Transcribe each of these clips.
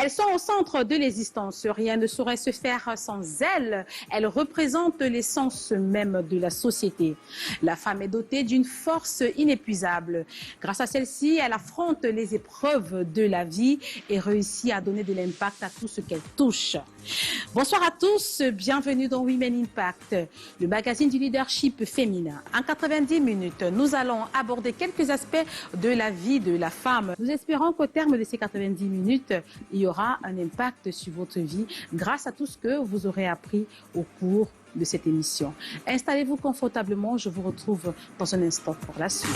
Elles sont au centre de l'existence. Rien ne saurait se faire sans elles. Elles représentent l'essence même de la société. La femme est dotée d'une force inépuisable. Grâce à celle-ci, elle affronte les épreuves de la vie et réussit à donner de l'impact à tout ce qu'elle touche. Bonsoir à tous, bienvenue dans Women Impact, le magazine du leadership féminin. En 90 minutes, nous allons aborder quelques aspects de la vie de la femme. Nous espérons qu'au terme de ces 90 minutes, il y aura un impact sur votre vie grâce à tout ce que vous aurez appris au cours de cette émission. Installez-vous confortablement, je vous retrouve dans un instant pour la suite.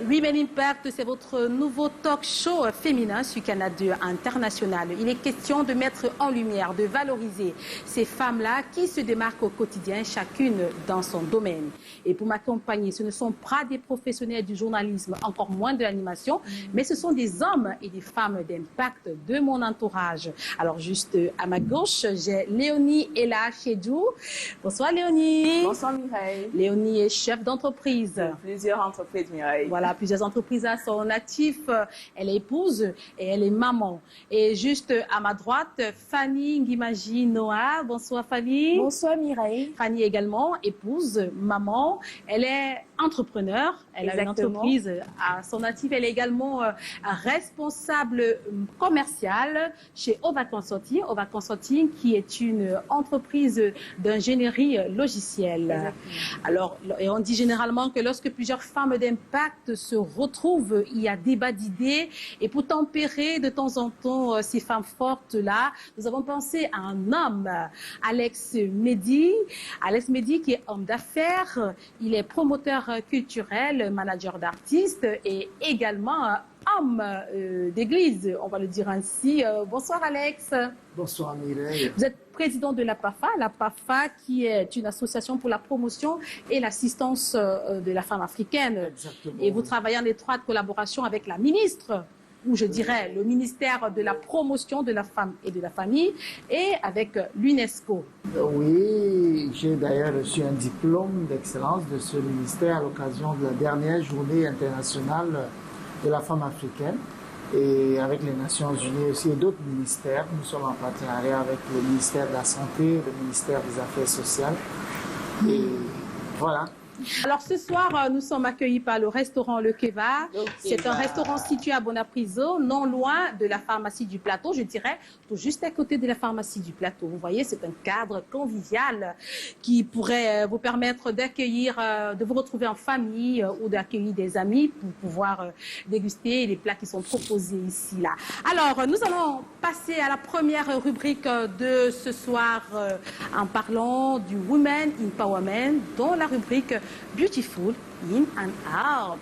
Women Impact, c'est votre nouveau talk show féminin sur Canal 2 International. Il est question de mettre en lumière, de valoriser ces femmes-là qui se démarquent au quotidien, chacune dans son domaine. Et pour m'accompagner, ce ne sont pas des professionnels du journalisme, encore moins de l'animation, mais ce sont des hommes et des femmes d'impact de mon entourage. Alors juste à ma gauche, j'ai Léonie Ella Chedjou. Bonsoir Léonie. Bonsoir Mireille. Léonie est chef d'entreprise. Plusieurs entreprises Mireille. Voilà, plusieurs entreprises à son actif. Elle est épouse et elle est maman. Et juste à ma droite, Fanny Nguimaji Noah. Bonsoir Fanny. Bonsoir Mireille. Fanny également, épouse, maman. Elle est entrepreneur. Elle a une entreprise à son actif. Elle est également responsable commerciale chez Ova Consulting. Ova Consulting qui est une entreprise d'ingénierie logicielle. Exactement. Alors, et on dit généralement que lorsque plusieurs femmes d'impact se retrouvent, il y a débat d'idées. Et pour tempérer de temps en temps ces femmes fortes-là, nous avons pensé à un homme, Alex Mehdi. Alex Mehdi qui est homme d'affaires. Il est promoteur culturel, manager d'artistes et également homme d'église, on va le dire ainsi. Bonsoir Alex. Bonsoir Mireille. Vous êtes président de la PAFA qui est une association pour la promotion et l'assistance de la femme africaine. Exactement. Et vous travaillez en étroite collaboration avec la ministre, ou je dirais le ministère de la promotion de la femme et de la famille, et avec l'UNESCO. Oui, j'ai d'ailleurs reçu un diplôme d'excellence de ce ministère à l'occasion de la dernière journée internationale de la femme africaine. Et avec les Nations Unies aussi et d'autres ministères, nous sommes en partenariat avec le ministère de la Santé, le ministère des Affaires sociales. Et voilà. Alors ce soir, nous sommes accueillis par le restaurant Le Keba. C'est un restaurant situé à Bonapriso, non loin de la pharmacie du Plateau, je dirais, tout juste à côté de la pharmacie du Plateau. Vous voyez, c'est un cadre convivial qui pourrait vous permettre d'accueillir, de vous retrouver en famille ou d'accueillir des amis pour pouvoir déguster les plats qui sont proposés ici, là. Alors, nous allons passer à la première rubrique de ce soir en parlant du Women Empowerment, dont la rubrique Beautiful in and out.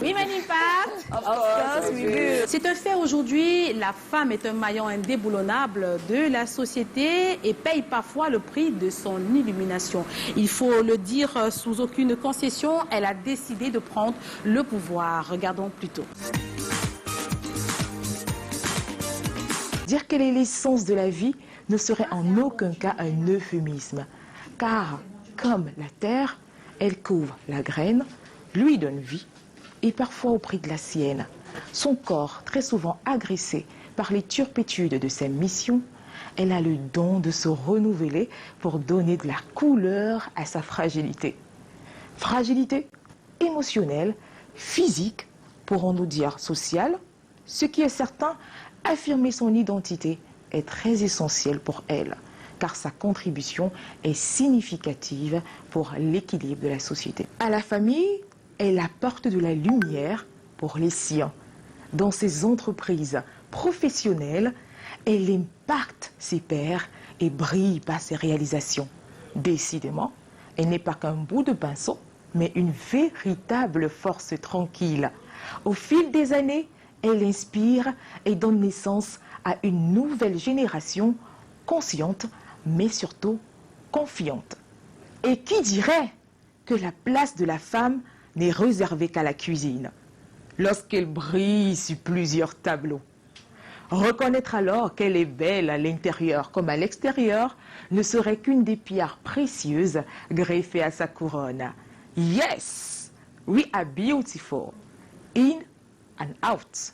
Women Impact. Of course we do. C'est un fait aujourd'hui, la femme est un maillon indéboulonnable de la société et paye parfois le prix de son illumination. Il faut le dire sous aucune concession, elle a décidé de prendre le pouvoir. Regardons plutôt. Dire quelle est l'essence de la vie ne serait en aucun cas un euphémisme. Car, comme la terre, elle couvre la graine, lui donne vie, et parfois au prix de la sienne. Son corps, très souvent agressé par les turpitudes de sa mission, elle a le don de se renouveler pour donner de la couleur à sa fragilité. Fragilité émotionnelle, physique, pourrons-nous dire sociale. Ce qui est certain, affirmer son identité est très essentiel pour elle, car sa contribution est significative pour l'équilibre de la société. À la famille, elle apporte de la lumière pour les siens. Dans ses entreprises professionnelles, elle impacte ses pairs et brille par ses réalisations. Décidément, elle n'est pas qu'un bout de pinceau, mais une véritable force tranquille. Au fil des années, elle inspire et donne naissance à une nouvelle génération consciente, mais surtout confiante. Et qui dirait que la place de la femme n'est réservée qu'à la cuisine, lorsqu'elle brille sur plusieurs tableaux? Reconnaître alors qu'elle est belle à l'intérieur comme à l'extérieur ne serait qu'une des pierres précieuses greffées à sa couronne. Yes, we are beautiful, in and out.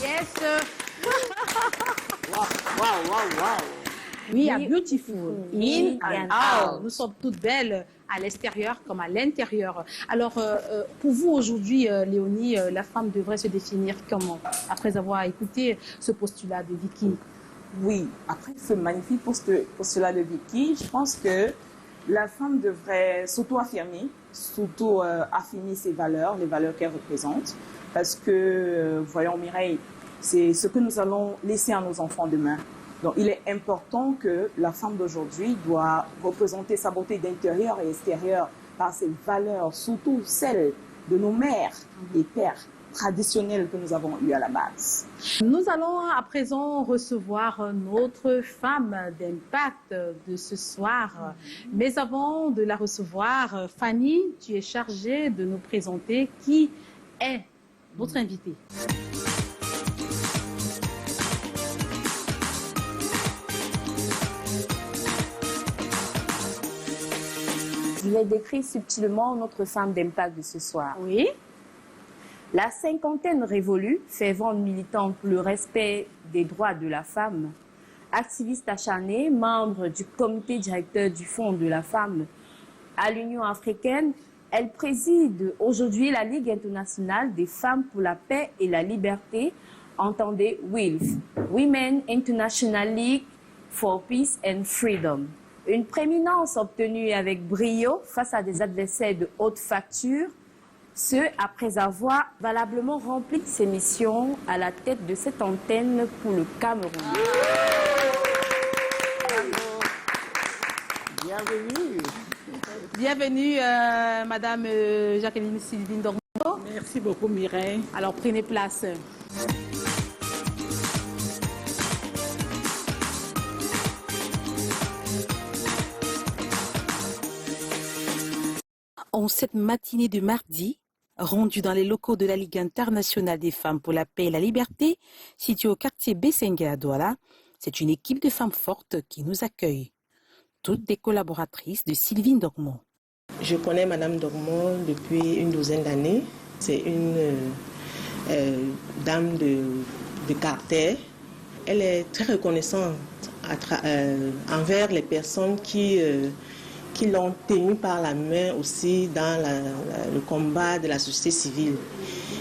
Yes. Wow. We are beautiful, in and out. out. Nous sommes toutes belles à l'extérieur comme à l'intérieur. Alors, pour vous aujourd'hui, Léonie, la femme devrait se définir comment, après avoir écouté ce postulat de Vicky? Oui, après ce magnifique postulat de Vicky, je pense que la femme devrait s'auto-affirmer, affirmer ses valeurs, les valeurs qu'elle représente. Parce que, voyons Mireille, c'est ce que nous allons laisser à nos enfants demain. Donc, il est important que la femme d'aujourd'hui doit représenter sa beauté d'intérieur et extérieur par ses valeurs, surtout celles de nos mères et pères traditionnels que nous avons eus à la base. Nous allons à présent recevoir notre femme d'impact de ce soir. Mais avant de la recevoir, Fanny, tu es chargée de nous présenter qui est votre invitée. Je vais décrire subtilement notre femme d'impact de ce soir. Oui. La cinquantaine révolue, fervente militante pour le respect des droits de la femme, activiste acharnée, membre du comité directeur du Fonds de la femme à l'Union africaine, elle préside aujourd'hui la Ligue internationale des femmes pour la paix et la liberté, entendez WILF, Women International League for Peace and Freedom. Une prééminence obtenue avec brio face à des adversaires de haute facture, ce après avoir valablement rempli ses missions à la tête de cette antenne pour le Cameroun. Bienvenue. Bienvenue, Madame Jacqueline Sylvine Dormont. Merci beaucoup Mireille. Alors, prenez place. En cette matinée de mardi, rendue dans les locaux de la Ligue internationale des femmes pour la paix et la liberté, située au quartier Bessengue à Douala, c'est une équipe de femmes fortes qui nous accueille. Toutes des collaboratrices de Sylvine Dormont. Je connais Madame Dormont depuis une douzaine d'années. C'est une dame de caractère. Elle est très reconnaissante envers les personnes qui l'ont tenue par la main aussi dans le combat de la société civile.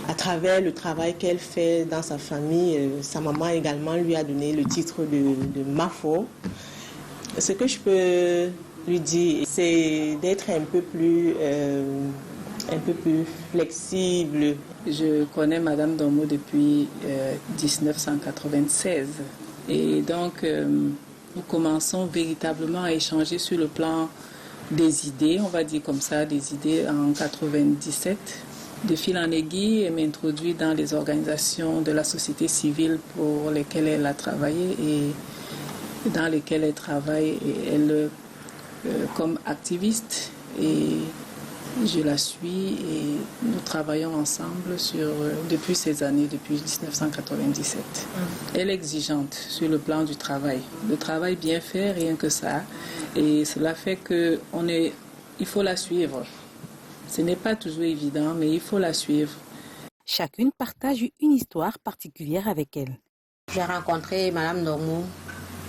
À travers le travail qu'elle fait dans sa famille, sa maman également lui a donné le titre de Mafo. Ce que je peux lui dire, c'est d'être un peu plus flexible. Je connais Madame Dormont depuis 1996 et donc nous commençons véritablement à échanger sur le plan des idées, on va dire comme ça, des idées en 97. De fil en aiguille, elle m'introduit dans les organisations de la société civile pour lesquelles elle a travaillé et dans lesquelles elle travaille et elle comme activiste et je la suis et nous travaillons ensemble depuis ces années, depuis 1997. Elle est exigeante sur le plan du travail. Le travail bien fait, rien que ça. Et cela fait qu'il faut la suivre. Ce n'est pas toujours évident, mais il faut la suivre. Chacune partage une histoire particulière avec elle. J'ai rencontré Madame Dormont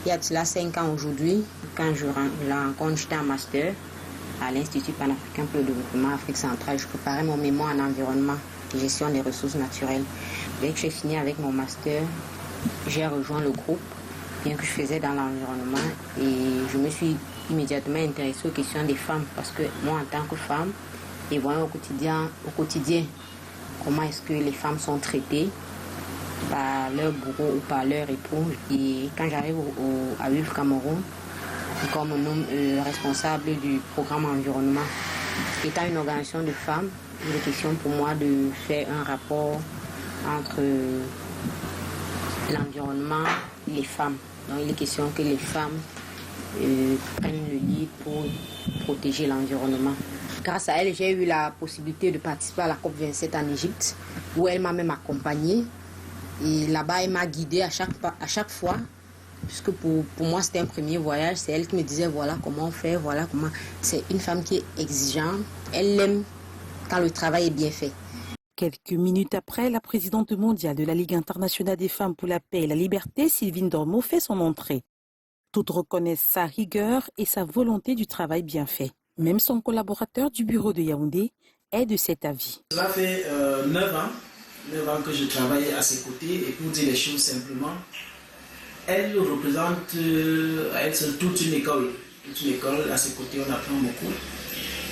il y a de cela 5 ans aujourd'hui. Quand je la rencontre, j'étais en master à l'Institut panafricain pour le développement Afrique centrale. Je préparais mon mémoire en environnement et gestion des ressources naturelles. Dès que j'ai fini avec mon master, j'ai rejoint le groupe, bien que je faisais dans l'environnement, et je me suis immédiatement intéressée aux questions des femmes parce que moi, en tant que femme, et voyant au quotidien comment est-ce que les femmes sont traitées par leur bourreau ou par leur époux. Et quand j'arrive à WILF Cameroun, comme responsable du programme environnement, étant une organisation de femmes, il est question pour moi de faire un rapport entre l'environnement et les femmes. Donc il est question que les femmes prennent le lead pour protéger l'environnement. Grâce à elle, j'ai eu la possibilité de participer à la COP27 en Égypte, où elle m'a même accompagnée. Et là-bas, elle m'a guidée à chaque fois, puisque pour moi, c'était un premier voyage. C'est elle qui me disait, voilà comment faire, voilà comment... C'est une femme qui est exigeante. Elle aime quand le travail est bien fait. Quelques minutes après, la présidente mondiale de la Ligue internationale des femmes pour la paix et la liberté, Sylvine Dormo, fait son entrée. Toutes reconnaissent sa rigueur et sa volonté du travail bien fait. Même son collaborateur du bureau de Yaoundé est de cet avis. Cela fait 9 ans que je travaille à ses côtés et pour dire les choses simplement, elle représente à elle seule toute une école. Toute une école, à ses côtés on apprend beaucoup.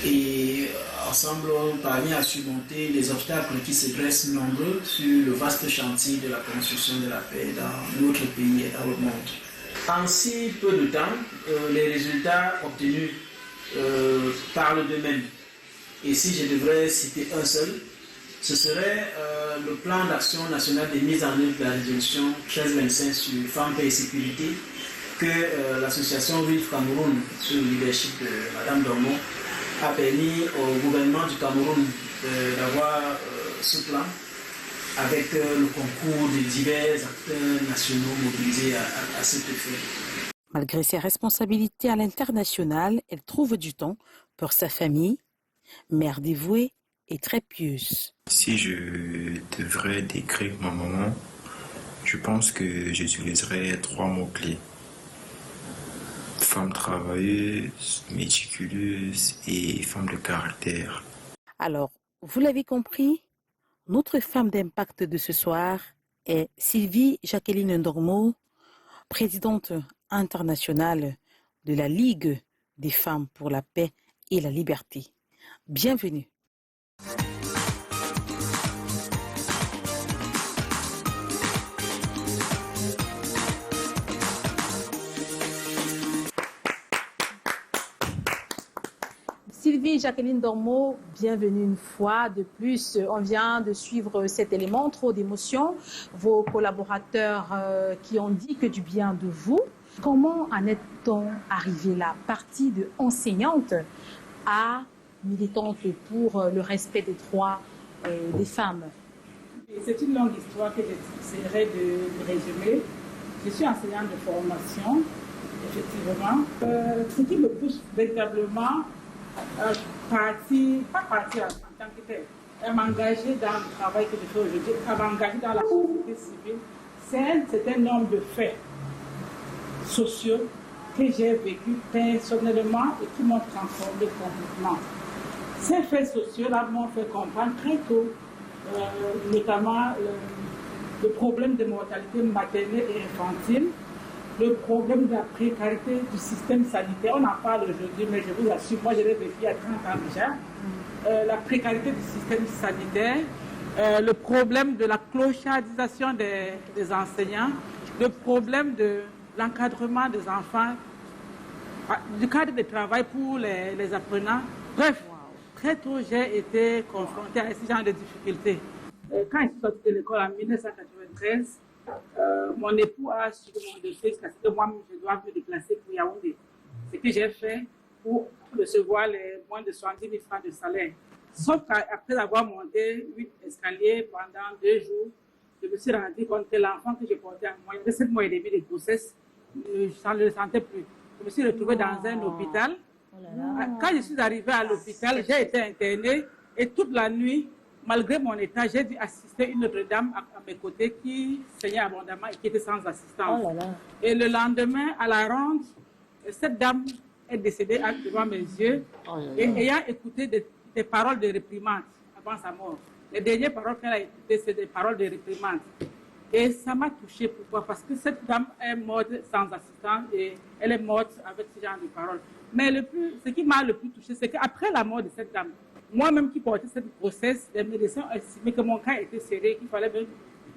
Et ensemble, on parvient à surmonter les obstacles qui se dressent nombreux sur le vaste chantier de la construction de la paix dans notre pays et dans le monde. En si peu de temps, les résultats obtenus parlent d'eux-mêmes. Et si je devrais citer un seul, ce serait le plan d'action national de mise en œuvre de la résolution 1325 sur femmes, paix et sécurité que l'association Vive Cameroun, sous le leadership de Mme Dormo, a permis au gouvernement du Cameroun d'avoir ce plan avec le concours de divers acteurs nationaux mobilisés à cet effet. Malgré ses responsabilités à l'international, elle trouve du temps pour sa famille, mère dévouée et très pieuse. Si je devrais décrire ma maman, je pense que j'utiliserais 3 mots-clés. Femme travailleuse, méticuleuse et femme de caractère. Alors, vous l'avez compris, notre femme d'impact de ce soir est Sylvie Jacqueline Dormo, présidente internationale de la Ligue des femmes pour la paix et la liberté. Bienvenue. Sylvie Jacqueline Dormo, bienvenue une fois de plus. On vient de suivre cet élément, trop d'émotions. Vos collaborateurs qui ont dit que du bien de vous. Comment en est-on arrivé là, partie de enseignante à militante pour le respect des droits des femmes? C'est une longue histoire que j'essaierai de résumer. Je suis enseignante de formation, effectivement. Ce qui me pousse véritablement pas partir en tant que telle, à m'engager dans le travail que je fais aujourd'hui, à m'engager dans la société civile, c'est un nombre de faits sociaux que j'ai vécu personnellement et qui m'ont transformé complètement. Ces faits sociaux-là m'ont fait comprendre très tôt, notamment le problème de mortalité maternelle et infantile, le problème de la précarité du système sanitaire. On en parle aujourd'hui, mais je vous assure, moi je l'ai vécu il y a 30 ans déjà. La précarité du système sanitaire, le problème de la clochardisation des enseignants, le problème de l'encadrement des enfants, du cadre de travail pour les apprenants. Bref, très tôt j'ai été confrontée à ce genre de difficultés. Quand je suis sortie de l'école en 1993, mon époux a suivi mon dossier parce que moi-même je dois me déplacer pour Yaoundé. Ce que j'ai fait pour recevoir les moins de 70 000 francs de salaire. Sauf qu'après avoir monté 8 escaliers pendant 2 jours, je me suis rendu compte que l'enfant que je portais en moyenne de 7 mois et demi de grossesse, je ne le sentais plus. Je me suis retrouvée dans un hôpital. Quand je suis arrivée à l'hôpital, j'ai été internée et toute la nuit, malgré mon état, j'ai dû assister une autre dame à mes côtés qui saignait abondamment et qui était sans assistance. Et le lendemain, à la ronde, cette dame est décédée devant mes yeux et ayant écouté des paroles de réprimande avant sa mort. Les dernières paroles qu'elle a écoutées, c'est des paroles de réprimande. Et ça m'a touchée. Pourquoi? Parce que cette dame est morte sans assistance et elle est morte avec ce genre de paroles. Mais ce qui m'a le plus touchée, c'est qu'après la mort de cette dame, moi-même qui portais cette grossesse, les médecins ont estimé que mon cas était serré, qu'il fallait même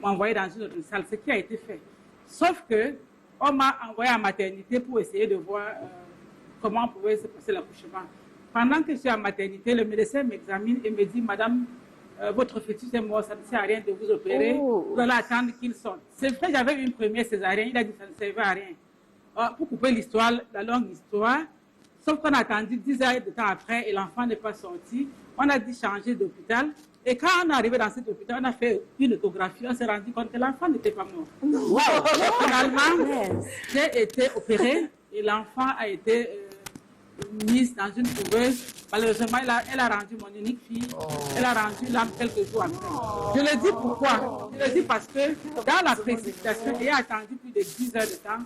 m'envoyer dans une autre salle, ce qui a été fait. Sauf qu'on m'a envoyé en maternité pour essayer de voir comment pouvait se passer l'accouchement. Pendant que je suis en maternité, le médecin m'examine et me dit, Madame, votre fœtus est mort, ça ne sert à rien de vous opérer, vous allez attendre qu'il sorte. C'est vrai, j'avais eu une première césarienne, il a dit que ça ne servait à rien. Pour couper l'histoire, la longue histoire, Sauf qu'on a attendu 10 heures de temps après et l'enfant n'est pas sorti. On a dû changer d'hôpital. Et quand on est arrivé dans cet hôpital, on a fait une échographie. On s'est rendu compte que l'enfant n'était pas mort. Wow. Finalement, j'ai été opérée et l'enfant a été mise dans une couveuse. Malheureusement, elle a rendu mon unique fille. Elle a rendu l'âme quelques jours après. Je le dis pourquoi? Je le dis parce que dans la précipitation, ayant attendu plus de 10 heures de temps,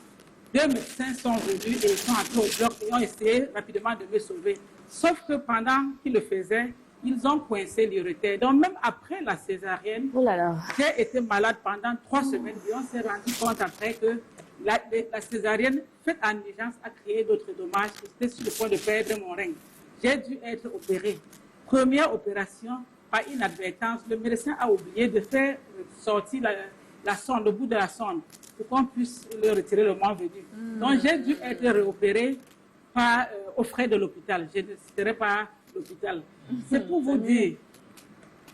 2 médecins sont venus et ils sont entrés au bloc et ont essayé rapidement de me sauver. Sauf que pendant qu'ils le faisaient, ils ont coincé l'urétère. Donc même après la césarienne, j'ai été malade pendant 3 semaines et on s'est rendu compte après que la césarienne faite en urgence a créé d'autres dommages. J'étais sur le point de perdre mon rein. J'ai dû être opérée. Première opération, par inadvertance, le médecin a oublié de faire sortir la sonde, le bout de la sonde, pour qu'on puisse le retirer le moment venu. Donc j'ai dû être réopérée aux frais de l'hôpital. Je ne serai pas l'hôpital. C'est pour vous dire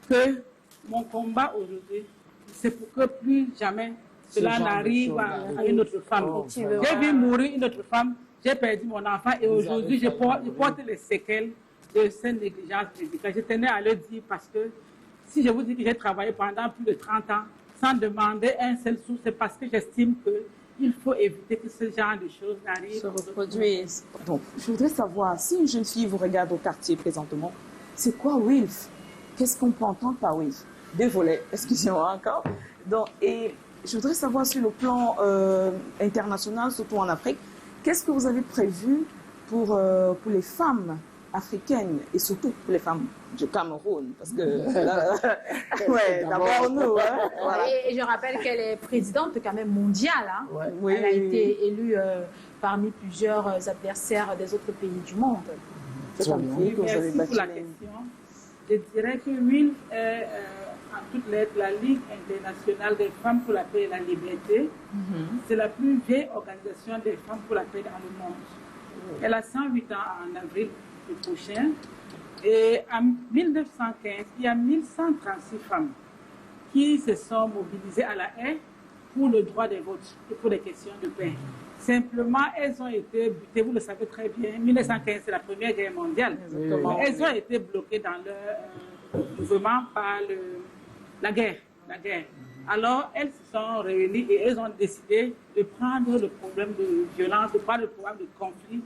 que mon combat aujourd'hui, c'est pour que plus jamais cela n'arrive à une autre femme. J'ai vu mourir une autre femme, j'ai perdu mon enfant et aujourd'hui je porte les séquelles de cette négligence médicale. Je tenais à le dire parce que si je vous dis que j'ai travaillé pendant plus de 30 ans sans demander un seul sou, c'est parce que j'estime qu'il faut éviter que ce genre de choses n'arrivent. Se reproduisent. Donc, je voudrais savoir, si une jeune fille vous regarde au quartier présentement, c'est quoi WILF? Qu'est-ce qu'on peut entendre par WILF? Des volets, excusez-moi encore. Donc, et je voudrais savoir sur le plan international, surtout en Afrique, qu'est-ce que vous avez prévu pour les femmes africaines et surtout pour les femmes du Cameroun? Parce que, ouais, d'abord nous. Hein, voilà. Et je rappelle qu'elle est présidente quand même mondiale. Hein. Ouais. Oui, elle a été élue parmi plusieurs adversaires des autres pays du monde. C'est magnifique. Merci pour la question. Je dirais que WILF est en toutes lettres la Ligue internationale des femmes pour la paix et la liberté. C'est la plus vieille organisation des femmes pour la paix dans le monde. Elle a 108 ans en avril prochain. Et en 1915, il y a 1136 femmes qui se sont mobilisées à la haie pour le droit des votes et pour les questions de paix. Simplement, elles ont été butées, vous le savez très bien, 1915, c'est la Première Guerre mondiale. Elles ont été bloquées dans leur mouvement par la guerre. Alors, elles se sont réunies et elles ont décidé de prendre le problème de violence, de prendre le problème de conflit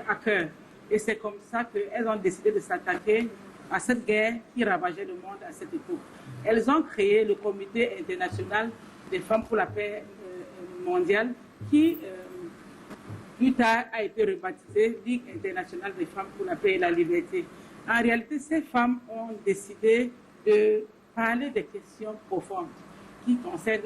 à cœur. Et c'est comme ça qu'elles ont décidé de s'attaquer à cette guerre qui ravageait le monde à cette époque. Elles ont créé le Comité international des femmes pour la paix mondiale qui, plus tard, a été rebaptisé Ligue internationale des femmes pour la paix et la liberté. En réalité, ces femmes ont décidé de parler des questions profondes qui concernent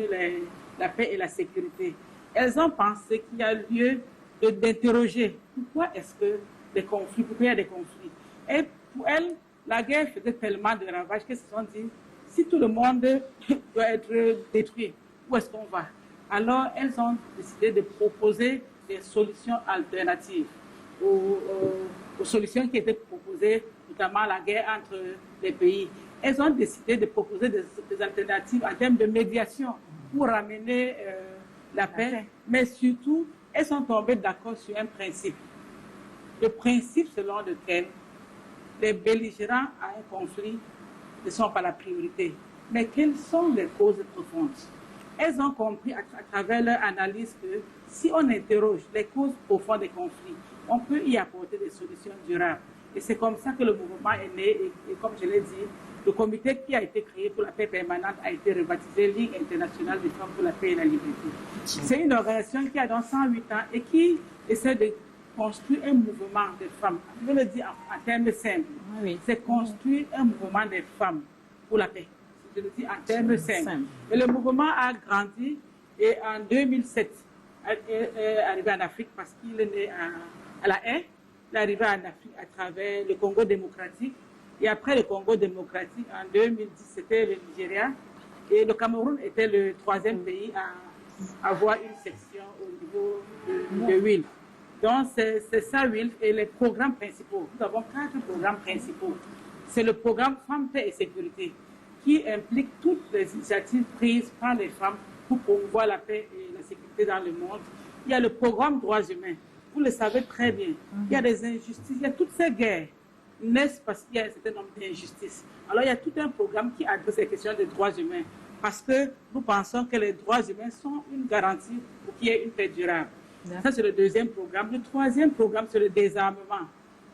la paix et la sécurité. Elles ont pensé qu'il y a lieu d'interroger pourquoi est-ce que pourquoi il y a des conflits. Et pour elles, la guerre faisait tellement de ravages qu'elles se sont dit, si tout le monde doit être détruit, où est-ce qu'on va? Alors, elles ont décidé de proposer des solutions alternatives aux solutions qui étaient proposées, notamment la guerre entre les pays. Elles ont décidé de proposer des alternatives en termes de médiation pour ramener la paix, mais surtout, elles sont tombées d'accord sur un principe. Le principe selon lequel les belligérants à un conflit ne sont pas la priorité. Mais quelles sont les causes profondes? Elles ont compris à travers leur analyse que si on interroge les causes profondes des conflits, on peut y apporter des solutions durables. Et c'est comme ça que le mouvement est né. Et comme je l'ai dit, le comité qui a été créé pour la paix permanente a été rebaptisé Ligue internationale des femmes pour la paix et la liberté. C'est une organisation qui a dans 108 ans et qui essaie de construire un mouvement des femmes. Je veux le dire en termes simples. Oui. C'est construire un mouvement des femmes pour la paix. Je le dis en termes simples. Et le mouvement a grandi et en 2007 est arrivé en Afrique parce qu'il est né à la haie. Il est arrivé en Afrique à travers le Congo démocratique. Et après le Congo démocratique, en 2010, c'était le Nigeria. Et le Cameroun était le 3e pays à avoir une section au niveau de WILF. Donc, c'est ça, WILF, et les programmes principaux. Nous avons 4 programmes principaux. C'est le programme Femmes, Paix et Sécurité, qui implique toutes les initiatives prises par les femmes pour promouvoir la paix et la sécurité dans le monde. Il y a le programme Droits humains, vous le savez très bien, il y a des injustices, il y a toutes ces guerres naissent parce qu'il y a un certain nombre d'injustices. Alors il y a tout un programme qui adresse les questions des droits humains parce que nous pensons que les droits humains sont une garantie pour qu'il y ait une paix durable. Ça, c'est le deuxième programme. Le troisième programme, c'est le désarmement.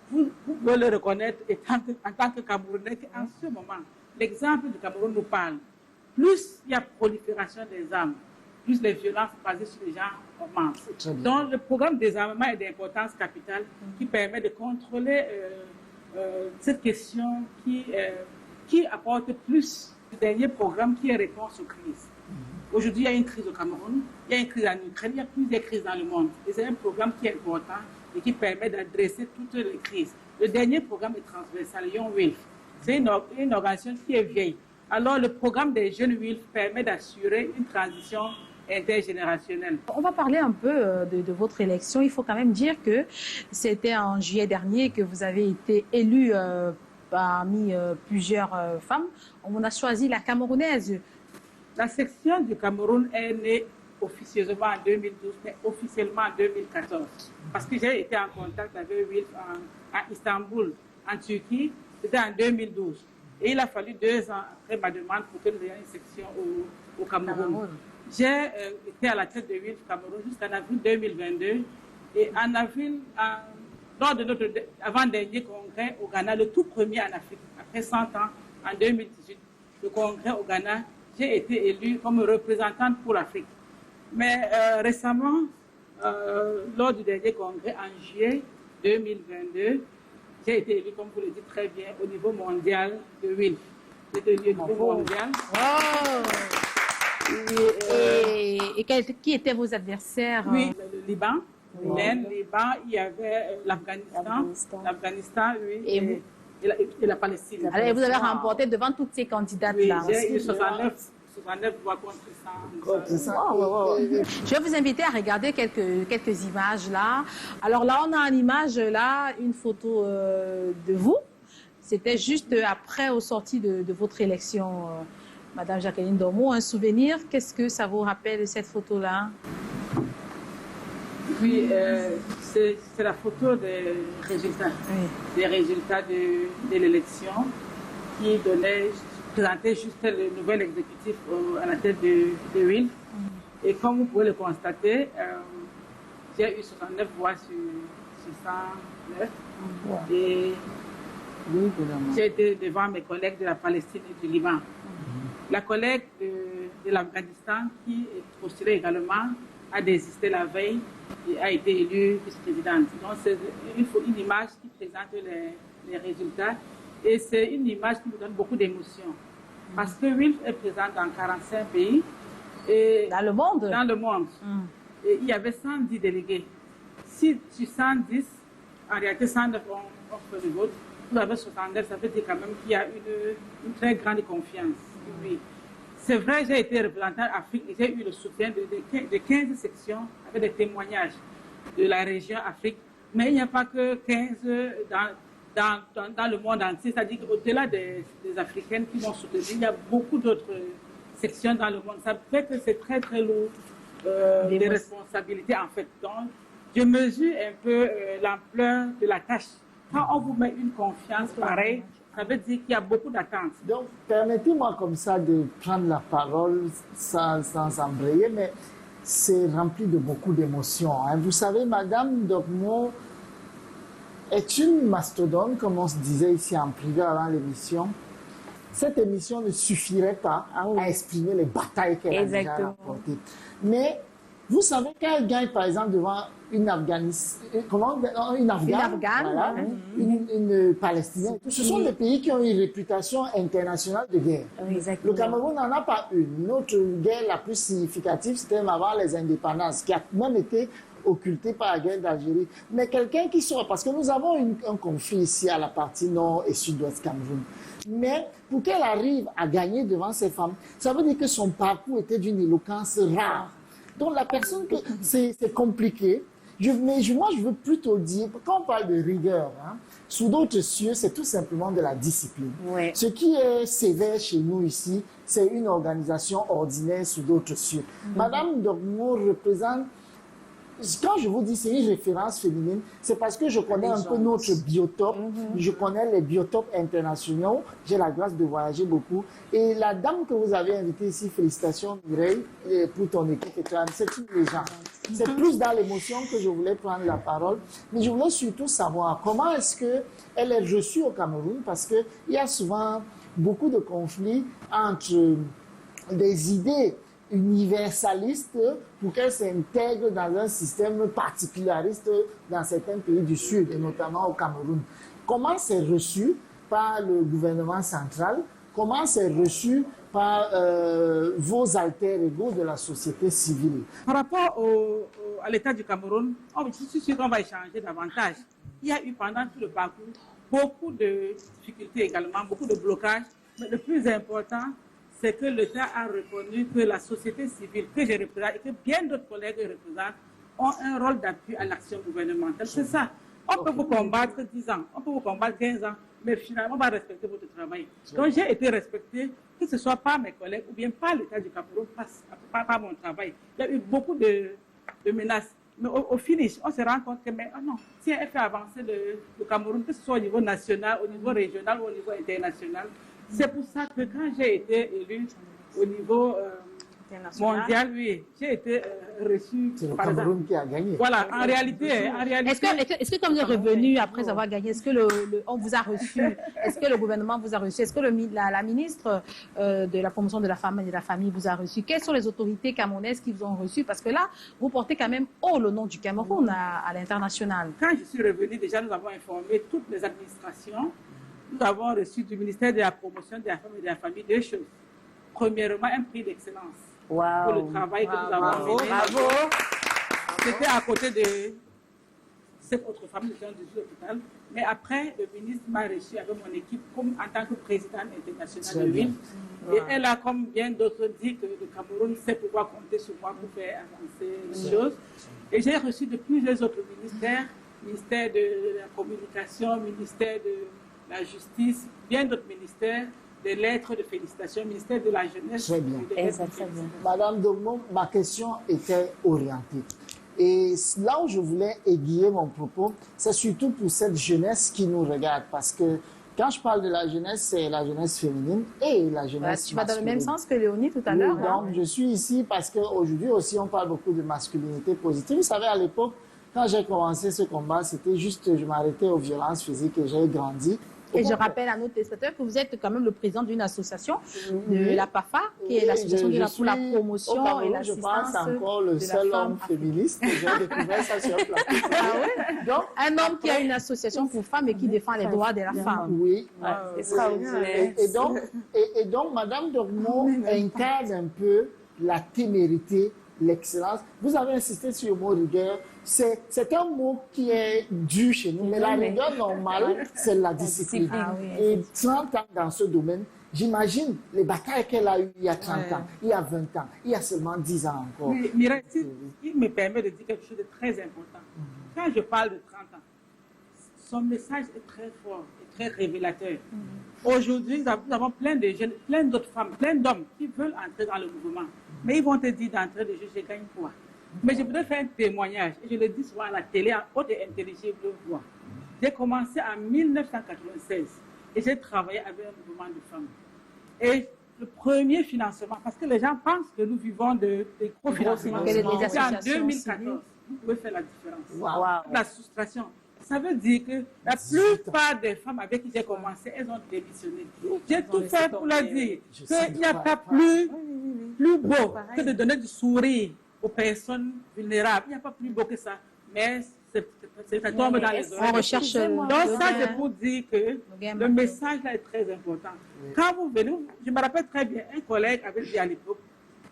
Vous pouvez le reconnaître en tant que Camerounais qu'en ce moment, l'exemple du Cameroun nous parle. Plus il y a prolifération des armes, plus les violences basées sur les gens augmentent. Donc, le programme de désarmement est d'importance capitale qui permet de contrôler cette question qui apporte plus. Le dernier programme qui est réponse aux crises. Aujourd'hui, il y a une crise au Cameroun, il y a une crise en Ukraine, il y a plusieurs crises dans le monde. Et c'est un programme qui est important et qui permet d'adresser toutes les crises. Le dernier programme est transversal, Young WILF. C'est une organisation qui est vieille. Alors, le programme des jeunes WILF permet d'assurer une transition intergénérationnelle. On va parler un peu de votre élection. Il faut quand même dire que c'était en juillet dernier que vous avez été élue parmi plusieurs femmes. On a choisi la Camerounaise. La section du Cameroun est née officieusement en 2012, mais officiellement en 2014. Parce que j'ai été en contact avec WILF à Istanbul, en Turquie, c'était en 2012. Et il a fallu 2 ans après ma demande pour que nous ayons une section au Cameroun. J'ai été à la tête de WILF Cameroun jusqu'en avril 2022. Et en avril, lors de notre avant-dernier congrès au Ghana, le tout premier en Afrique, après 100 ans, en 2018, le congrès au Ghana, j'ai été élue comme représentante pour l'Afrique. Mais récemment, lors du dernier congrès en juillet 2022, j'ai été élue, comme vous le dites très bien, au niveau mondial de WILF. J'ai été élue au niveau mondial. Et qui étaient vos adversaires? Oui, le Liban. L'Inde, le Liban, il y avait l'Afghanistan, oui, et la Palestine. Alors, vous avez remporté devant toutes ces candidates-là. Oui, j'ai eu 69 voix contre 100. Je vais vous inviter à regarder quelques images là. Alors là, on a en image là une photo de vous. C'était juste après aux sorties de votre élection, Madame Jacqueline Dormeau. Un souvenir, qu'est-ce que ça vous rappelle cette photo-là? Oui, c'est la photo des résultats. Oui. Des résultats de l'élection qui présentait juste le nouvel exécutif à la tête de WILF. Et comme vous pouvez le constater, j'ai eu 69 voix sur 109. Et j'ai été devant mes collègues de la Palestine et du Liban. La collègue de l'Afghanistan qui est postulée également a désisté la veille et a été élue vice-présidente. Donc c'est une image qui présente les résultats et c'est une image qui nous donne beaucoup d'émotions. Parce que WILF est présent dans 45 pays. Et dans le monde? Dans le monde. Et il y avait 110 délégués. Si sur 110, en réalité 109 ont fait le vote, vous avez 69, ça veut dire quand même qu'il y a une très grande confiance. Oui. C'est vrai, j'ai été représentant Afrique et j'ai eu le soutien de 15 sections avec des témoignages de la région Afrique. Mais il n'y a pas que 15 dans le monde entier. C'est-à-dire qu'au-delà des Africaines qui m'ont soutenu, il y a beaucoup d'autres sections dans le monde. Ça fait que c'est très, très lourd de responsabilités en fait. Donc, je mesure un peu l'ampleur de la tâche. Quand on vous met une confiance pareille, ça veut dire qu'il y a beaucoup d'attentes. Donc, permettez-moi comme ça de prendre la parole sans embrayer, mais c'est rempli de beaucoup d'émotions. Hein. Vous savez, Madame Dormeau est une mastodonte, comme on se disait ici en privé avant l'émission. Cette émission ne suffirait pas à exprimer les batailles qu'elle a déjà remportées. Mais vous savez qu'elle gagne, par exemple, devant une Afghane, voilà, une Palestinienne. Ce sont des pays qui ont une réputation internationale de guerre. Le Cameroun n'en a pas une. Notre guerre la plus significative, c'était avant les indépendances, qui a même été occultée par la guerre d'Algérie. Mais quelqu'un qui soit, parce que nous avons un conflit ici à la partie nord et sud-ouest Cameroun. Mais pour qu'elle arrive à gagner devant ces femmes, ça veut dire que son parcours était d'une éloquence rare. Donc la personne, c'est compliqué. Moi, je veux plutôt dire, quand on parle de rigueur, hein, sous d'autres cieux, c'est tout simplement de la discipline. Ouais. Ce qui est sévère chez nous ici, c'est une organisation ordinaire sous d'autres cieux. Madame Dormeau représente quand je vous dis c'est une référence féminine, c'est parce que je connais un peu notre biotope. Je connais les biotopes internationaux. J'ai la grâce de voyager beaucoup. Et la dame que vous avez invitée ici, félicitations Mireille, pour ton équipe, c'est une légende. C'est plus dans l'émotion que je voulais prendre la parole. Mais je voulais surtout savoir comment est-ce qu'elle est reçue au Cameroun, parce qu'il y a souvent beaucoup de conflits entre des idées universalistes pour qu'elles s'intègrent dans un système particulariste dans certains pays du Sud, et notamment au Cameroun. Comment c'est reçu par le gouvernement central? Comment c'est reçu par vos alter-ego de la société civile? Par rapport à l'État du Cameroun, je suis sûr qu'on va échanger davantage. Il y a eu pendant tout le parcours beaucoup de difficultés également, beaucoup de blocages. Mais le plus important, c'est que l'État a reconnu que la société civile que je représente et que bien d'autres collègues représentent ont un rôle d'appui à l'action gouvernementale. C'est ça. On peut vous combattre 10 ans, on peut vous combattre 15 ans, mais finalement, on va respecter votre travail. Donc, j'ai été respecté, que ce soit par mes collègues ou bien par l'État du Cameroun, par mon travail. Il y a eu beaucoup de menaces. Mais au finish, on se rend compte que, non, si elle fait avancer le Cameroun, que ce soit au niveau national, au niveau régional ou au niveau international, c'est pour ça que quand j'ai été élue au niveau mondial, oui, j'ai été reçue. C'est le Cameroun qui a gagné. Voilà, en réalité. Est-ce que quand vous êtes revenu après avoir gagné, est-ce que on vous a reçu? Est-ce que le gouvernement vous a reçu? Est-ce que la ministre de la promotion de la femme et de la famille vous a reçu? Quelles sont les autorités camerounaises qui vous ont reçu? Parce que là, vous portez quand même haut le nom du Cameroun à l'international. Quand je suis revenue, déjà, nous avons informé toutes les administrations. Nous avons reçu du ministère de la promotion de la femme et de la famille 2 choses. Premièrement, un prix d'excellence pour le travail que nous avons mené. Bravo. C'était à côté de cette autre femme de l'hôpital. Mais après, le ministre m'a reçu avec mon équipe comme en tant que présidente internationale de l'UIL. Et elle a, comme bien d'autres, dit que le Cameroun sait pouvoir compter sur moi pour faire avancer les choses. Et j'ai reçu de plusieurs autres ministères, ministère de la communication, ministère de la justice, bien d'autres ministères, des lettres de félicitations, ministère de la jeunesse. Très bien. Madame Dormo, ma question était orientée. Et là où je voulais aiguiller mon propos, c'est surtout pour cette jeunesse qui nous regarde. Parce que quand je parle de la jeunesse, c'est la jeunesse féminine et la jeunesse tu vas dans le même sens que Léonie tout à l'heure. Donc, je suis ici parce qu'aujourd'hui aussi, on parle beaucoup de masculinité positive. Vous savez, à l'époque, quand j'ai commencé ce combat, c'était juste, je m'arrêtais aux violences physiques et j'ai grandi. Et je rappelle à nos téléspectateurs que vous êtes quand même le président d'une association, de la PAFA, qui est l'association pour la promotion et l'assistance. Je pense encore le seul homme féministe. J'ai découvert ça sur un plateau. Donc, un homme qui a une association pour femmes et qui défend les droits de la femme. Oui. Et donc, Madame Dormo incarne un peu la témérité, l'excellence. Vous avez insisté sur le mot rigueur. C'est un mot qui est dû chez nous, mais la rigueur normale, c'est la discipline. Et 30 ans dans ce domaine, j'imagine les batailles qu'elle a eues il y a 30 ans, il y a 20 ans, il y a seulement 10 ans encore. Oui, Mireille, il me permet de dire quelque chose de très important. Quand je parle de 30 ans, son message est très fort et très révélateur. Aujourd'hui, nous avons plein de jeunes, plein d'autres femmes, plein d'hommes qui veulent entrer dans le mouvement. Mais ils vont te dire d'entrer de jeu, je gagne quoi? Mais je voudrais faire un témoignage, et je le dis souvent à la télé, en haute et intelligible voix. J'ai commencé en 1996 et j'ai travaillé avec un mouvement de femmes. Et le premier financement, parce que les gens pensent que nous vivons de gros financements. C'est en 2014, vous pouvez faire la différence. La soustraction. Ça veut dire que la plupart des femmes avec qui j'ai commencé, elles ont démissionné. J'ai tout fait pour leur dire qu'il n'y a pas plus beau que de donner du sourire aux personnes vulnérables. Il n'y a pas plus beau que ça. Mais ça tombe dans les oreilles. On recherche. Donc ça, c'est pour dire que le message là est très important. Quand vous venez, je me rappelle très bien, un collègue avait dit à l'époque,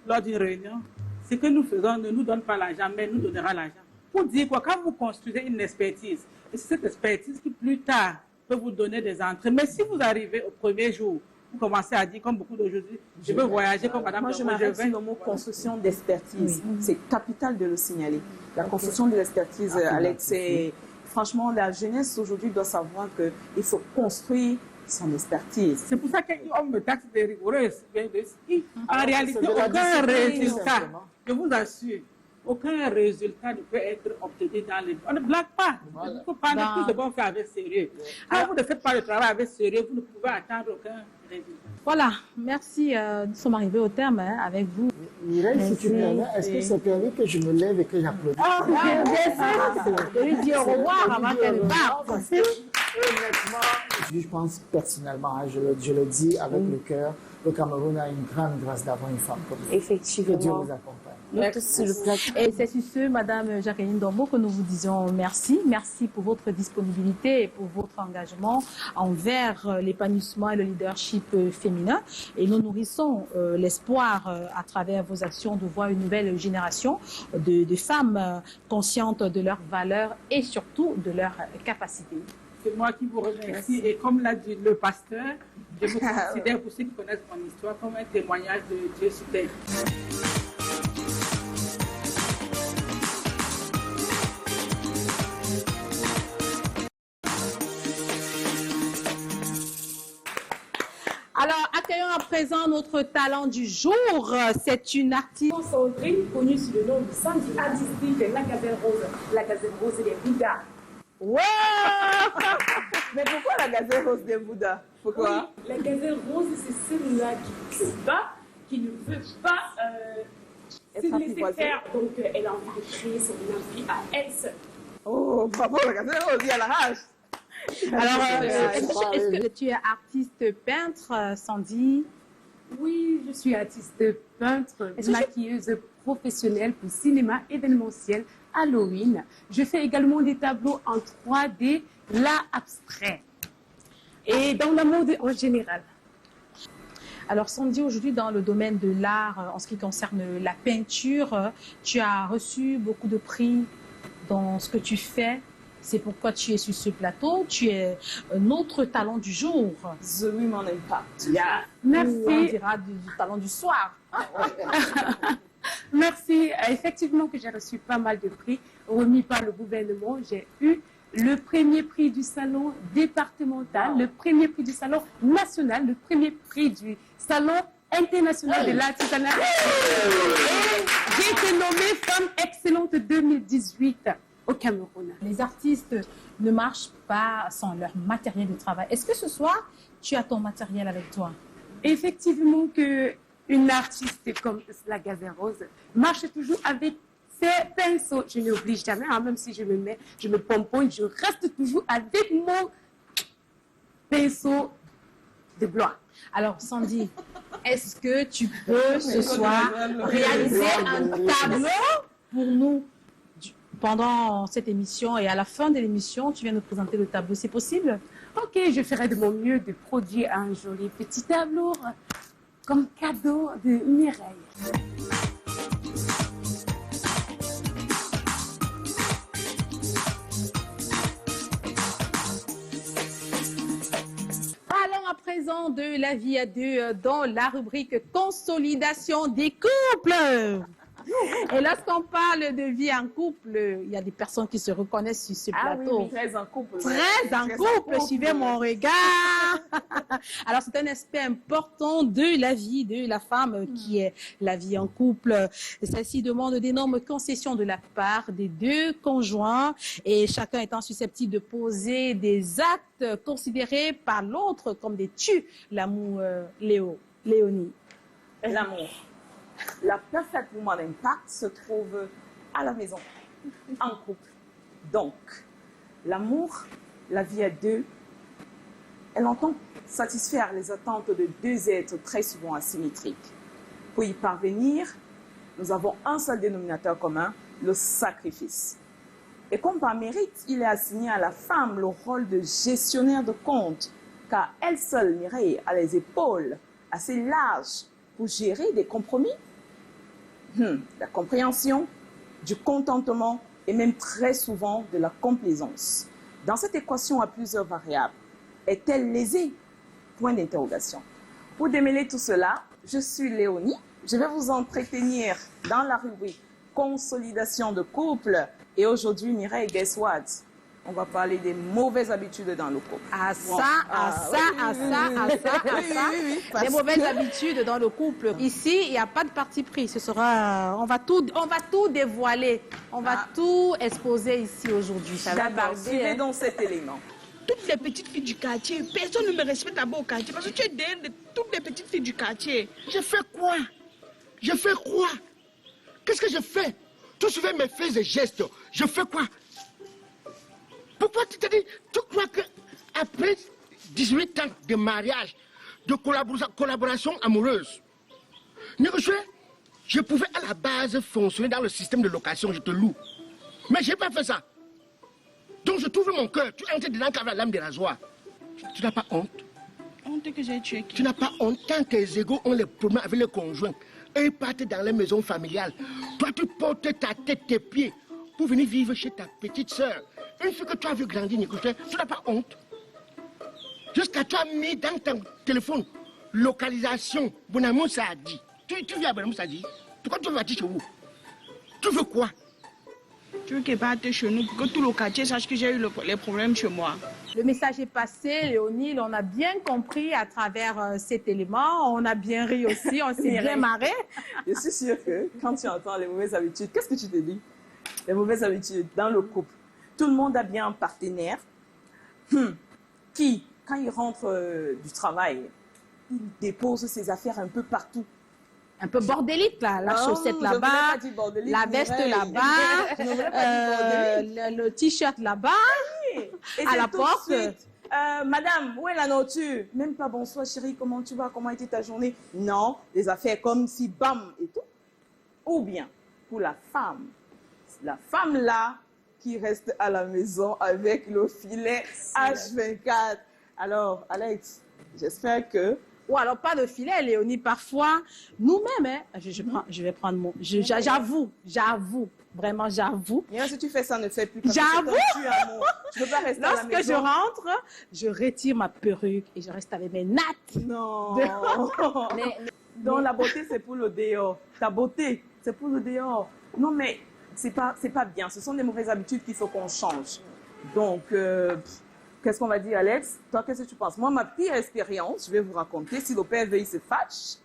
lors d'une réunion, ce que nous faisons ne nous donne pas l'argent, mais nous donnera l'argent. Pour dire quoi, quand vous construisez une expertise, et c'est cette expertise qui plus tard peut vous donner des entrées. Mais si vous arrivez au premier jour, vous commencez à dire, comme beaucoup d'aujourd'hui, je veux voyager comme madame. Moi, je m'arrête sur le mot construction d'expertise. C'est capital de le signaler. La construction de l'expertise, Alex, c'est... Franchement, la jeunesse aujourd'hui doit savoir qu'il faut construire son expertise. C'est pour ça qu'on me taxe de rigoureuse. En réalité, aucun résultat. Je vous assure. aucun résultat ne peut être obtenu dans les... On ne blague pas. Il ne faut pas tout ce qu'on fait avec sérieux. Quand vous ne faites pas le travail avec sérieux, vous ne pouvez attendre aucun résultat. Voilà, merci. Nous sommes arrivés au terme avec vous. Mireille, si tu permets, est-ce que c'est permis que je me lève et que j'applaudisse? Ah, bien sûr. Je lui dis au revoir avant qu'elle ne parte. Honnêtement, je pense personnellement, hein, je le dis avec le cœur, le Cameroun a une grande grâce d'avoir une femme comme vous. Effectivement. Que Dieu vous accompagne. Merci. Et c'est sur ce, Madame Jacqueline Dombo, que nous vous disons merci. Merci pour votre disponibilité et pour votre engagement envers l'épanouissement et le leadership féminin. Et nous nourrissons l'espoir à travers vos actions de voir une nouvelle génération de femmes conscientes de leurs valeurs et surtout de leurs capacités. C'est moi qui vous remercie. Et comme l'a dit le pasteur, je me considère, pour ceux qui connaissent mon histoire, comme un témoignage de Dieu sur terre. Alors, accueillons à présent notre talent du jour. C'est une artiste. Sandrine, connue sous le nom de Sandy artistique, la gazelle rose. La gazelle rose des Bouddhas. Ouais. Mais pourquoi la gazelle rose des Bouddhas? Pourquoi? Oui, la gazelle rose, c'est celle-là qui se bat, qui ne veut pas se laisser faire. Donc, elle a envie de créer son vie à elle seule. Oh, bravo, la gazelle rose, il y a la rage. Alors, est-ce que tu es artiste peintre, Sandy? Oui, je suis artiste peintre, maquilleuse professionnelle pour cinéma événementiel, Halloween. Je fais également des tableaux en 3D, l'art abstrait et dans la mode en général. Alors, Sandy, aujourd'hui, dans le domaine de l'art, en ce qui concerne la peinture, tu as reçu beaucoup de prix dans ce que tu fais. C'est pourquoi tu es sur ce plateau. Tu es notre talent du jour. The Women Impact. Yeah. Merci. On dira du talent du soir. Merci. Effectivement que j'ai reçu pas mal de prix remis par le gouvernement. J'ai eu le premier prix du salon départemental, le premier prix du salon national, le premier prix du salon international de l'artisanat. Et j'ai été nommée femme excellente 2018. Au Cameroun. Les artistes ne marchent pas sans leur matériel de travail. Est-ce que ce soir, tu as ton matériel avec toi? Effectivement qu'une artiste comme la Gazelle Rose marche toujours avec ses pinceaux. Je n'oublie jamais, hein, même si je me pomponne, je reste toujours avec mon pinceau de gloire. Alors, Sandy, est-ce que tu peux ce soir réaliser un tableau pour nous? Pendant cette émission et à la fin de l'émission, tu viens nous présenter le tableau. C'est possible? Ok, je ferai de mon mieux de produire un joli petit tableau comme cadeau de Mireille. Parlons à présent de la vie à deux dans la rubrique Consolidation des couples. Et lorsqu'on parle de vie en couple, il y a des personnes qui se reconnaissent sur ce plateau. Oui, très en couple. Très en couple, suivez mon regard. Alors, c'est un aspect important de la vie de la femme qui est la vie en couple. Celle-ci demande d'énormes concessions de la part des deux conjoints et chacun étant susceptible de poser des actes considérés par l'autre comme des l'amour, Léonie. L'amour. La Perfect Woman Impact se trouve à la maison, en couple. Donc, l'amour, la vie à deux, elle entend satisfaire les attentes de deux êtres très souvent asymétriques. Pour y parvenir, nous avons un seul dénominateur commun, le sacrifice. Et comme par mérite, il est assigné à la femme le rôle de gestionnaire de compte, car elle seule, Mireille, a les épaules assez larges pour gérer des compromis, la compréhension, du contentement et même très souvent de la complaisance. Dans cette équation à plusieurs variables, est-elle lésée? Point d'interrogation. Pour démêler tout cela, je suis Léonie. Je vais vous entretenir dans la rubrique Consolidation de couple. Et aujourd'hui, Mireille, guess what? on va parler des mauvaises habitudes dans le couple. Les mauvaises habitudes dans le couple. Ici, il n'y a pas de parti pris. Ce sera, on va tout dévoiler. On va tout exposer ici aujourd'hui. D'accord, suivez donc cet élément. Toutes les petites filles du quartier, personne ne me respecte d'abord au quartier parce que tu es derrière de toutes les petites filles du quartier. Je fais quoi? Je fais quoi? Qu'est-ce que je fais? Tu suivais mes faits et gestes. Je fais quoi? Pourquoi tu crois qu'après 18 ans de mariage, de collaboration amoureuse, je pouvais à la base fonctionner dans le système de location, je te loue. Mais je n'ai pas fait ça. Donc je trouve mon cœur, tu entres dedans avec la lame de rasoir. Tu n'as pas honte? Honte que j'ai tué qui? Tu n'as pas honte quand tes égaux ont les problèmes avec les conjoints et ils partent dans les maisons familiales. Toi, tu portes ta tête, tes pieds pour venir vivre chez ta petite sœur. Une fois que tu as vu grandir, Nicolas, tu n'as pas honte. Jusqu'à tu as mis dans ton téléphone localisation. Bonamou ça a dit. Tu viens à Bonamou ça a dit. Pourquoi tu vas dire chez vous? Tu veux quoi? Tu veux qu'elle parte chez nous pour que tout le quartier sache que j'ai eu les problèmes chez moi. Le message est passé, Léonie, on a bien compris à travers cet élément, on a bien ri aussi, on s'est bien marré. Je suis sûre que quand tu entends les mauvaises habitudes, qu'est-ce que tu te dis? Les mauvaises habitudes dans le couple. Tout le monde a bien un partenaire qui, quand il rentre du travail, il dépose ses affaires un peu partout. Un peu bordélique, là. La chaussette là-bas, la veste là-bas, le t-shirt là-bas, à la porte. Madame, où est la nourriture? Même pas bonsoir chérie, comment tu vas? Comment était ta journée? Non, des affaires comme si bam et tout. Ou bien, pour la femme là qui reste à la maison avec le filet H24. Alors, Alex, j'espère que... Ou alors pas de filet, Léonie, parfois, nous-mêmes, hein, je vais prendre mon... J'avoue, vraiment j'avoue. Bien, si tu fais ça, ne fais plus. J'avoue. Tu peux pas rester à la maison. Lorsque je rentre, je retire ma perruque et je reste avec mes nattes. Non. Donc la beauté, c'est pour le dehors. Ta beauté, c'est pour le dehors. Non, mais c'est pas bien. Ce sont des mauvaises habitudes qu'il faut qu'on change. Donc... qu'est-ce qu'on va dire, Alex? Toi, qu'est-ce que tu penses? Moi, ma pire expérience, je vais vous raconter, si le père veut, il se fâche,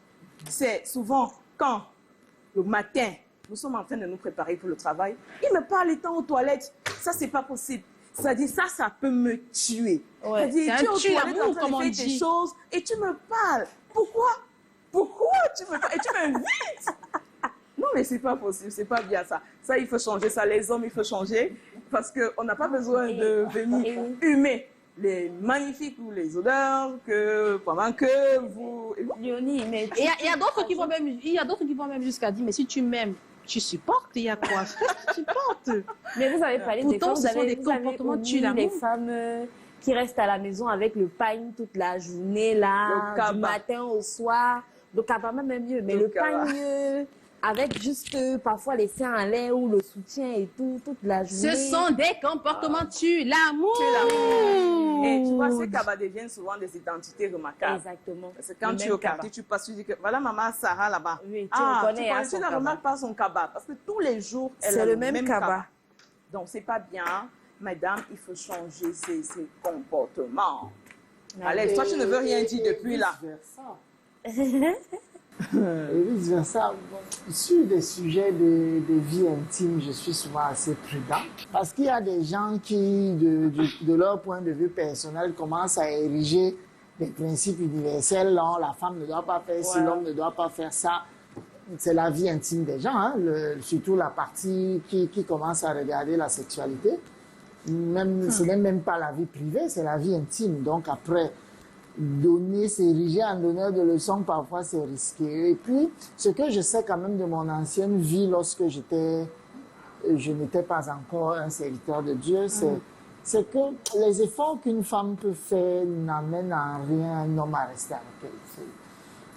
c'est souvent quand, le matin, nous sommes en train de nous préparer pour le travail, il me parle étant aux toilettes. Ça, c'est pas possible. Ça dit, ça peut me tuer. Ouais, ça dit, tu es aux toilettes en train de faire tes choses et tu me parles. Pourquoi tu me parles? Et tu m'invites? Non, mais c'est pas possible, c'est pas bien ça. Ça, il faut changer ça. Les hommes, il faut changer. Parce qu'on n'a pas besoin de venir humer les magnifiques ou les odeurs pendant que vous... Léonie, mais... Il y a d'autres qui vont même jusqu'à dire, mais si tu m'aimes, tu supportes, il y a quoi? Tu supportes. Mais vous avez parlé des comportements les femmes qui restent à la maison avec le pain toute la journée, là, du matin au soir. Le cabas même mieux, mais le pain... avec juste parfois les seins en l'air ou le soutien et tout, toute la journée. Ce sont des comportements tuent l'amour. Et tu vois, ces cabas deviennent souvent des identités remarquables. Exactement. Parce que quand tu es au quartier, tu passes, tu dis que voilà maman Sarah là-bas. Oui, tu reconnais tu ne remarques pas son cabas. Parce que tous les jours, elle a le même cabas. Donc, c'est pas bien. Madame, il faut changer ses comportements. Alex, toi, tu ne veux rien dire depuis là. Et vice-versa. Sur des sujets de vie intime, je suis souvent assez prudent. Parce qu'il y a des gens qui, de leur point de vue personnel, commencent à ériger des principes universels. Non, la femme ne doit pas faire ci, l'homme ne doit pas faire ça. C'est la vie intime des gens, hein, surtout la partie qui commence à regarder la sexualité. Ce n'est même pas la vie privée, c'est la vie intime. Donc après... s'ériger en donneur de leçons, parfois c'est risqué. Et puis, ce que je sais quand même de mon ancienne vie, lorsque je n'étais pas encore un serviteur de Dieu, c'est que les efforts qu'une femme peut faire n'amènent en rien un homme à rester avec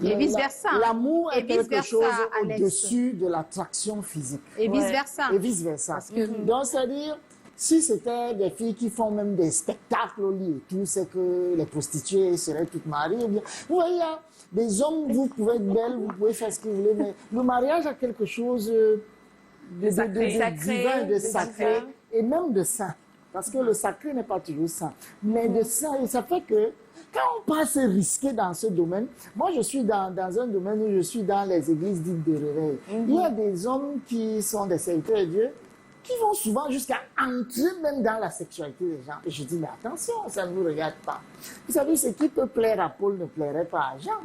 elle. Et vice-versa. L'amour est quelque chose au-dessus de l'attraction physique. Et vice-versa. Et vice-versa. Donc, c'est-à-dire... Si c'était des filles qui font même des spectacles au lit et tout, c'est que les prostituées seraient toutes mariées. Bien. Vous voyez, des hommes, vous pouvez être belles, vous pouvez faire ce que vous voulez, mais le mariage a quelque chose de divin, de sacré et même de saint. parce que le sacré n'est pas toujours sain. Mais de ça, et ça fait que quand on passe risquer dans ce domaine, moi je suis dans un domaine où je suis dans les églises dites de réveil. Il y a des hommes qui sont des serviteurs de Dieu, qui vont souvent jusqu'à entrer même dans la sexualité des gens. Et je dis, mais attention, ça ne vous regarde pas. Vous savez, ce qui peut plaire à Paul ne plairait pas à Jean.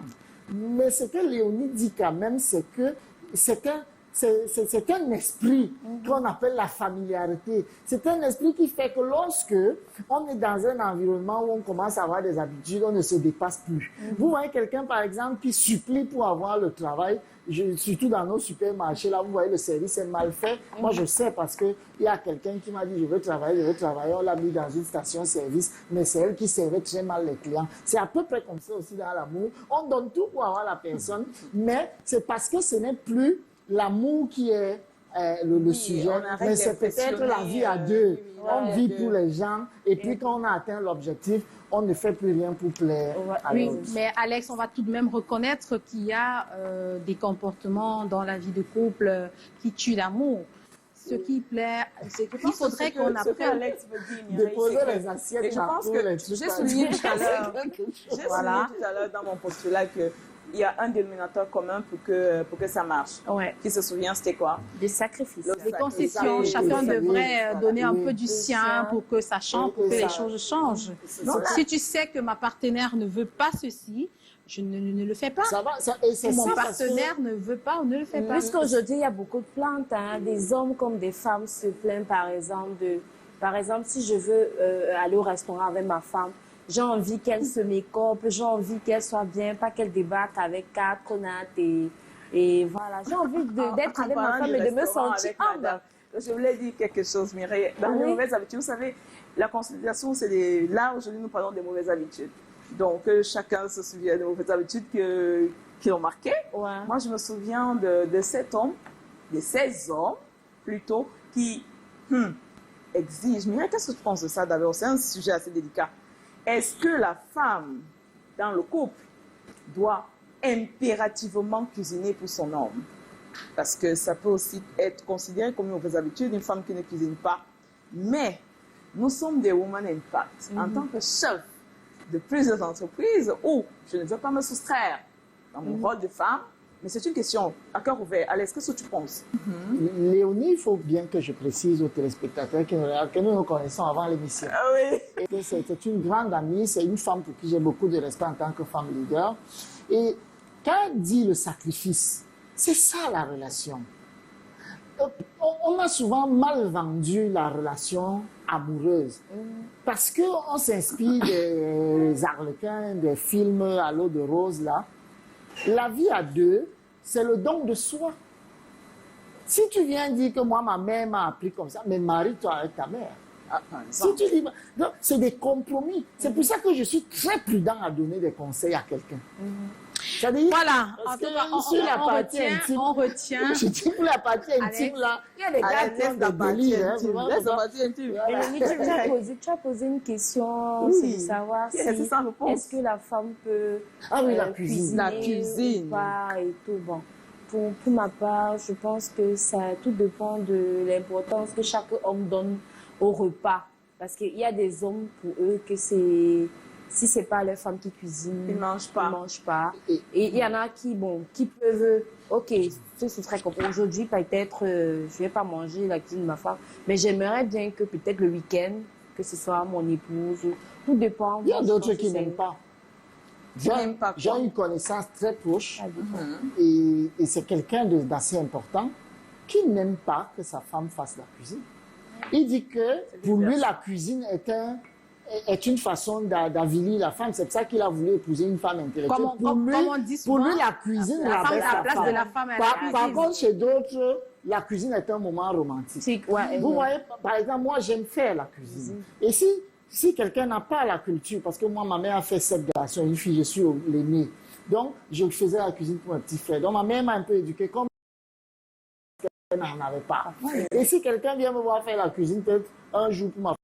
Mais ce que Léonie dit quand même, c'est que c'est un esprit qu'on appelle la familiarité. C'est un esprit qui fait que lorsque on est dans un environnement où on commence à avoir des habitudes, on ne se dépasse plus. Vous voyez quelqu'un, par exemple, qui supplie pour avoir le travail, surtout dans nos supermarchés, là, vous voyez, le service est mal fait. Moi, je sais parce qu'il y a quelqu'un qui m'a dit, je veux travailler, on l'a mis dans une station-service, mais c'est elle qui servait très mal les clients. C'est à peu près comme ça aussi dans l'amour. On donne tout pour avoir la personne, mais c'est parce que ce n'est plus l'amour qui est le sujet, mais c'est peut-être la vie à deux. On vit pour les gens, et puis quand on a atteint l'objectif, on ne fait plus rien pour plaire à l'autre. Mais Alex, on va tout de même reconnaître qu'il y a des comportements dans la vie de couple qui tuent l'amour. Ce qui plaît, c'est qu'il faudrait qu'on apprenne. Alex veut dire, déposer les assiettes. Je pense que j'ai souligné tout à l'heure dans mon postulat que il y a un dénominateur commun pour que ça marche. Qui se souvient, c'était quoi? Des sacrifices. Des concessions. Chacun devrait donner un peu du sien pour que ça change, pour que les choses changent. Donc, si tu sais que ma partenaire ne veut pas ceci, je ne le fais pas. Mon partenaire ne veut pas, on ne le fait pas. Puisqu'aujourd'hui, il y a beaucoup de plaintes. Des hommes comme des femmes se plaignent, par exemple, si je veux aller au restaurant avec ma femme, j'ai envie qu'elle se mécope, j'ai envie qu'elle soit bien, pas qu'elle débarque avec 4 nattes et voilà. J'ai envie d'être avec ma femme et de me sentir humble. Je voulais dire quelque chose, Mireille. Dans les mauvaises habitudes, vous savez, la consultation, c'est là, aujourd'hui, nous parlons des mauvaises habitudes. Donc, chacun se souvient des mauvaises habitudes qui l'ont marqué. Moi, je me souviens de 7 hommes, de 16 hommes, plutôt, qui exigent. Mireille, qu'est-ce que tu penses de ça d'abord? C'est un sujet assez délicat. Est-ce que la femme, dans le couple, doit impérativement cuisiner pour son homme? Parce que ça peut aussi être considéré comme une mauvaise habitude, une femme qui ne cuisine pas. Mais nous sommes des women impact. En tant que chef de plusieurs entreprises où je ne veux pas me soustraire dans mon rôle de femme, mais c'est une question à cœur ouvert. Alex, qu'est-ce que tu penses? Léonie, il faut bien que je précise aux téléspectateurs que nous nous connaissons avant l'émission. Et que c'est une grande amie, c'est une femme pour qui j'ai beaucoup de respect en tant que femme leader. Et quand elle dit le sacrifice, c'est ça la relation. On a souvent mal vendu la relation amoureuse parce qu'on s'inspire des Harlequins, des films à l'eau de rose là. La vie à deux, c'est le don de soi. Si tu viens dire que moi, ma mère m'a appris comme ça, mais marie-toi avec ta mère. Si tu dis, c'est des compromis. C'est pour ça que je suis très prudent à donner des conseils à quelqu'un. Voilà, parce que on retient. Je dis pour la partie intime, là, il y a des gars qui ont des délires. Tu as posé une question, c'est de savoir si est-ce que la femme peut cuisiner ou pas et tout. Bon, pour ma part, je pense que tout dépend de l'importance que chaque homme donne au repas. Parce qu'il y a des hommes, pour eux, que si ce n'est pas leur femme qui cuisine, ils ne mangent pas. Et il y en a qui peuvent, ok, ce serait comme aujourd'hui, peut-être, je ne vais pas manger la cuisine de ma femme, mais j'aimerais bien que peut-être le week-end, que ce soit mon épouse, tout dépend. Il y a d'autres qui n'aiment pas. J'ai une connaissance très proche, et c'est quelqu'un d'assez important, qui n'aime pas que sa femme fasse la cuisine. Il dit que pour lui, la cuisine est une façon d'avilir la femme. C'est pour ça qu'il a voulu épouser une femme intellectuelle. Pour lui, la cuisine rabaisse la femme. Par contre, chez d'autres, la cuisine est un moment romantique. Vous voyez, par exemple, moi, j'aime faire la cuisine. Et si quelqu'un n'a pas la culture, parce que moi, ma mère a fait 7 garçons, une fille, je suis l'aîné. Donc, je faisais la cuisine pour mes petits frères. Donc, ma mère m'a un peu éduqué comme elle n'en avait pas. Et si quelqu'un vient me voir faire la cuisine, peut-être un jour pour ma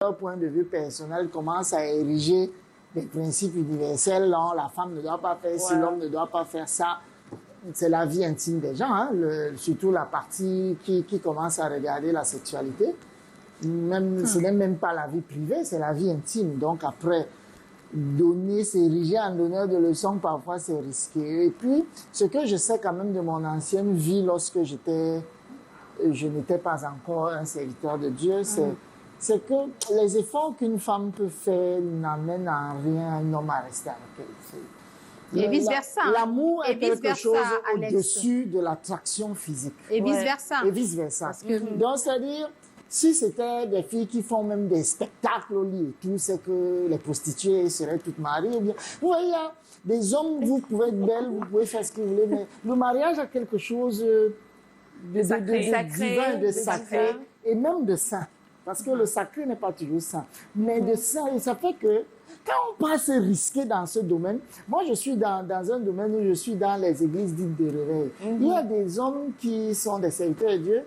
leur point de vue personnel, commencent à ériger des principes universels. Non, la femme ne doit pas faire ci, l'homme ne doit pas faire ça. C'est la vie intime des gens, hein, surtout la partie qui commence à regarder la sexualité. Ce n'est même pas la vie privée, c'est la vie intime. Donc après, s'ériger en donneur de leçons, parfois c'est risqué. Et puis, ce que je sais quand même de mon ancienne vie, lorsque je n'étais pas encore un serviteur de Dieu, c'est que les efforts qu'une femme peut faire n'amènent en rien un homme à rester avec elle. Et vice-versa. L'amour est quelque chose au-dessus de l'attraction physique. Et vice-versa. Et vice-versa. Donc, c'est-à-dire, si c'était des filles qui font même des spectacles au lit et tout, c'est que les prostituées seraient toutes mariées. Ou bien, vous voyez, des hommes, vous pouvez être belles, vous pouvez faire ce que vous voulez, mais le mariage a quelque chose de divin, de sacré, et même de saint. Parce que le sacré n'est pas toujours saint. Mais de saint, et ça fait que quand on passe risquer dans ce domaine, moi je suis dans un domaine où je suis dans les églises dites de réveil. Il y a des hommes qui sont des serviteurs de Dieu,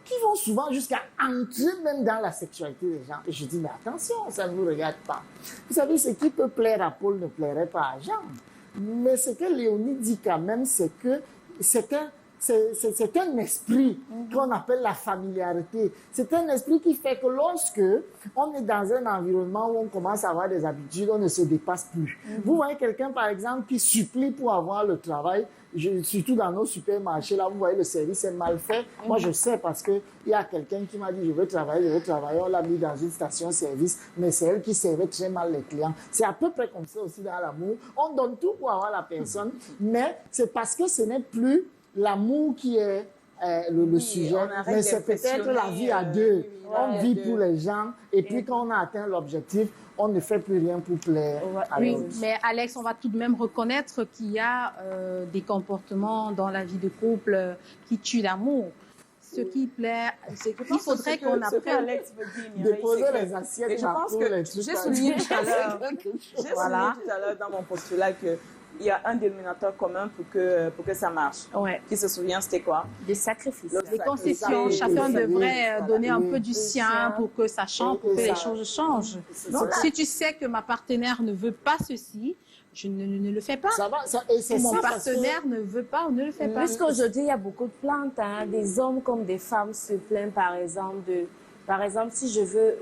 qui vont souvent jusqu'à entrer même dans la sexualité des gens. Et je dis, mais attention, ça ne vous regarde pas. Vous savez, ce qui peut plaire à Paul ne plairait pas à Jean. Mais ce que Léonie dit quand même, c'est que c'est un esprit qu'on appelle la familiarité. C'est un esprit qui fait que lorsque on est dans un environnement où on commence à avoir des habitudes, on ne se dépasse plus. Vous voyez quelqu'un, par exemple, qui supplie pour avoir le travail, surtout dans nos supermarchés, là, vous voyez, le service est mal fait. Moi, je sais parce qu'il y a quelqu'un qui m'a dit, je veux travailler. On l'a mis dans une station-service, mais c'est elle qui servait très mal les clients. C'est à peu près comme ça aussi dans l'amour. On donne tout pour avoir la personne, mais c'est parce que ce n'est plus l'amour qui est le sujet, mais c'est peut-être la vie à deux. On vit pour les gens, et puis quand on a atteint l'objectif, on ne fait plus rien pour plaire à l'autre. Mais Alex, on va tout de même reconnaître qu'il y a des comportements dans la vie de couple qui tuent l'amour. Ce qui plaît, c'est qu'il faudrait qu'on apprenne de poser les assiettes. Je pense que j'ai souligné tout à l'heure dans mon postulat que il y a un dénominateur commun pour que ça marche. Qui se souvient, c'était quoi? Des sacrifices. Des concessions. Chacun devrait donner un peu du sien pour que ça change, pour que les choses changent. Donc, si tu sais que ma partenaire ne veut pas ceci, je ne le fais pas. Mon partenaire ne veut pas, on ne le fait pas. Puisqu'aujourd'hui, il y a beaucoup de plaintes. Des hommes comme des femmes se plaignent, par exemple, si je veux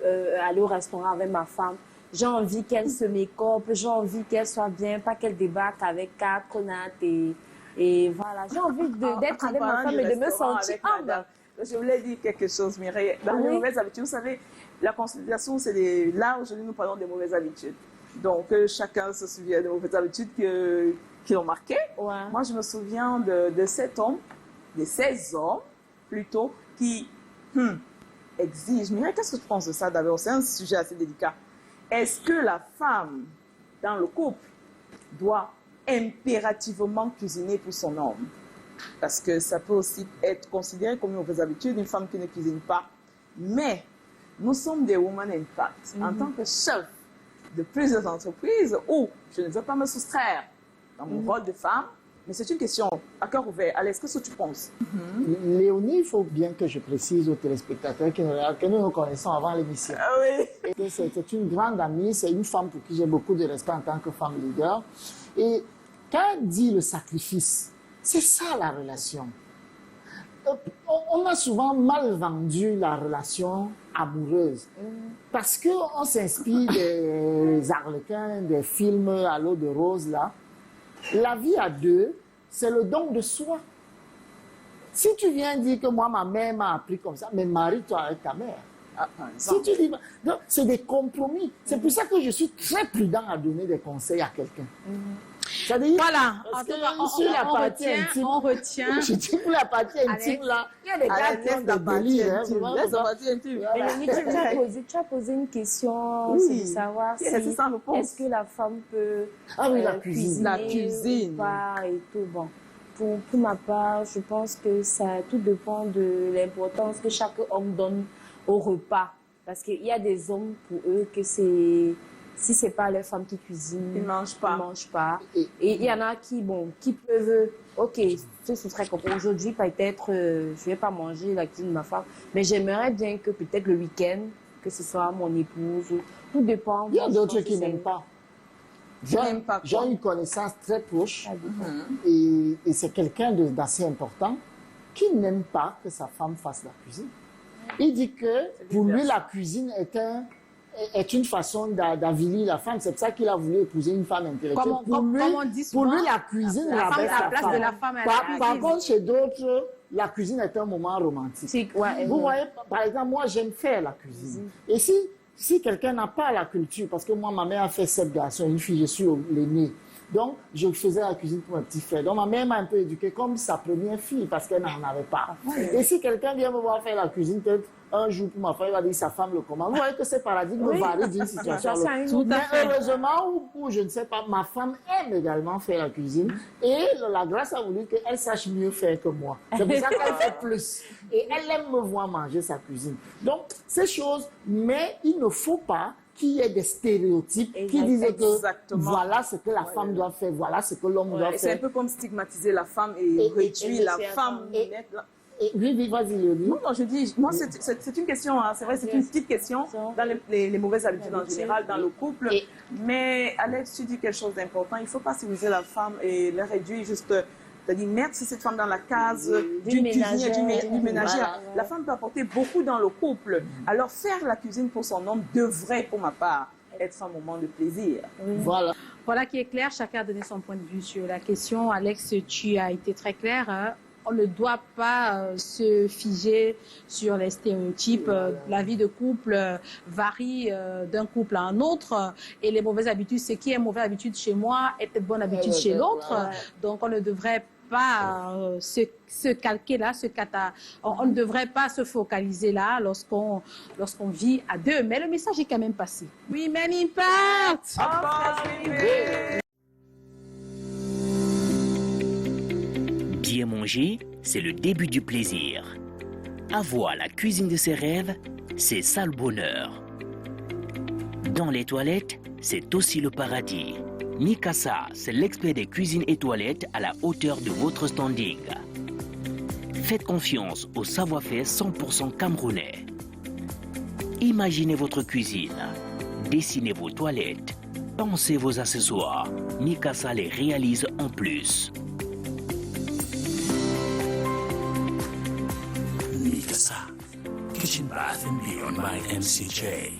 aller au restaurant avec ma femme, j'ai envie qu'elle se mécope, j'ai envie qu'elle soit bien, pas qu'elle débarque avec 4 nattes et voilà. J'ai envie d'être avec ma femme et de me sentir humble. Je voulais dire quelque chose, Mireille. Dans les mauvaises habitudes, vous savez, la consultation, c'est là aujourd'hui nous parlons des mauvaises habitudes. Donc, chacun se souvient des mauvaises habitudes qui l'ont marqué. Moi, je me souviens de 7 hommes, de 16 hommes plutôt, qui exigent. Mireille, qu'est-ce que tu penses de ça d'abord? C'est un sujet assez délicat. Est-ce que la femme, dans le couple, doit impérativement cuisiner pour son homme? Parce que ça peut aussi être considéré comme une mauvaise habitude, une femme qui ne cuisine pas. Mais nous sommes des women impact. En tant que chef de plusieurs entreprises où je ne veux pas me soustraire dans mon rôle de femme, mais c'est une question à cœur ouvert. Alex, qu'est-ce que tu penses? Léonie, il faut bien que je précise aux téléspectateurs que nous nous connaissons avant l'émission. C'est une grande amie, c'est une femme pour qui j'ai beaucoup de respect en tant que femme leader. Et quand elle dit le sacrifice, c'est ça la relation. On a souvent mal vendu la relation amoureuse parce qu'on s'inspire des Harlequins, des films à l'eau de rose là. La vie à deux, c'est le don de soi. Si tu viens dire que moi, ma mère m'a appris comme ça, mais marie-toi avec ta mère. Si tu dis, donc, c'est des compromis. C'est pour ça que je suis très prudent à donner des conseils à quelqu'un. C'est-à-dire, voilà, on retient. Je dis pour la partie intime, là, il y a des gars qui ont des délires. Tu as posé une question, c'est de savoir si est-ce que la femme peut cuisiner ou pas et tout. Bon, pour ma part, je pense que tout dépend de l'importance que chaque homme donne au repas. Parce qu'il y a des hommes, pour eux, que si c'est pas leur femme qui cuisine, ils mangent pas. Et il y en a qui peuvent, ok, ce serait comme aujourd'hui, peut-être, je vais pas manger la cuisine de ma femme, mais j'aimerais bien que peut-être le week-end, que ce soit mon épouse, tout dépend. Il y a d'autres qui n'aiment n'aiment pas. n'aiment pas J'ai quoi? une connaissance très proche et c'est quelqu'un d'assez important qui n'aime pas que sa femme fasse la cuisine. Il dit que pour lui, la cuisine est une façon d'avilir la femme. C'est pour ça qu'il a voulu épouser une femme intellectuelle. Comme on dit pour souvent, lui, la cuisine la rabaisse femme, la la place femme. de la femme, elle Par est contre, chez d'autres, la cuisine est un moment romantique. Vous voyez, par exemple, moi, j'aime faire la cuisine. Et si quelqu'un n'a pas la culture, parce que moi, ma mère a fait 7 garçons, une fille, je suis l'aîné. Donc, je faisais la cuisine pour mes petits frères. Donc, ma mère m'a un peu éduquée comme sa première fille, parce qu'elle n'en avait pas. Et si quelqu'un vient me voir faire la cuisine, peut-être un jour pour ma femme, il va dire sa femme le commande. Vous voyez que ces paradigmes varient d'une situation à l'autre. Mais heureusement, ou je ne sais pas, ma femme aime également faire la cuisine. Et la grâce a voulu qu'elle sache mieux faire que moi. C'est pour ça qu'elle fait plus. Et elle aime me voir manger sa cuisine. Donc, ces choses, mais il ne faut pas qu'il y ait des stéréotypes qui disent que voilà ce que la femme doit faire, voilà ce que l'homme doit faire. C'est un peu comme stigmatiser la femme et réduire la femme. Oui, vas-y, Léonie. Non, je dis, moi, c'est une question, hein, c'est vrai, c'est une petite question dans les mauvaises habitudes en général, dans le couple. Mais Alex, tu dis quelque chose d'important, il ne faut pas civiliser la femme et la réduire juste. C'est-à-dire, mettre cette femme dans la case d'une cuisinière, d'une ménagère. La femme peut apporter beaucoup dans le couple. Alors, faire la cuisine pour son homme devrait, pour ma part, être un moment de plaisir. Voilà qui est clair. Chacun a donné son point de vue sur la question. Alex, tu as été très clair. Hein. On ne doit pas se figer sur les stéréotypes. La vie de couple varie d'un couple à un autre. Et les mauvaises habitudes, ce qui est mauvaise habitude chez moi est peut-être bonne habitude chez l'autre. Donc, on ne devrait pas se calquer là, on ne devrait pas se focaliser là lorsqu'on vit à deux. Mais le message est quand même passé. Women Impact! Bien manger, c'est le début du plaisir. Avoir la cuisine de ses rêves, c'est ça le bonheur. Dans les toilettes, c'est aussi le paradis. Mikasa, c'est l'expert des cuisines et toilettes à la hauteur de votre standing. Faites confiance au savoir-faire 100% camerounais. Imaginez votre cuisine, dessinez vos toilettes, pensez vos accessoires. Mikasa les réalise en plus. Mikasa, Kitchen Bath and Beyond by MCJ.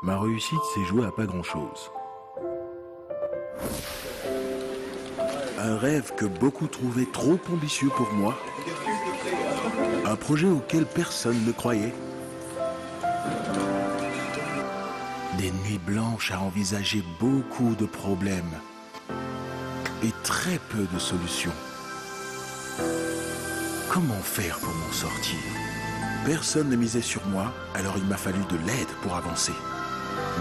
Ma réussite s'est jouée à pas grand-chose. Un rêve que beaucoup trouvaient trop ambitieux pour moi. Un projet auquel personne ne croyait. Des nuits blanches à envisager beaucoup de problèmes. Et très peu de solutions. Comment faire pour m'en sortir? Personne ne misait sur moi, alors il m'a fallu de l'aide pour avancer.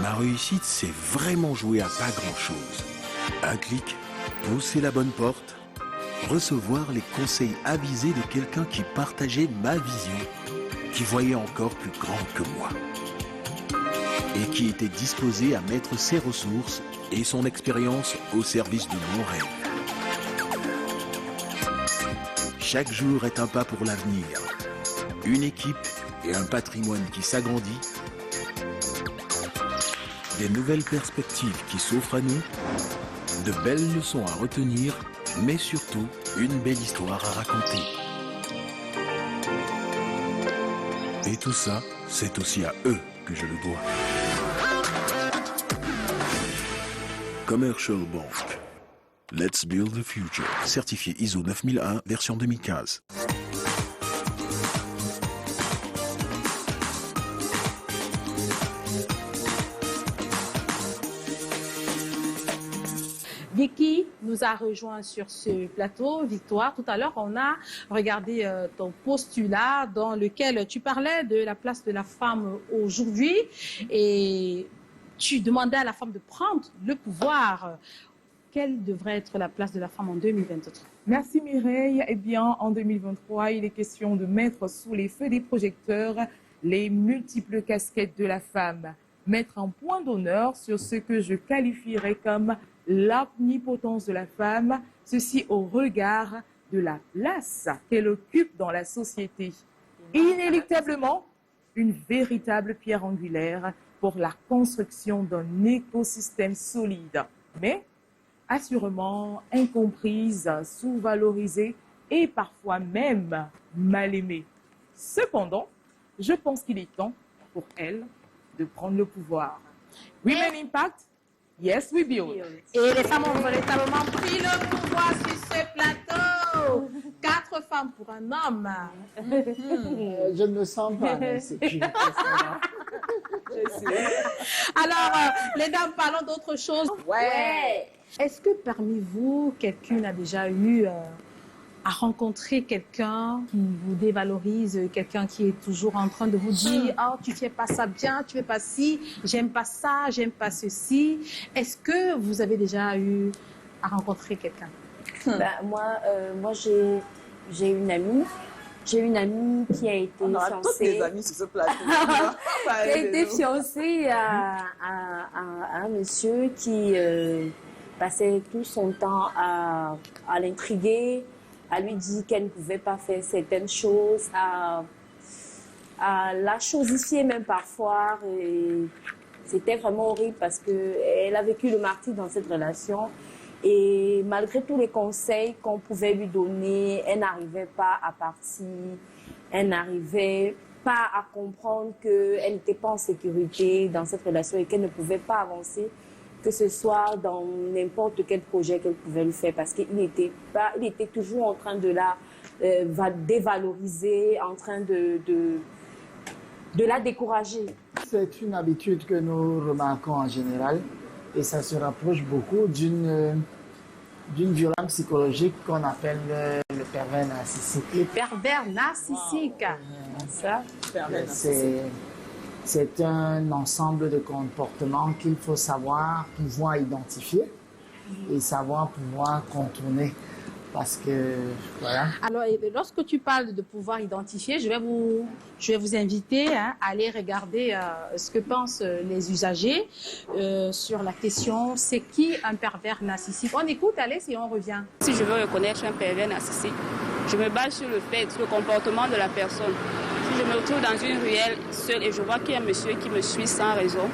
Ma réussite s'est vraiment jouée à pas grand-chose. Un clic, pousser la bonne porte, recevoir les conseils avisés de quelqu'un qui partageait ma vision, qui voyait encore plus grand que moi, et qui était disposé à mettre ses ressources et son expérience au service de mon rêve. Chaque jour est un pas pour l'avenir, une équipe et un patrimoine qui s'agrandit, des nouvelles perspectives qui s'offrent à nous, de belles leçons à retenir, mais surtout une belle histoire à raconter. Et tout ça, c'est aussi à eux que je le dois. Commercial Bank. Let's build the future. Certifié ISO 9001, version 2015. Vicky nous a rejoint sur ce plateau. Victoire, tout à l'heure, on a regardé ton postulat dans lequel tu parlais de la place de la femme aujourd'hui et tu demandais à la femme de prendre le pouvoir. Quelle devrait être la place de la femme en 2023? Merci Mireille. Eh bien, en 2023, il est question de mettre sous les feux des projecteurs les multiples casquettes de la femme. Mettre un point d'honneur sur ce que je qualifierais comme l'omnipotence de la femme, ceci au regard de la place qu'elle occupe dans la société. Inéluctablement, une véritable pierre angulaire pour la construction d'un écosystème solide, mais assurément incomprise, sous-valorisée et parfois même mal aimée. Cependant, je pense qu'il est temps pour elle de prendre le pouvoir. Women Impact, yes we build. Et les femmes ont véritablement pris le pouvoir sur ce plateau. 4 femmes pour un homme. Je ne me sens pas sécurité. Alors, les dames, parlons d'autre chose. Ouais. Est-ce que parmi vous, quelqu'un a déjà eu à rencontrer quelqu'un qui vous dévalorise, quelqu'un qui est toujours en train de vous dire « Oh, tu fais pas ça bien, tu fais pas ci, j'aime pas ça, j'aime pas ceci ». Est-ce que vous avez déjà eu à rencontrer quelqu'un? Moi j'ai une amie. J'ai une amie qui a été On aura fiancée. toutes les amies sur ce plateau. Qui a été fiancée à un monsieur qui passait tout son temps à l'intriguer, à lui dire qu'elle ne pouvait pas faire certaines choses, à la chosifier même parfois. C'était vraiment horrible parce qu'elle a vécu le martyre dans cette relation. Et malgré tous les conseils qu'on pouvait lui donner, elle n'arrivait pas à partir, elle n'arrivait pas à comprendre qu'elle n'était pas en sécurité dans cette relation et qu'elle ne pouvait pas avancer, que ce soit dans n'importe quel projet qu'elle pouvait le faire, parce qu'il était toujours en train de la dévaloriser, en train de la décourager. C'est une habitude que nous remarquons en général et ça se rapproche beaucoup d'une violence psychologique qu'on appelle le pervers narcissique. Le pervers narcissique. C'est un ensemble de comportements qu'il faut pouvoir identifier et savoir pouvoir contourner. Parce que, voilà. Alors, lorsque tu parles de pouvoir identifier, je vais vous inviter à aller regarder ce que pensent les usagers sur la question « C'est qui un pervers narcissique ?» On écoute, allez, et on revient. Si je veux reconnaître un pervers narcissique, je me base sur le fait, sur le comportement de la personne. Si je me retrouve dans une ruelle seule et je vois qu'il y a un monsieur qui me suit sans raison,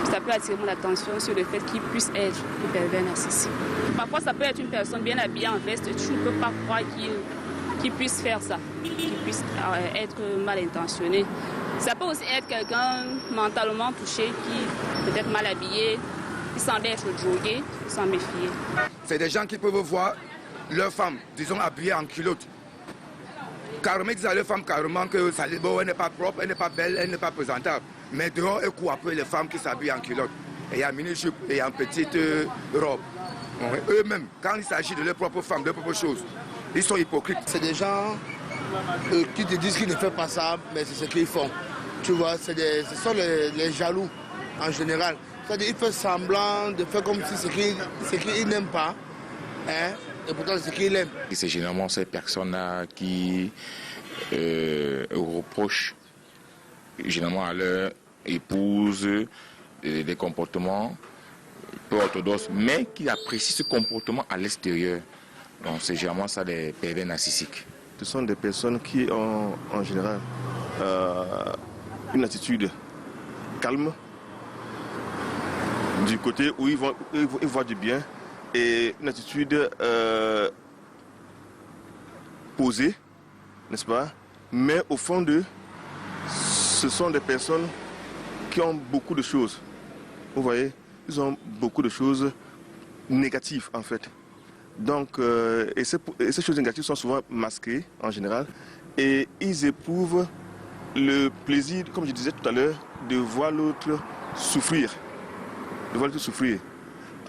ça peut attirer mon attention sur le fait qu'il puisse être un pervers narcissique. Parfois, ça peut être une personne bien habillée en veste. Tu ne peux pas croire qu'il puisse faire ça, qu'il puisse être mal intentionné. Ça peut aussi être quelqu'un mentalement touché, qui peut être mal habillé, qui semble être drogué, sans méfier. C'est des gens qui peuvent voir leur femme, disons, habillée en culotte. Carrément, ils disent à leur femme carrément que elle n'est pas propre, elle n'est pas belle, elle n'est pas présentable. Mais dehors, elles courent après les femmes qui s'habillent en culotte. Et en mini-jupe et en petite robe. Eux-mêmes, quand il s'agit de leurs propres femmes, de leurs propres choses, ils sont hypocrites. C'est des gens qui te disent qu'ils ne font pas ça, mais c'est ce qu'ils font. Tu vois, ce sont les jaloux en général. C'est-à-dire qu'ils font semblant de faire comme si ce qu'ils n'aiment pas, hein, et pourtant c'est ce qu'ils aiment. C'est généralement ces personnes-là qui reprochent généralement à leur épouse des comportements peu orthodoxes, mais qui apprécient ce comportement à l'extérieur. Donc c'est généralement ça les pervers narcissiques. Ce sont des personnes qui ont en général une attitude calme, du côté où ils voient du bien, et une attitude posée, n'est-ce pas? Mais au fond d'eux, ce sont des personnes qui ont beaucoup de choses. Vous voyez, ils ont beaucoup de choses négatives en fait. Donc, et ces choses négatives sont souvent masquées en général. Et ils éprouvent le plaisir, comme je disais tout à l'heure, de voir l'autre souffrir. De voir l'autre souffrir.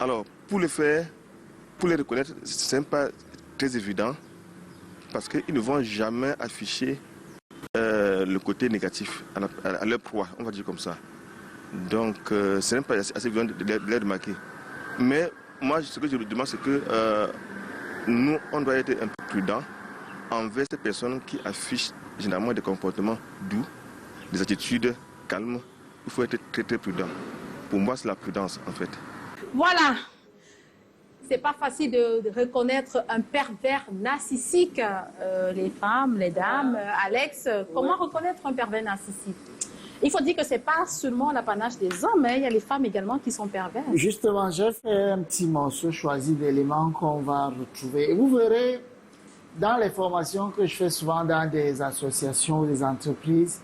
Alors, pour le faire, pour les reconnaître, ce n'est pas très évident. Parce qu'ils ne vont jamais afficher le côté négatif à leur proie, on va dire comme ça. Donc, ce n'est pas assez évident de les remarquer. Mais moi, ce que je me demande, c'est que nous, on doit être un peu prudent envers ces personnes qui affichent généralement des comportements doux, des attitudes calmes. Il faut être très très prudent. Pour moi, c'est la prudence, en fait. Voilà. c'est pas facile de reconnaître un pervers narcissique. Les femmes, les dames, Alex, comment reconnaître un pervers narcissique? Il faut dire que c'est pas seulement l'apanage des hommes, hein, il y a les femmes également qui sont perverses. Justement, j'ai fait un petit morceau choisi d'éléments qu'on va retrouver. Et vous verrez, dans les formations que je fais souvent dans des associations ou des entreprises,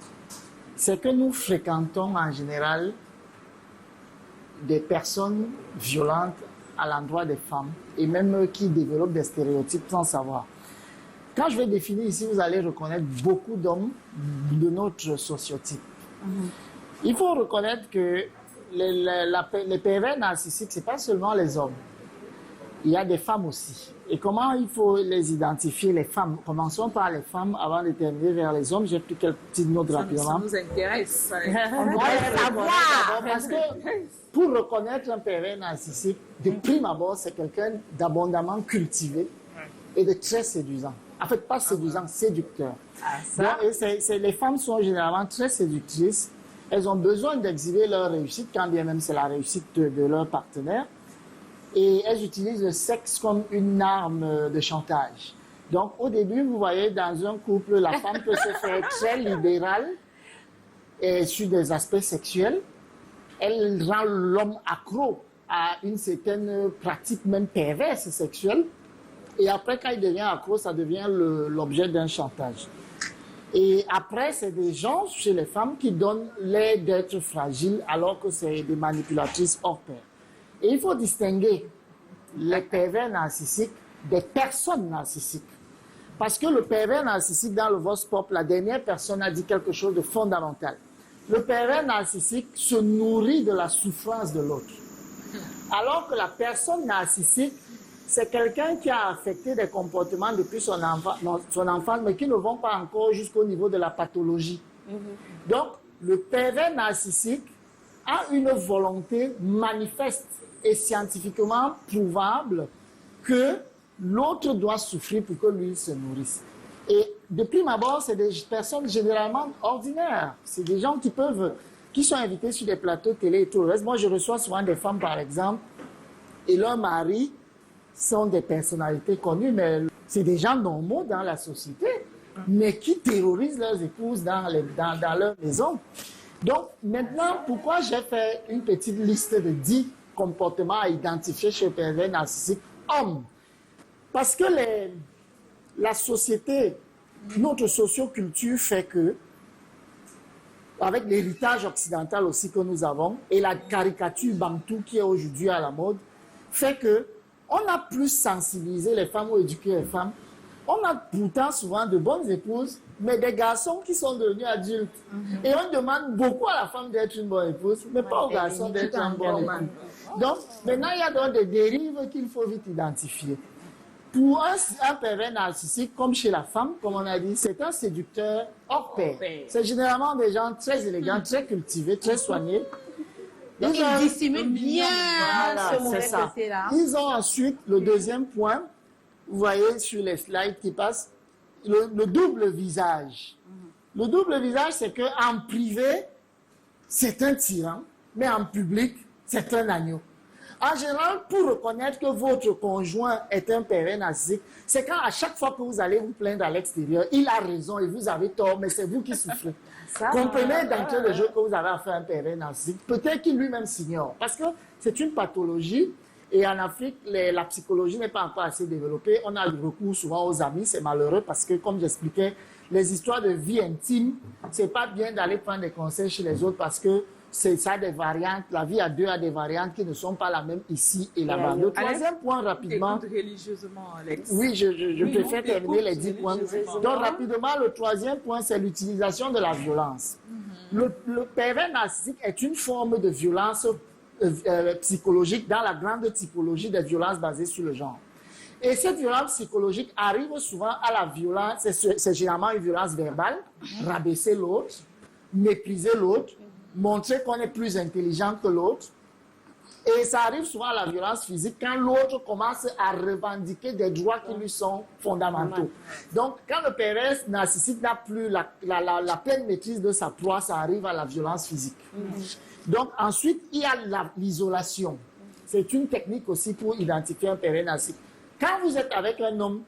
c'est que nous fréquentons en général des personnes violentes à l'endroit des femmes et même qui développent des stéréotypes sans savoir. Quand je vais définir ici, vous allez reconnaître beaucoup d'hommes de notre sociotype. Il faut reconnaître que les pervers narcissiques, ce n'est pas seulement les hommes. Il y a des femmes aussi. Et comment il faut les identifier, les femmes? Commençons par les femmes avant de terminer vers les hommes. J'ai pris quelques petites notes rapidement. Ça nous intéresse. On doit savoir. Parce que pour reconnaître un pervers narcissique, de prime abord, c'est quelqu'un d'abondamment cultivé et de très séduisant. En fait, pas séduisant, séducteur. Les femmes sont généralement très séductrices. Elles ont besoin d'exhiber leur réussite, quand bien même c'est la réussite de leur partenaire. Et elles utilisent le sexe comme une arme de chantage. Donc, au début, vous voyez, dans un couple, la femme peut se faire très libérale et sur des aspects sexuels. Elle rend l'homme accro à une certaine pratique, même perverse sexuelle. Et après, quand il devient accro, ça devient l'objet d'un chantage. Et après, c'est des gens chez les femmes qui donnent l'air d'être fragiles alors que c'est des manipulatrices hors pair. Et il faut distinguer les pervers narcissiques des personnes narcissiques. Parce que le pervers narcissique, dans le Vox Pop, la dernière personne a dit quelque chose de fondamental. Le pervers narcissique se nourrit de la souffrance de l'autre. Alors que la personne narcissique, c'est quelqu'un qui a affecté des comportements depuis son enfance, mais qui ne vont pas encore jusqu'au niveau de la pathologie. Donc, le pervers narcissique a une volonté manifeste et scientifiquement prouvable que l'autre doit souffrir pour que lui se nourrisse. Et de prime abord, c'est des personnes généralement ordinaires. C'est des gens qui sont invités sur des plateaux télé et tout le reste. Moi, je reçois souvent des femmes, par exemple, et leurs maris sont des personnalités connues, mais c'est des gens normaux dans la société, mais qui terrorisent leurs épouses dans leur maison. Donc, maintenant, pourquoi j'ai fait une petite liste de 10 comportements à identifier chez le pervers narcissique homme? Parce que la société, notre socioculture fait que, avec l'héritage occidental aussi que nous avons, et la caricature bantou qui est aujourd'hui à la mode, fait que on a plus sensibilisé les femmes ou éduqué les femmes. On a pourtant souvent de bonnes épouses, mais des garçons qui sont devenus adultes. Et on demande beaucoup à la femme d'être une bonne épouse, mais pas au garçon d'être un bon époux. Donc, maintenant, il y a donc des dérives qu'il faut vite identifier. Pour un pervers narcissique, comme chez la femme, comme on a dit, c'est un séducteur hors pair. C'est généralement des gens très élégants, très cultivés, très soignés. Donc, ils dissimulent bien ce mauvais côté-là. Ils ont ensuite le deuxième point, vous voyez sur les slides qui passent, le double visage. Le double visage, c'est qu'en privé, c'est un tyran, mais en public, c'est un agneau. En général, pour reconnaître que votre conjoint est un pervers narcissique, c'est quand à chaque fois que vous allez vous plaindre à l'extérieur, il a raison et vous avez tort, mais c'est vous qui souffrez. Comprenez d'entrée de jeu que vous avez affaire à un pervers narcissique. Peut-être qu'il lui-même s'ignore, parce que c'est une pathologie. Et en Afrique, la psychologie n'est pas encore assez développée. On a le recours souvent aux amis, c'est malheureux parce que, comme j'expliquais, les histoires de vie intime, c'est pas bien d'aller prendre des conseils chez les autres parce que ça a des variantes. La vie à deux a des variantes qui ne sont pas la même ici et là-bas. Le troisième point, rapidement. Religieusement, Alex. Oui, je préfère terminer les 10 points. Donc, rapidement, le troisième point, c'est l'utilisation de la violence. Le pervers narcissique est une forme de violence psychologique dans la grande typologie des violences basées sur le genre. Et cette violence psychologique arrive souvent à la violence, c'est généralement une violence verbale, rabaisser l'autre, mépriser l'autre, montrer qu'on est plus intelligent que l'autre. Et ça arrive souvent à la violence physique quand l'autre commence à revendiquer des droits qui lui sont fondamentaux. Donc, quand le pervers narcissique n'a plus la pleine maîtrise de sa proie, ça arrive à la violence physique. Donc, ensuite, il y a l'isolation. C'est une technique aussi pour identifier un pervers narcissique. Quand vous êtes avec un homme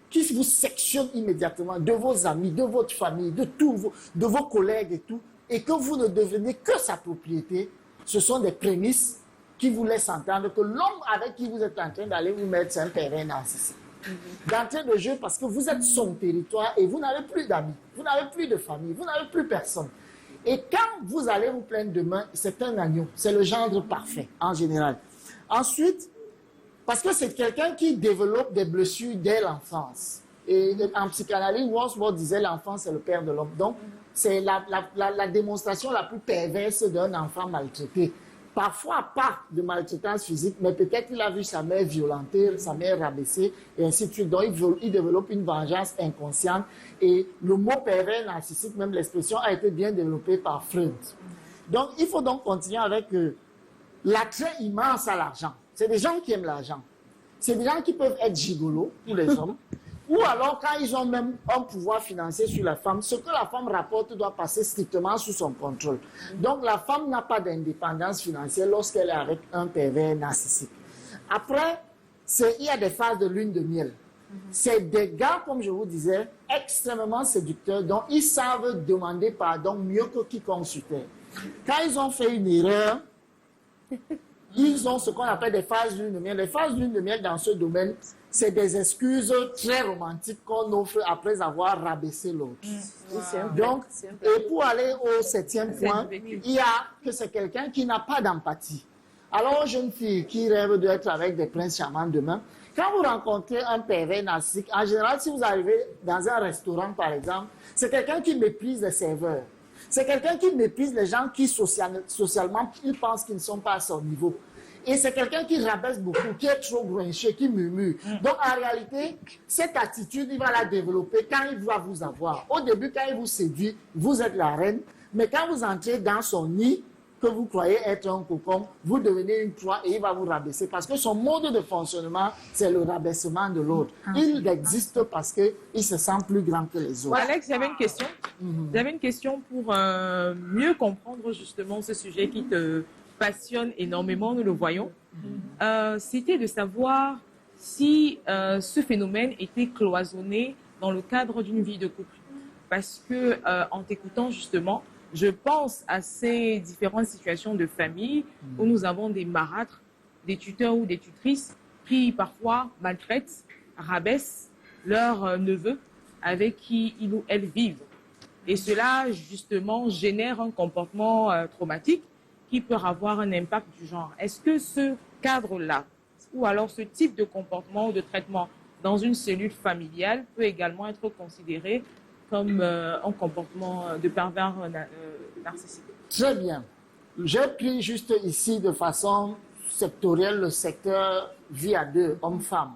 qui vous sectionne immédiatement de vos amis, de votre famille, de vos collègues et tout, et que vous ne devenez que sa propriété, ce sont des prémices qui vous laissent entendre que l'homme avec qui vous êtes en train d'aller vous mettre, c'est un pervers narcissique. D'entrée de jeu, parce que vous êtes son territoire et vous n'avez plus d'amis, vous n'avez plus de famille, vous n'avez plus personne. Et quand vous allez vous plaindre demain, c'est un agneau, c'est le gendre parfait en général. Ensuite, parce que c'est quelqu'un qui développe des blessures dès l'enfance. Et en psychanalyse, Wordsworth disait l'enfant c'est le père de l'homme. Donc, c'est la démonstration la plus perverse d'un enfant maltraité. Parfois, pas de maltraitance physique, mais peut-être il a vu sa mère violentée, sa mère rabaissée, et ainsi de suite. Donc, il développe une vengeance inconsciente. Et le mot pervers narcissique, même l'expression, a été bien développée par Freud. Donc, il faut donc continuer avec l'attrait immense à l'argent. C'est des gens qui aiment l'argent. C'est des gens qui peuvent être gigolos pour les hommes. Ou alors, quand ils ont même un pouvoir financier sur la femme, ce que la femme rapporte doit passer strictement sous son contrôle. Donc, la femme n'a pas d'indépendance financière lorsqu'elle est avec un pervers narcissique. Après, il y a des phases de lune de miel. C'est des gars, comme je vous disais, extrêmement séducteurs, dont ils savent demander pardon mieux que quiconque sur terre. Quand ils ont fait une erreur, ils ont ce qu'on appelle des phases de lune de miel. Les phases de lune de miel dans ce domaine, c'est des excuses très romantiques qu'on offre après avoir rabaissé l'autre. Donc, et pour aller au 7e point, il y a que c'est quelqu'un qui n'a pas d'empathie. Alors, aux jeunes filles qui rêvent d'être avec des princes charmants demain, quand vous rencontrez un pervers narcissique, en général, si vous arrivez dans un restaurant, par exemple, c'est quelqu'un qui méprise les serveurs. C'est quelqu'un qui méprise les gens qui, socialement, ils pensent qu'ils ne sont pas à son niveau. Et c'est quelqu'un qui rabaisse beaucoup, qui est trop grinché, qui murmure. Donc, en réalité, cette attitude, il va la développer quand il va vous avoir. Au début, quand il vous séduit, vous êtes la reine. Mais quand vous entrez dans son nid, que vous croyez être un cocon, vous devenez une proie et il va vous rabaisser. Parce que son mode de fonctionnement, c'est le rabaissement de l'autre. Il existe parce qu'il se sent plus grand que les autres. Alex, j'avais une question. J'avais une question pour mieux comprendre justement ce sujet qui te passionne énormément, nous le voyons. C'était de savoir si ce phénomène était cloisonné dans le cadre d'une vie de couple. Parce que en t'écoutant justement, je pense à ces différentes situations de famille où nous avons des marâtres, des tuteurs ou des tutrices qui parfois maltraitent, rabaissent leurs neveux avec qui ils ou elles vivent. Et cela, justement, génère un comportement traumatique qui peut avoir un impact du genre. Est-ce que ce cadre-là, ou alors ce type de comportement ou de traitement dans une cellule familiale peut également être considéré comme un comportement de pervers narcissique? Très bien. J'ai pris juste ici de façon sectorielle le secteur vie à deux, homme-femme.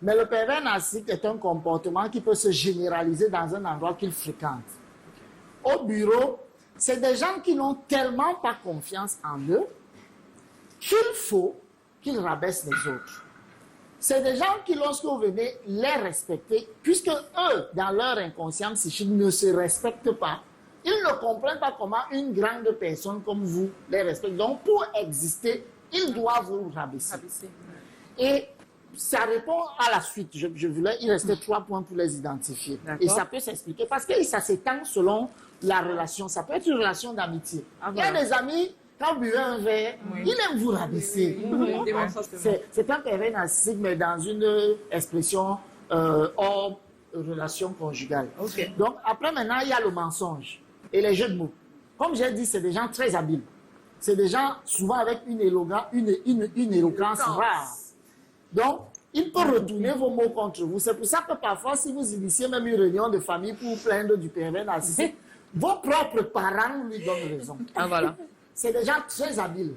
Mais le pervers narcissique est un comportement qui peut se généraliser dans un endroit qu'il fréquente. Au bureau, c'est des gens qui n'ont tellement pas confiance en eux qu'il faut qu'ils rabaissent les autres. C'est des gens qui, lorsque vous venez les respecter, puisque eux, dans leur inconscient psychique, ne se respectent pas, ils ne comprennent pas comment une grande personne comme vous les respecte. Donc, pour exister, ils doivent vous rabaisser. Et ça répond à la suite. Il restait 3 points pour les identifier. Et ça peut s'expliquer parce que ça s'étend selon la relation. Ça peut être une relation d'amitié. Il y a des amis, quand vous buvez un verre, ils aiment vous rabaisser. C'est un pervers narcissique, mais dans une expression hors relation conjugale. Donc, après, maintenant, il y a le mensonge et les jeux de mots. Comme j'ai dit, c'est des gens très habiles. C'est des gens souvent avec une éloquence rare. Donc, il peut retourner vos mots contre vous. C'est pour ça que parfois, si vous initiez même une réunion de famille pour plaindre du pervers narcissique, vos propres parents lui donnent raison. Voilà. C'est des gens très habiles,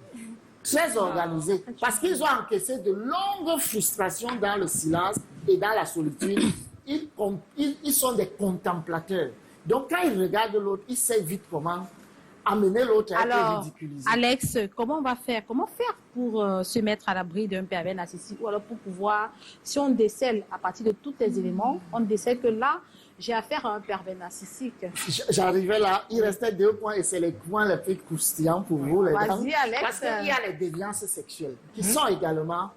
très organisés, parce qu'ils ont encaissé de longues frustrations dans le silence et dans la solitude. Ils sont des contemplateurs. Donc, quand ils regardent l'autre, ils savent vite comment amener l'autre à être ridiculisé. Alex, comment on va faire? Comment faire pour se mettre à l'abri d'un pervers narcissique? Ou alors pour pouvoir, si on décèle à partir de tous les éléments, on décèle que là, j'ai affaire à un pervers narcissique. J'arrivais là, il restait 2 points et c'est les points les plus croustillants pour vous, les dames. Vas-y, Alex. Parce qu'il y a les déviances sexuelles qui sont également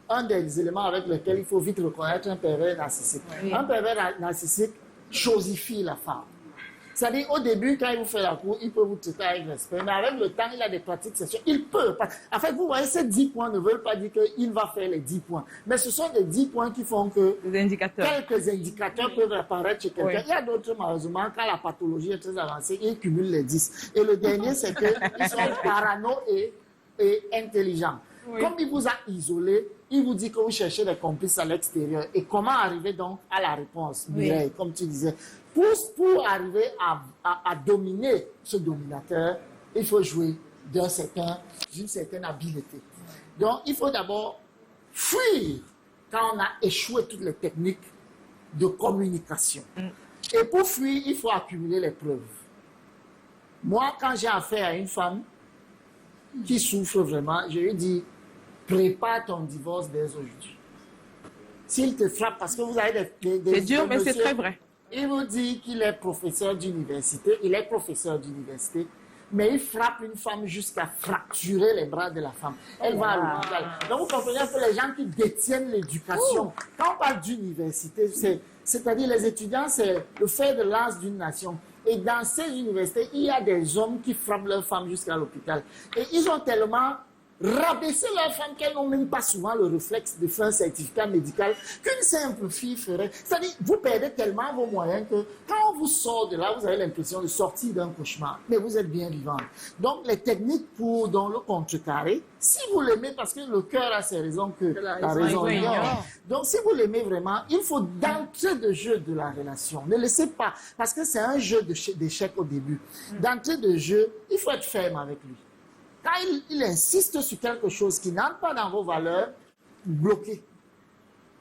un des éléments avec lesquels il faut vite reconnaître un pervers narcissique. Oui. Un pervers narcissique chosifie la femme. C'est-à-dire, au début, quand il vous fait la cour, il peut vous traiter avec respect, mais avec le temps, il a des pratiques sexuelles. Il peut. En fait, vous voyez, ces 10 points ne veulent pas dire qu'il va faire les 10 points. Mais ce sont des 10 points qui font que quelques indicateurs peuvent apparaître chez quelqu'un. Oui. Il y a d'autres, malheureusement, quand la pathologie est très avancée, ils cumulent les 10. Et le dernier, c'est qu'ils sont parano et intelligents. Oui. Comme il vous a isolé, il vous dit que vous cherchez des complices à l'extérieur. Et comment arriver donc à la réponse, Mireille, comme tu disais. Pour arriver à dominer ce dominateur, il faut jouer d'une certaine habileté. Donc, il faut d'abord fuir quand on a échoué toutes les techniques de communication. Et pour fuir, il faut accumuler les preuves. Moi, quand j'ai affaire à une femme qui souffre vraiment, je lui dis, prépare ton divorce dès aujourd'hui. S'il te frappe, parce que vous avez des C'est dur, mais c'est monsieur, très vrai. il vous dit qu'il est professeur d'université, mais il frappe une femme jusqu'à fracturer les bras de la femme. Elle va à l'hôpital. Donc vous comprenez que les gens qui détiennent l'éducation, quand on parle d'université, c'est-à-dire les étudiants, c'est le fer de lance d'une nation. Et dans ces universités, il y a des hommes qui frappent leurs femmes jusqu'à l'hôpital. Et ils ont tellement rabaisser leurs femmes qu'elles n'ont même pas souvent le réflexe de faire un certificat médical qu'une simple fille ferait. C'est-à-dire, vous perdez tellement vos moyens que quand on vous sort de là, vous avez l'impression de sortir d'un cauchemar, mais vous êtes bien vivante. Donc, les techniques pour dans le contrecarrer, si vous l'aimez, parce que le cœur a ses raisons que la raison ignore. Donc, si vous l'aimez vraiment, il faut d'entrée de jeu de la relation. Ne laissez pas, parce que c'est un jeu d'échecs au début. D'entrée de jeu, il faut être ferme avec lui. Quand il insiste sur quelque chose qui n'entre pas dans vos valeurs, bloquez.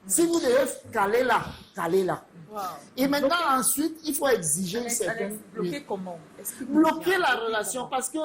Si vous devez caler là, calez là. Wow. Et maintenant, ensuite, il faut exiger une certaine... Bloquer comment? Bloquer la relation, parce qu'il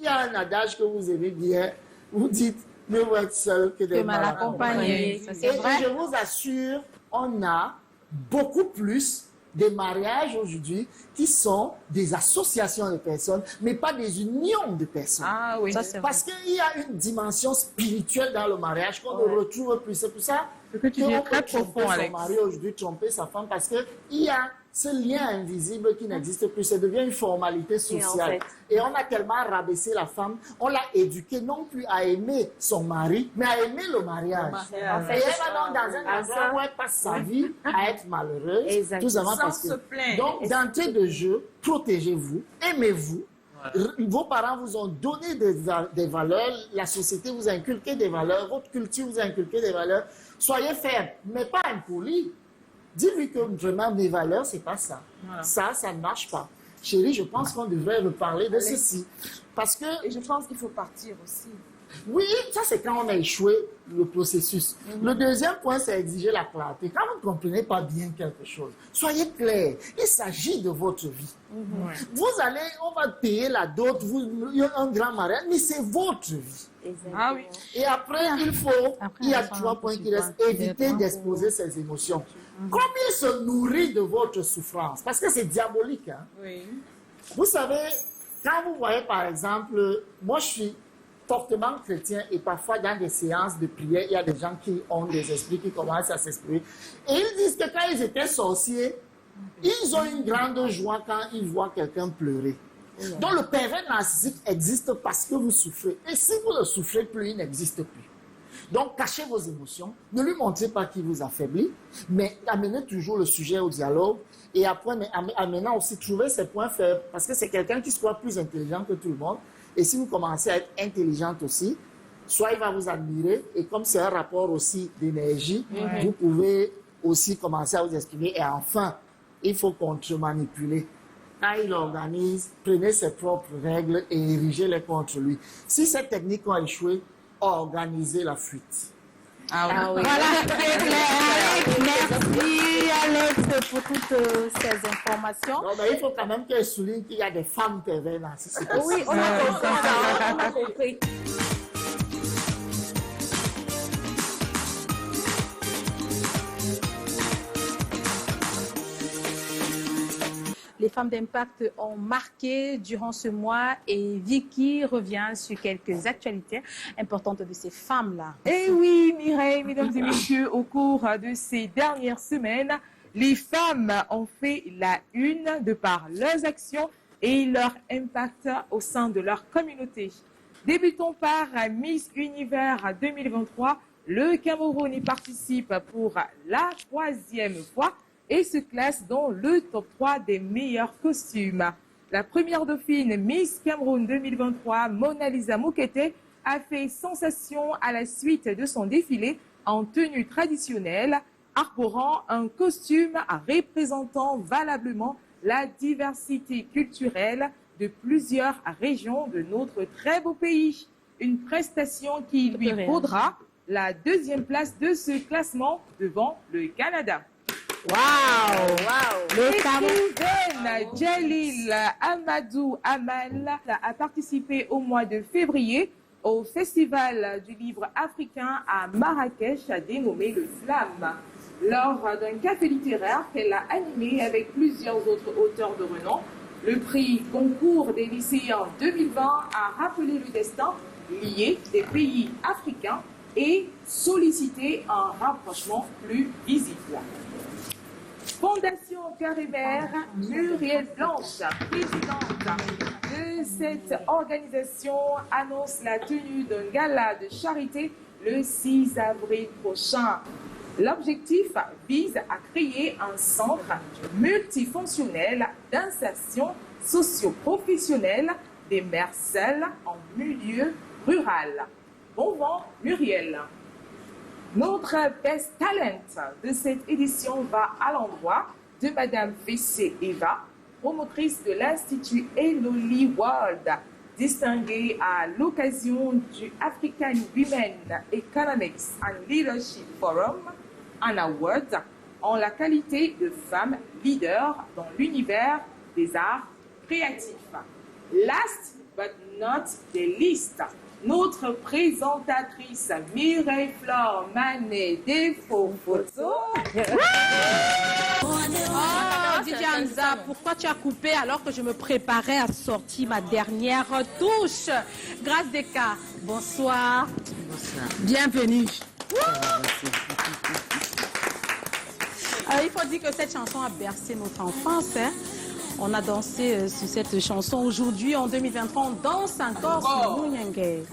y a un adage que vous aimez bien, vous dites, mieux vaut être seul que d'être mal accompagné. Et je vous assure, on a beaucoup plus des mariages aujourd'hui qui sont des associations de personnes, mais pas des unions de personnes. Ah oui. Parce qu'il y a une dimension spirituelle dans le mariage qu'on ne retrouve plus. C'est pour ça que tu dis très profond, Alex. Son mari aujourd'hui, tromper sa femme, parce qu'il y a ce lien invisible qui n'existe plus. Ça devient une formalité sociale. Et on a tellement rabaissé la femme, on l'a éduquée non plus à aimer son mari, mais à aimer le mariage. Et elle va donc dans un endroit où elle passe sa vie à être malheureuse, tout simplement parce que... Donc, d'entrée de jeu, protégez-vous, aimez-vous. Vos parents vous ont donné des valeurs, la société vous a inculqué des valeurs, votre culture vous a inculqué des valeurs. Soyez ferme, mais pas impoli. Dis-lui que vraiment mes valeurs, c'est pas ça. Voilà. Ça ne marche pas. Chérie, je pense qu'on devrait reparler de ceci. Parce que... Et je pense qu'il faut partir aussi. Oui, ça c'est quand on a échoué le processus. Le deuxième point, c'est exiger la clarté. Quand vous ne comprenez pas bien quelque chose, soyez clair. Il s'agit de votre vie. Vous allez, on va payer la dot, un grand mariage, mais c'est votre vie. Ah oui. Et après, il y a 3 points qui restent. Éviter d'exposer ses émotions. Comme il se nourrit de votre souffrance, parce que c'est diabolique. Hein? Oui. Vous savez, quand vous voyez par exemple, moi je suis fortement chrétien et parfois dans des séances de prière, il y a des gens qui ont des esprits qui commencent à s'exprimer. Et ils disent que quand ils étaient sorciers, ils ont une grande joie quand ils voient quelqu'un pleurer. Donc le pervers narcissique existe parce que vous souffrez. Et si vous ne souffrez plus, il n'existe plus. Donc cachez vos émotions, ne lui montrez pas qu'il vous affaiblit, mais amenez toujours le sujet au dialogue. Et après, amenant aussi trouver ses points faibles, parce que c'est quelqu'un qui soit plus intelligent que tout le monde. Et si vous commencez à être intelligente aussi, soit il va vous admirer, et comme c'est un rapport aussi d'énergie, vous pouvez aussi commencer à vous exprimer. Et enfin, il faut contre-manipuler. Quand il organise, prenez ses propres règles et érigez-les contre lui. Si ces techniques ont échoué, organisez la fuite. Ah oui. Voilà, très clair. Merci Alex pour toutes ces informations. Non, mais il faut quand même qu'elle souligne qu'il y a des femmes pervers narcissiques. Oui, on a compris. les femmes d'impact ont marqué durant ce mois et Vicky revient sur quelques actualités importantes de ces femmes-là. Eh oui, Mireille, mesdames et messieurs, au cours de ces dernières semaines, les femmes ont fait la une de par leurs actions et leur impact au sein de leur communauté. Débutons par Miss Univers 2023. Le Cameroun y participe pour la 3e fois et se classe dans le top 3 des meilleurs costumes. La première dauphine Miss Cameroun 2023, Mona Lisa Moukete, a fait sensation à la suite de son défilé en tenue traditionnelle, arborant un costume représentant valablement la diversité culturelle de plusieurs régions de notre très beau pays. Une prestation qui lui vaudra la 2e place de ce classement devant le Canada. L'écrivaine Jalil Amadou Amal a participé au mois de février au Festival du livre africain à Marrakech, dénommé le Slam. Lors d'un café littéraire qu'elle a animé avec plusieurs autres auteurs de renom, le prix Concours des lycéens 2020 a rappelé le destin lié des pays africains et sollicité un rapprochement plus visible. Fondation Caribert, Muriel Blanche, présidente de cette organisation, annonce la tenue d'un gala de charité le 6 avril prochain. L'objectif vise à créer un centre multifonctionnel d'insertion socio-professionnelle des mères seules en milieu rural. Bon vent, Muriel. Notre Best Talent de cette édition va à l'endroit de Madame Fessé Eva, promotrice de l'Institut Eloli World, distinguée à l'occasion du African Women Economics and Leadership Forum, un award en la qualité de femme leader dans l'univers des arts créatifs. Last but not the least, notre présentatrice Mireille Flore Manet des faux photos. Didier Hamza, pourquoi tu as coupé alors que je me préparais à sortir ma dernière touche? Grâce Deka, bonsoir. Bonsoir. Bienvenue. Alors, il faut dire que cette chanson a bercé notre enfance. On a dansé sur cette chanson. Aujourd'hui, en 2023, on danse encore sur Mouniengue.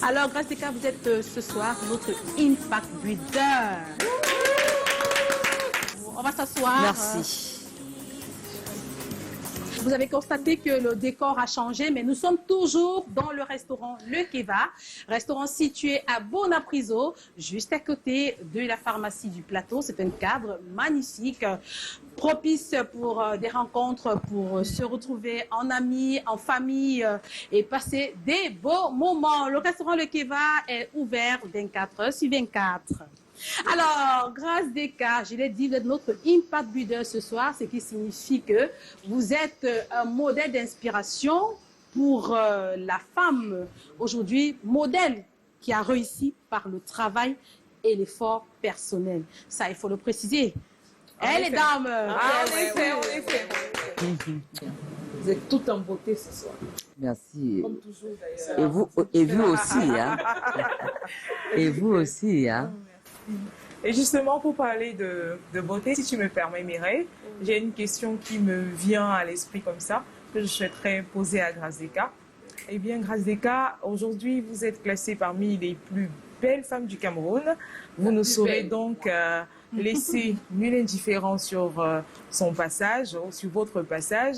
Alors, grâce Deka, vous êtes ce soir notre Impact Builder. On va s'asseoir. Merci. Vous avez constaté que le décor a changé, mais nous sommes toujours dans le restaurant Le Keva, restaurant situé à Bonapriso, juste à côté de la pharmacie du Plateau. C'est un cadre magnifique, propice pour des rencontres, pour se retrouver en amis, en famille et passer des beaux moments. Le restaurant Le Keva est ouvert 24 heures sur 24. Alors, grâce Deka, je l'ai dit, vous êtes notre Impact Builder ce soir, ce qui signifie que vous êtes un modèle d'inspiration pour la femme aujourd'hui, modèle qui a réussi par le travail et l'effort personnel. Ça, il faut le préciser. Les dames. En effet. Vous êtes toutes en beauté ce soir. Merci. Comme toujours d'ailleurs. Et vous aussi, hein. Et vous aussi, hein. Et justement, pour parler de beauté, si tu me permets, Mireille, j'ai une question qui me vient à l'esprit comme ça, que je souhaiterais poser à Grâce Deka. Eh bien, Grâce Deka, aujourd'hui, vous êtes classée parmi les plus belles femmes du Cameroun. Vous ne saurez donc laisser nulle indifférence sur son passage, ou sur votre passage.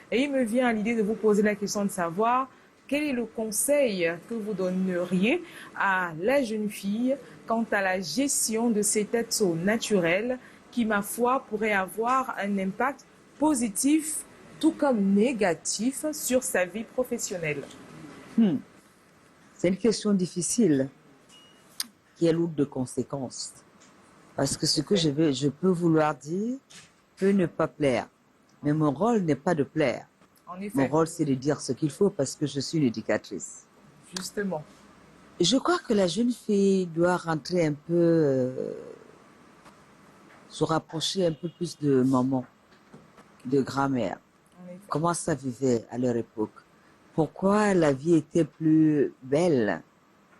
Et il me vient à l'idée de vous poser la question de savoir quel est le conseil que vous donneriez à la jeune fille quant à la gestion de cet atouts naturel qui, ma foi, pourrait avoir un impact positif tout comme négatif sur sa vie professionnelle. C'est une question difficile qui est lourde de conséquences. Parce que ce que je peux vouloir dire peut ne pas plaire. Mais mon rôle n'est pas de plaire. En effet. Mon rôle, c'est de dire ce qu'il faut parce que je suis une éducatrice. Justement. Je crois que la jeune fille doit rentrer un peu, se rapprocher un peu plus de maman. de grand-mère. Comment ça vivait à leur époque? Pourquoi la vie était plus belle,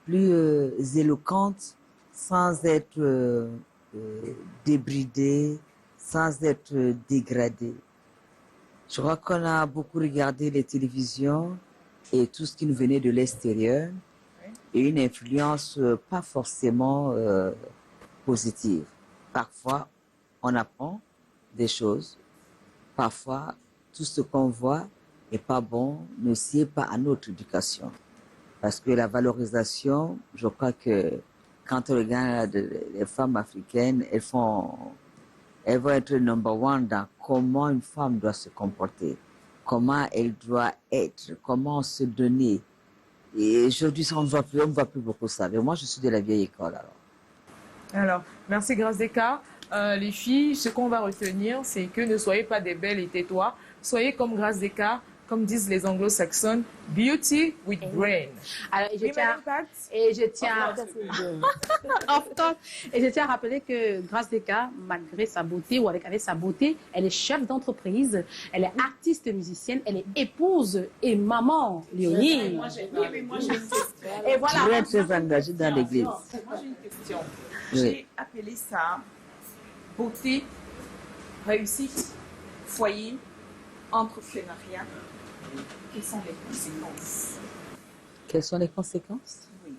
plus éloquente, sans être débridée, sans être dégradée. Je crois qu'on a beaucoup regardé les télévisions et tout ce qui nous venait de l'extérieur et une influence pas forcément positive. Parfois, on apprend des choses. Parfois, tout ce qu'on voit n'est pas bon, ne sied pas à notre éducation. Parce que la valorisation, je crois que quand on regarde les femmes africaines, elles vont être number one dans comment une femme doit se comporter, comment elle doit être, comment se donner. Et aujourd'hui, on ne voit plus beaucoup ça. Mais moi, je suis de la vieille école. Alors, merci Grâce Descartes. Les filles, ce qu'on va retenir, c'est que ne soyez pas des belles et tais-toi. Soyez comme Grâce Descartes, comme disent les anglo-saxons, beauty with brain. Alors, et je tiens à rappeler que Grâce Descartes, malgré sa beauté ou avec sa beauté, elle est chef d'entreprise, elle est artiste musicienne, elle est épouse et maman, Léonie. Moi, j'ai une question. Et voilà. Très engagée dans l'église. Moi, j'ai une question. Oui. J'ai appelé ça beauté, réussite, foyer, entrepreneuriat. Quelles sont les conséquences? Quelles sont les conséquences? Oui.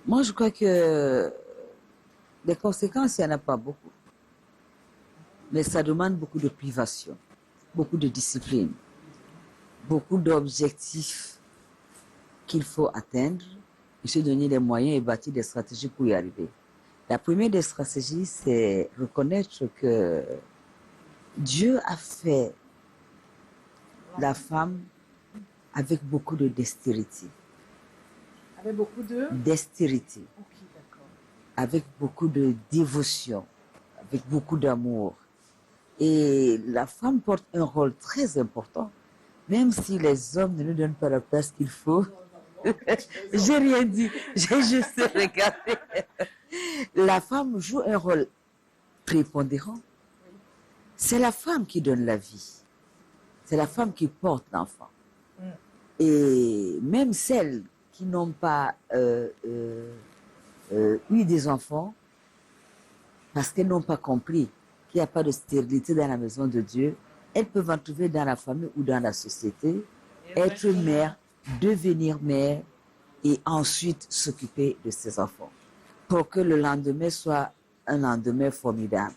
Moi, je crois que les conséquences, il n'y en a pas beaucoup. Mais ça demande beaucoup de privation, beaucoup de discipline, beaucoup d'objectifs qu'il faut atteindre, et se donner les moyens et bâtir des stratégies pour y arriver. La première des stratégies, c'est reconnaître que Dieu a fait la femme avec beaucoup de dextérité. Avec beaucoup de... Dextérité. Ok, d'accord. Avec beaucoup de dévotion, avec beaucoup d'amour. Et la femme porte un rôle très important, même si les hommes ne nous donnent pas la place qu'il faut. J'ai rien dit, j'ai juste regardé. La femme joue un rôle prépondérant. C'est la femme qui donne la vie. C'est la femme qui porte l'enfant. Et même celles qui n'ont pas eu des enfants, parce qu'elles n'ont pas compris qu'il n'y a pas de stérilité dans la maison de Dieu, elles peuvent en trouver dans la famille ou dans la société, être mère, devenir mère et ensuite s'occuper de ses enfants pour que le lendemain soit un lendemain formidable.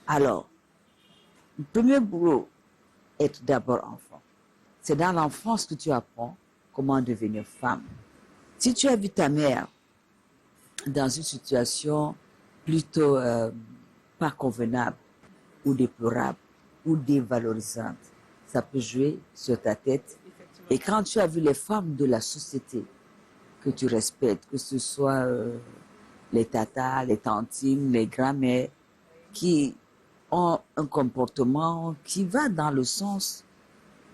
Alors, le premier boulot est d'abord enfant. C'est dans l'enfance que tu apprends comment devenir femme. Si tu as vu ta mère dans une situation plutôt pas convenable ou déplorable ou dévalorisante, ça peut jouer sur ta tête. Et quand tu as vu les femmes de la société que tu respectes, que ce soit les tatas, les tantines, les grand-mères, qui ont un comportement qui va dans le sens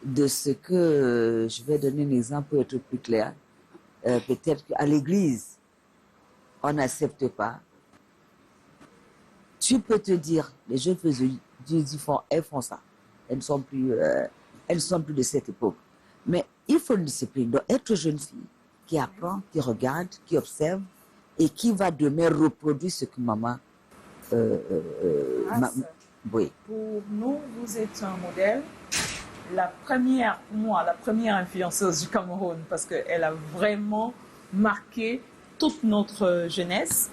de ce que, je vais donner un exemple pour être plus clair, peut-être qu'à l'église, on n'accepte pas. Tu peux te dire, les jeunes filles, elles font ça. Elles ne sont plus de cette époque. Mais il faut une discipline. Donc, être jeune fille qui apprend, qui regarde, qui observe et qui va demain reproduire ce que maman... oui. Pour nous, vous êtes un modèle. La première influenceuse du Cameroun, parce qu'elle a vraiment marqué toute notre jeunesse.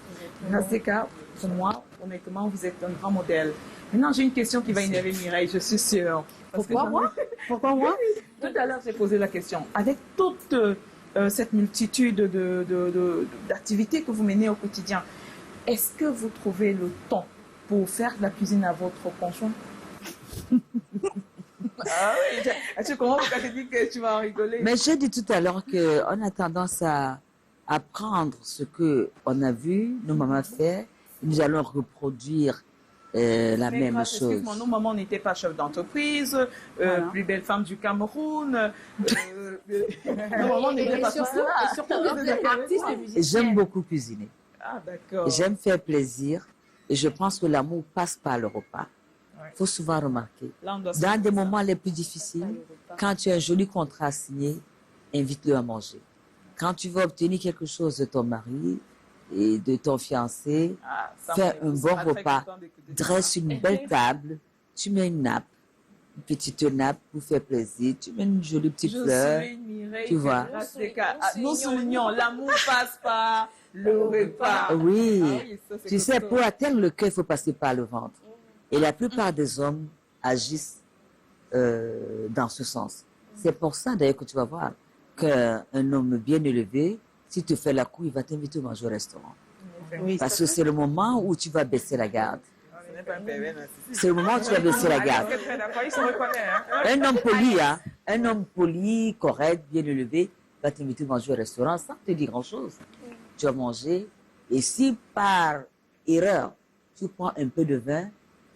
Naseka, pour moi, honnêtement, vous êtes un grand modèle. Maintenant, j'ai une question qui va énerver Mireille, je suis sûre. Pourquoi moi? Pourquoi moi? Tout à l'heure, j'ai posé la question. Avec toute cette multitude d'activités que vous menez au quotidien, est-ce que vous trouvez le temps pour faire de la cuisine à votre conjoint? Ah oui, tu comprends pourquoi tu dis que tu vas en rigoler? Mais j'ai dit tout à l'heure qu'on a tendance à prendre ce qu'on a vu nos mamans faire, et nous allons reproduire la même chose. Excuse-moi, nos mamans n'étaient pas chefs d'entreprise, plus belle femme du Cameroun. Nos mamans n'étaient pas artistes et musiciens. J'aime beaucoup cuisiner. Ah, d'accord. J'aime faire plaisir et je pense que l'amour passe par le repas. Il faut souvent remarquer. Là, on doit Dans des moments les plus difficiles, quand tu as un joli contrat signé, invite-le à manger. Quand tu veux obtenir quelque chose de ton mari et de ton fiancé, fais un bon repas, dresse une belle table, tu mets une nappe, une petite nappe pour faire plaisir, tu mets une jolie petite fleur, tu vois. Nous soulignons, l'amour passe par le repas. Oui, ça, c'est tu sais, costaud. pour atteindre le cœur, il faut passer par le ventre. Et la plupart des hommes agissent dans ce sens. C'est pour ça d'ailleurs que tu vas voir qu'un homme bien élevé, s'il te fait la cour, il va t'inviter à manger au restaurant. Oui, Parce que c'est le moment où tu vas baisser la garde. Ce n'est pas un pervers narcissique. C'est le moment où tu vas baisser la garde. Il se reconnaît. Hein? Un homme poli, hein, un homme poli, correct, bien élevé, va t'inviter à manger au restaurant sans te dire grand-chose. Tu vas manger, et si par erreur, tu prends un peu de vin,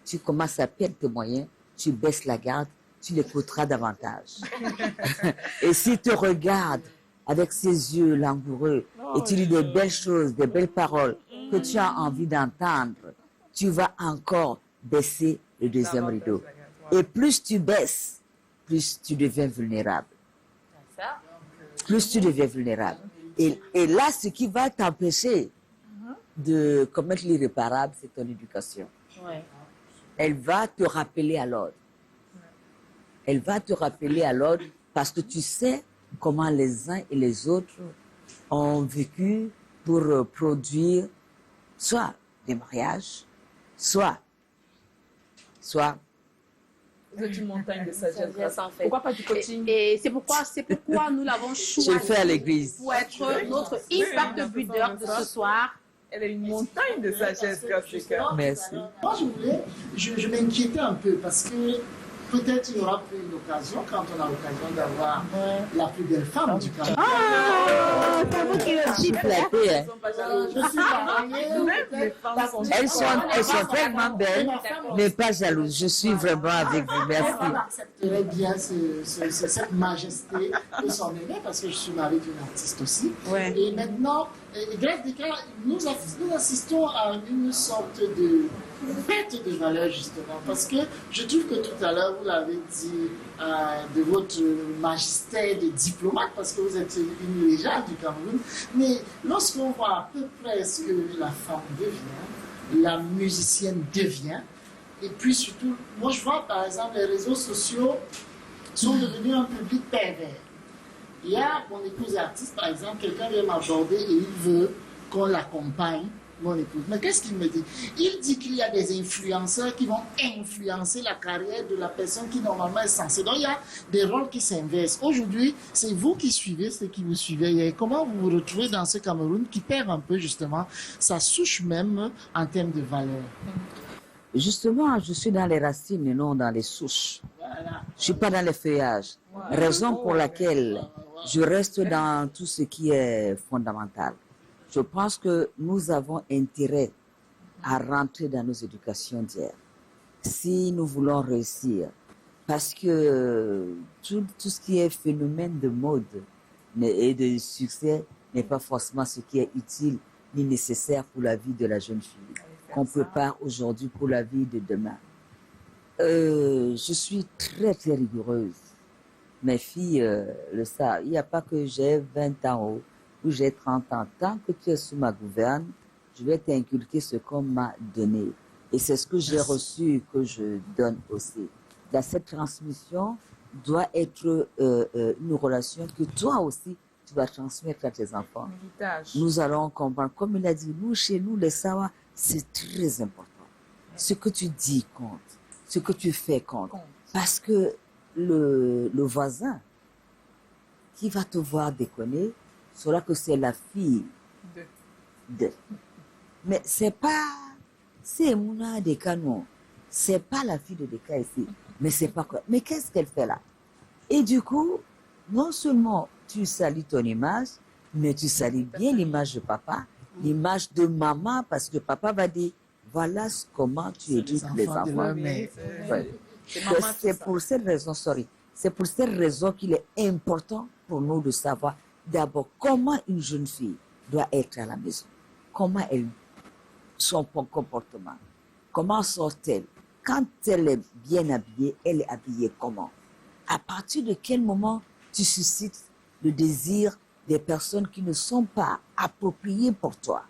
tu commences à perdre tes moyens, tu baisses la garde, tu l'écouteras davantage. Et s'il te regarde avec ses yeux langoureux et tu dis des belles choses, des belles paroles que tu as envie d'entendre, tu vas encore baisser le deuxième rideau. Et plus tu baisses, plus tu deviens vulnérable. Plus tu deviens vulnérable. Et là, ce qui va t'empêcher de commettre l'irréparable, c'est ton éducation. Elle va te rappeler à l'ordre. Elle va te rappeler à l'ordre parce que tu sais comment les uns et les autres ont vécu pour produire soit des mariages, soit Vous êtes une montagne de sagesse. En fait. Pourquoi pas du coaching? Et c'est pourquoi nous l'avons choisi. Je le fais à l'église. Pour être notre impact builder de ce soir. Elle est une montagne de sagesse, Jessica. Merci. Moi, je m'inquiétais un peu parce que peut-être il y aura plus l'occasion, quand on a l'occasion d'avoir la plus belle femme du Cameroun. Ah, c'est vous qui le dites, flatté, hein. Je suis mariée. Elles sont tellement belles, mais pas jalouses. Je suis vraiment avec vous. Merci. On accepterait bien cette majesté de son aîné parce que je suis mariée d'une artiste aussi. Ouais. Et maintenant, grâce des cas, nous assistons à une sorte de fête de valeur justement parce que je trouve que tout à l'heure vous l'avez dit de votre magistère de diplomate parce que vous êtes une légende du Cameroun, mais lorsqu'on voit à peu près ce que la femme devient, la musicienne devient, et puis surtout, moi je vois par exemple les réseaux sociaux sont devenus un public pervers. Il y a mon épouse artiste par exemple, quelqu'un vient m'aborder et il veut qu'on l'accompagne. Mon épouse. Mais qu'est-ce qu'il me dit? Il dit qu'il y a des influenceurs qui vont influencer la carrière de la personne qui normalement est censée. Donc il y a des rôles qui s'inversent. Aujourd'hui, c'est vous qui suivez ceux qui vous suivez. Et comment vous vous retrouvez dans ce Cameroun qui perd un peu justement sa souche même en termes de valeur? Justement, je suis dans les racines et non dans les souches. Je suis pas dans les feuillages. Raison pour laquelle je reste dans tout ce qui est fondamental. Je pense que nous avons intérêt à rentrer dans nos éducations d'hier. Si nous voulons réussir, parce que tout ce qui est phénomène de mode et de succès n'est pas forcément ce qui est utile ni nécessaire pour la vie de la jeune fille qu'on prépare aujourd'hui pour la vie de demain. Je suis très, très rigoureuse. Mes filles le savent. Il n'y a pas que j'ai 20 ans ou j'ai 30 ans. Tant que tu es sous ma gouverne, je vais t'inculquer ce qu'on m'a donné. Et c'est ce que j'ai reçu que je donne aussi. Dans cette transmission doit être une relation que toi aussi, tu vas transmettre à tes enfants. Nous allons comprendre. Comme il a dit, nous, chez nous, les Sawa, c'est très important. Ce que tu dis compte. Ce que tu fais compte. Parce que le voisin qui va te voir déconner saura que c'est la fille de. Mais c'est pas... C'est Mouna Deka, non. C'est pas la fille de Deka ici. Mais c'est pas quoi. Mais qu'est-ce qu'elle fait là? Et du coup, non seulement tu salis ton image, mais tu salis bien l'image de papa, l'image de maman, parce que papa va dire, voilà comment tu éduques les enfants. C'est pour cette raison, c'est pour cette raison qu'il est important pour nous de savoir d'abord comment une jeune fille doit être à la maison, comment elle, son comportement, comment sort-elle, quand elle est bien habillée, elle est habillée comment? À partir de quel moment tu suscites le désir des personnes qui ne sont pas appropriées pour toi?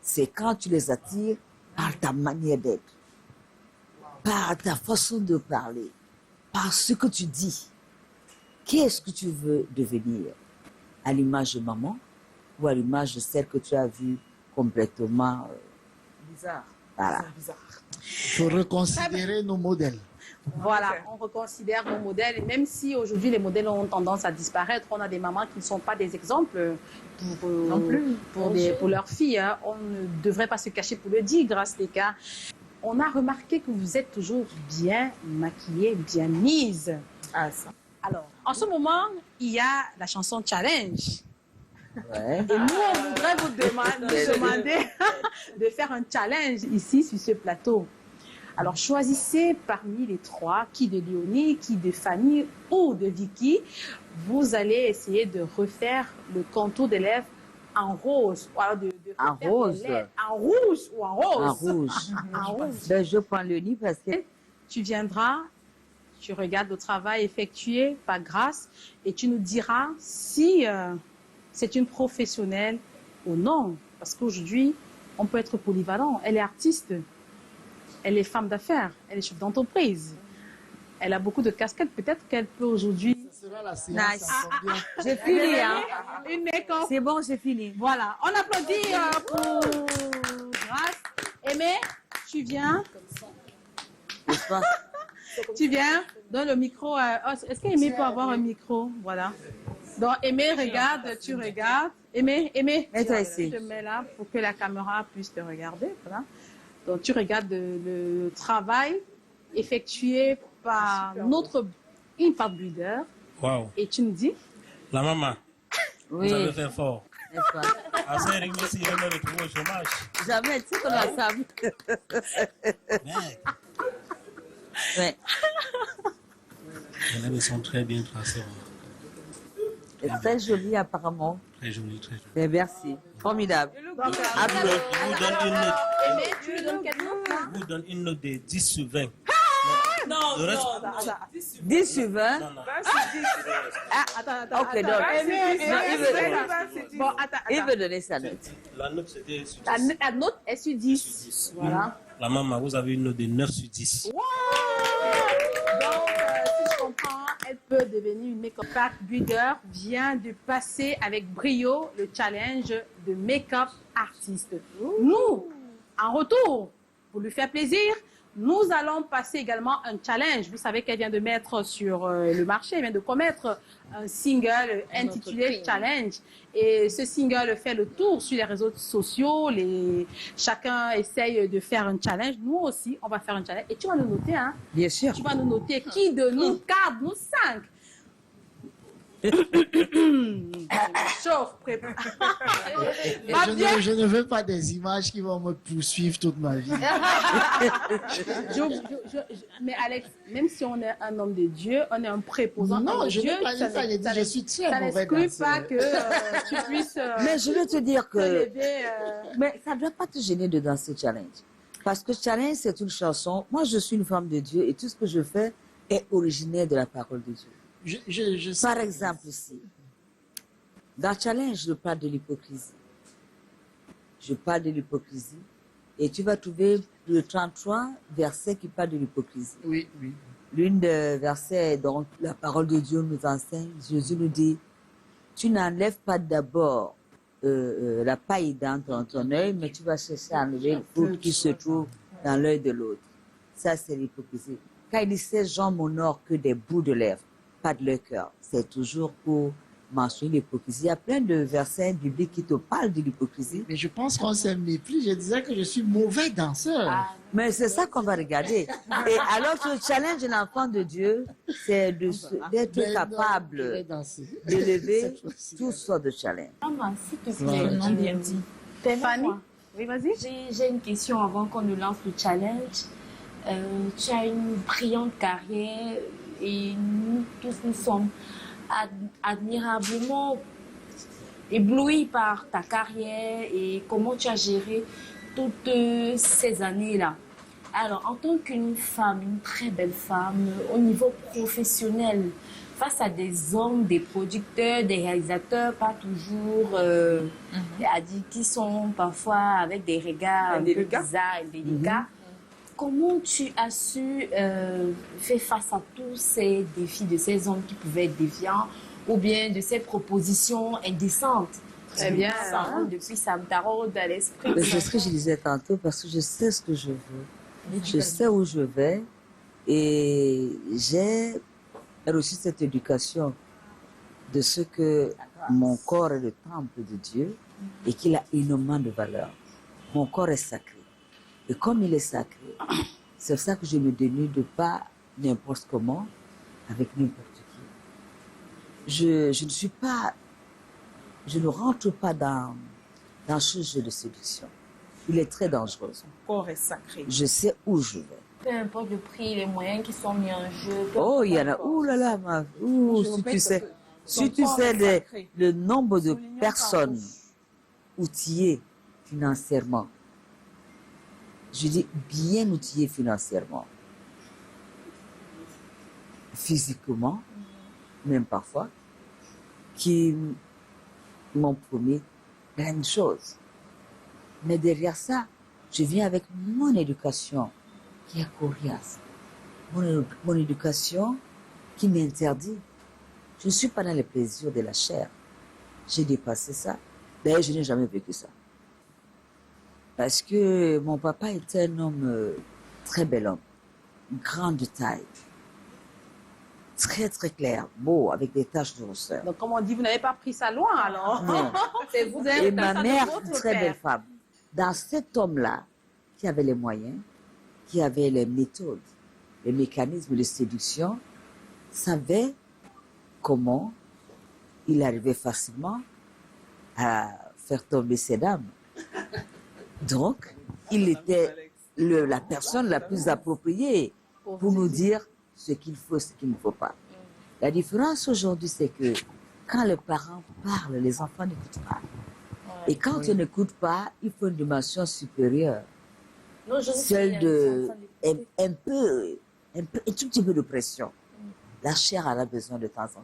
C'est quand tu les attires par ta manière d'être, par ta façon de parler, par ce que tu dis. Qui est-ce que tu veux devenir? À l'image de maman ou à l'image de celle que tu as vue complètement bizarre. Voilà. Bizarre. Il faut reconsidérer nos modèles. Voilà, on reconsidère nos modèles. Et même si aujourd'hui les modèles ont tendance à disparaître, on a des mamans qui ne sont pas des exemples pour leurs filles. Hein. On ne devrait pas se cacher pour le dire, grâce les cas. On a remarqué que vous êtes toujours bien maquillée, bien mise. Ah, ça. Alors, en ce moment, il y a la chanson Challenge. Ouais. Et nous, on voudrait vous demander de faire un challenge ici sur ce plateau. Alors, choisissez parmi les trois, qui de Léonie, qui de Fanny ou de Vicky. Vous allez essayer de refaire le contour des lèvres en rose. Ou alors En rose. En rouge ou en rose. En rouge. En rouge. Ben, je prends le nid parce que... Tu viendras, tu regardes le travail effectué par Grâce et tu nous diras si c'est une professionnelle ou non. Parce qu'aujourd'hui, on peut être polyvalent. Elle est artiste, elle est femme d'affaires, elle est chef d'entreprise. Elle a beaucoup de casquettes. Peut-être qu'elle peut aujourd'hui... Nice. J'ai fini, hein. Une make-up. C'est bon, j'ai fini. Voilà. On applaudit pour Grâce. Aimé, tu viens. Tu viens. Donne le micro. Est-ce qu'Aimé peut avoir un micro? Voilà. Donc, Aimé, regarde, tu regardes. Aimé, mets-toi ici. Je te mets là pour que la caméra puisse te regarder. Voilà. Donc, tu regardes le travail effectué par notre impact builder. Wow. Et tu nous dis? La maman, oui. Vous avez fait fort. N'est-ce pas? Assez réglé si je me retrouve au chômage. Jamais, tu sais qu'on a ça. Ouais. Les lèvres sont très bien tracées. Très joli apparemment. Très joli, très joli. Mais merci. Formidable. Je vous donne une note. Aimé, tu lui donnes quelle note? Je vous donne une note de 10 sur 20. Non, Le reste... non, 10 sur 20. Non, non. Ah, attends. Ok, donc. Bon, attends. Il veut donner sa note. La note, c'était sur 10. La note est sur 10. Voilà. La maman, vous avez une note de 9 sur 10. Wow! Donc, si je comprends, elle peut devenir une make-up builder. Vient de passer avec brio le challenge de make-up artiste. Nous, en retour, pour lui faire plaisir, nous allons passer également un challenge. Vous savez qu'elle vient de mettre sur le marché, elle vient de commettre un single intitulé Challenge. Et ce single fait le tour sur les réseaux sociaux. Chacun essaye de faire un challenge. Nous aussi, on va faire un challenge. Et tu vas nous noter, hein? Bien sûr. Tu vas nous noter qui de nous, 4, nous 5. Chauffe, prépare. Je ne veux pas des images qui vont me poursuivre toute ma vie. Mais Alex, même si on est un homme de Dieu, on est un préposant. Non, je n'ai pas dit ça. J'ai dit je suis très mauvais danseur. Ça n'exclut pas que tu puisses. Mais je veux te dire que. Lever, Mais ça ne doit pas te gêner de danser challenge. Parce que challenge, c'est une chanson. Moi, je suis une femme de Dieu et tout ce que je fais est originaire de la parole de Dieu. Par exemple, ici, dans challenge, je parle de l'hypocrisie. Je parle de l'hypocrisie. Et tu vas trouver le 33 versets qui parlent de l'hypocrisie. Oui, oui. L'une des versets dont la parole de Dieu nous enseigne, Jésus nous dit, tu n'enlèves pas d'abord la paille dans ton œil, mais tu vas chercher à enlever le fruit qui se trouve dans l'œil de l'autre. Ça, c'est l'hypocrisie. Quand il dit, ces gens m'honorent que des bouts de lèvres, pas de leur cœur. C'est toujours pour mentionner l'hypocrisie. Il y a plein de versets bibliques qui te parlent de l'hypocrisie. Mais je pense qu'on s'est mépris. Je disais que je suis mauvais danseur. Mais c'est ça qu'on va regarder. Et alors que le challenge de l'enfant de Dieu, c'est d'être capable de lever toutes sortes de challenges. Maman, s'il te plaît, non bien dit. Fanny, oui, vas-y. J'ai une question avant qu'on ne lance le challenge. Tu as une brillante carrière et nous tous, nous sommes admirablement éblouis par ta carrière et comment tu as géré toutes ces années-là. Alors, en tant qu'une femme, une très belle femme, au niveau professionnel, face à des hommes, des producteurs, des réalisateurs, pas toujours qui sont parfois avec des regards un peu bizarres et délicats, comment tu as su faire face à tous ces défis de ces hommes qui pouvaient être déviants ou bien de ces propositions indécentes? Très bien. Depuis, ça me taraude à l'esprit. C'est ce que je disais tantôt, parce que je sais ce que je veux. Je sais où je vais et j'ai reçu cette éducation de ce que mon corps est le temple de Dieu et qu'il a énormément de valeur. Mon corps est sacré. Et comme il est sacré, c'est ça que je me dénude pas n'importe comment avec n'importe qui. Je ne rentre pas dans ce jeu de séduction. Il est très dangereux. Son corps est sacré. Je sais où je vais. Peu importe le prix, les moyens qui sont mis en jeu. Oh, il y en a. Ouh là là, si tu sais le nombre de personnes outillées financièrement, je dis bien outillées financièrement, physiquement, même parfois, qui m'ont promis la même chose. Mais derrière ça, je viens avec mon éducation qui est coriace. Mon éducation qui m'interdit. Je ne suis pas dans les plaisirs de la chair. J'ai dépassé ça. D'ailleurs, je n'ai jamais vécu ça. Parce que mon papa était un homme, très bel homme, grand de taille, très très clair, beau, avec des taches de rousseur. Donc, comme on dit, vous n'avez pas pris ça loin, alors. Non. Vous avez Et ma mère, votre très père. belle femme. Dans cet homme-là, qui avait les moyens, qui avait les méthodes, les mécanismes de séduction, savait comment il arrivait facilement à faire tomber ces dames. Donc, il était la personne la plus appropriée pour nous dire ce qu'il faut, ce qu'il ne faut pas. La différence aujourd'hui, c'est que quand les parents parlent, les enfants n'écoutent pas. Et quand on n'écoute pas, il faut une dimension supérieure. Non, Celle de un tout petit peu de pression. La chair a besoin de temps en temps.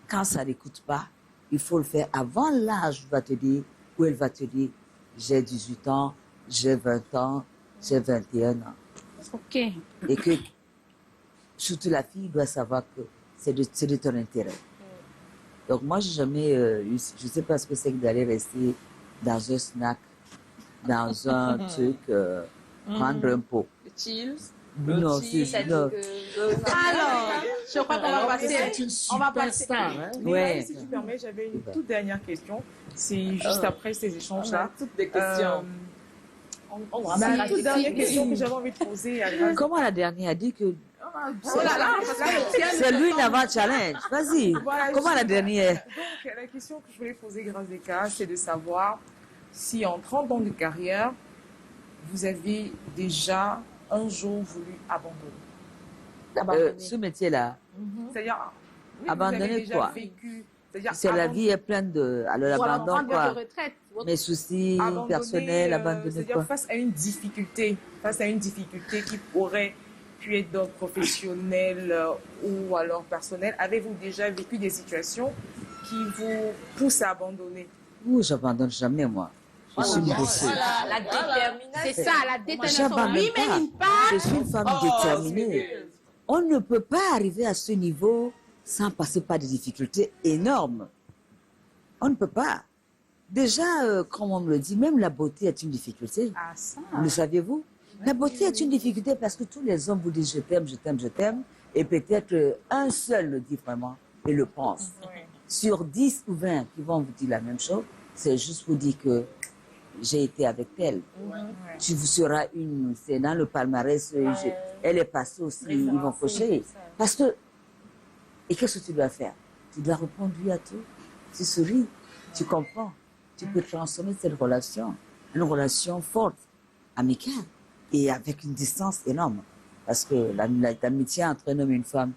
Quand ça n'écoute pas, il faut le faire avant l'âge où elle va te dire, j'ai 18 ans, j'ai 20 ans, j'ai 21 ans. Ok. Et que, surtout la fille doit savoir que c'est de ton intérêt. Donc moi, j'ai jamais eu, je ne sais pas ce que c'est que d'aller rester dans un snack, dans un truc, prendre un pot. Chills. Non, c'est non. Alors, je crois qu'on va passer. On va passer. Ouais. Si tu permets, j'avais une toute dernière question. C'est juste après ces échanges-là. Toutes des questions. Ma toute dernière question que j'avais envie de poser à Grace. Comment la dernière a dit que Oh là là, c'est lui l'avant challenge. Vas-y. Voilà, Comment la dernière? Donc, la question que je voulais poser, Grazeka, c'est de savoir si en 30 ans de carrière, vous avez déjà un jour voulu abandonner. Ce métier-là, C'est-à-dire, oui, abandonner vous avez déjà quoi? vécu. C'est-à-dire c'est la abandonner- vie est pleine de. Alors Voilà, l'abandon prendre votre quoi? retraite. Mes soucis abandonner, personnels, abandonner c'est-à-dire quoi? face à une difficulté qui aurait pu être d'ordre professionnel ou alors personnel, avez-vous déjà vécu des situations qui vous poussent à abandonner? Ouh, j'abandonne jamais moi. Je suis une bosseuse. La détermination. C'est ça, la détermination. J'abandonne Lui pas. mène une part. Je suis une femme déterminée. On ne peut pas arriver à ce niveau sans passer par des difficultés énormes. On ne peut pas. Déjà, comme on me le dit, même la beauté est une difficulté. Ah, ça. Le saviez-vous? La beauté est une difficulté parce que tous les hommes vous disent je t'aime, je t'aime, je t'aime. Et peut-être un seul le dit vraiment et le pense. Sur 10 ou 20 qui vont vous dire la même chose, c'est juste vous dire que j'ai été avec elle. Tu vous seras une, c'est dans le palmarès, elle est passée aussi, ils vont cocher. Parce que, et qu'est-ce que tu dois faire? Tu dois répondre oui à tout. Tu souris, tu comprends. Tu peux transformer cette relation, une relation forte, amicale, et avec une distance énorme. Parce que l'amitié entre un homme et une femme,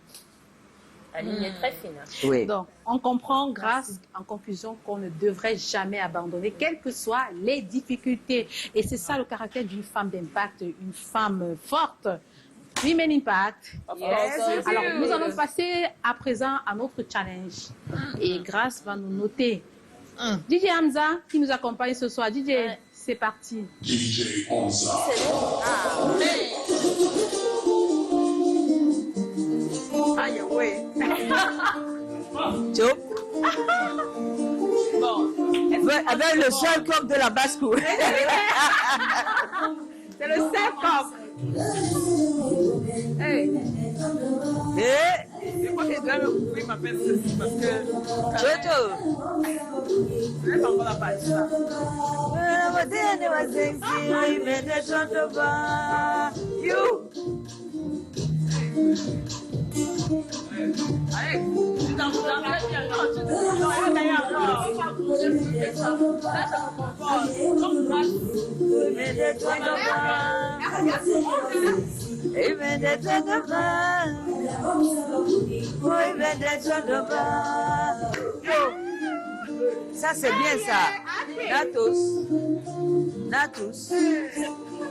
La ligne est très fine. Oui. Donc, on comprend grâce, en conclusion, qu'on ne devrait jamais abandonner, quelles que soient les difficultés. Et c'est ça le caractère d'une femme d'impact, une femme forte. Women Impact. Yes. Alors, nous allons passer à présent à notre challenge. Et Grâce va nous noter. DJ Hamza, qui nous accompagne ce soir. DJ, c'est parti. DJ Hamza. Aïe, ouais. Chop. Avec le seul coq de la basse-cour. C'est le seul coq. Hey. Je crois que je dois me couper ma peine ceci parce que. Jojo. Je vais pas encore la page là. Allez, tu t'en fous dans la vie encore. Tu vas gagner encore. Ça c'est bien ça. Natus. Natus.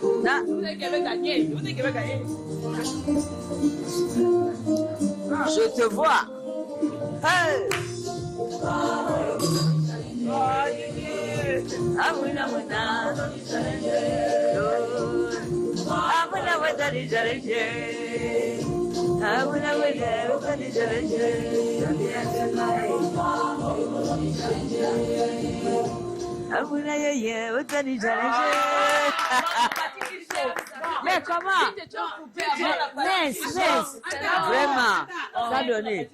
Vous êtes qui avez gagné. Vous êtes qui avez gagné. Je te vois. Hey. Mais comment? Mince. Vraiment, ça a donné.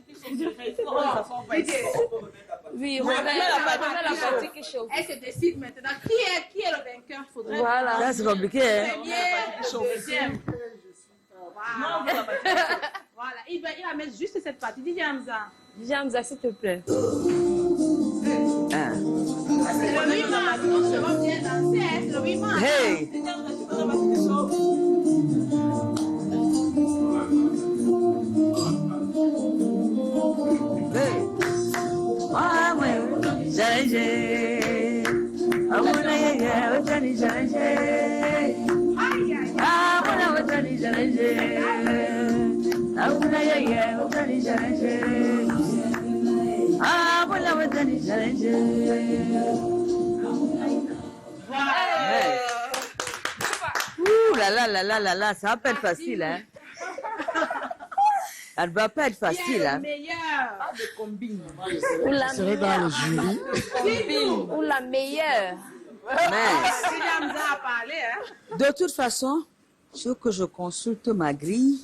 Oui, on met la partie qui chauffe. Elle se décide maintenant. Qui est le vainqueur? Faudrait Voilà. Ça c'est compliqué. Hein? Premier, deuxième. Voilà. Il va mettre juste cette partie. DJ Hamza. DJ Hamza, s'il te plaît. Ah. C'est le 8 mars. On se va bien danser. C'est le 8 mars. Hey. Ouh là là, ça va pas être facile, hein. Elle ne va pas être facile, hein. Ou la serait dans le jury. Ou la meilleure. De toute façon, je veux que je consulte ma grille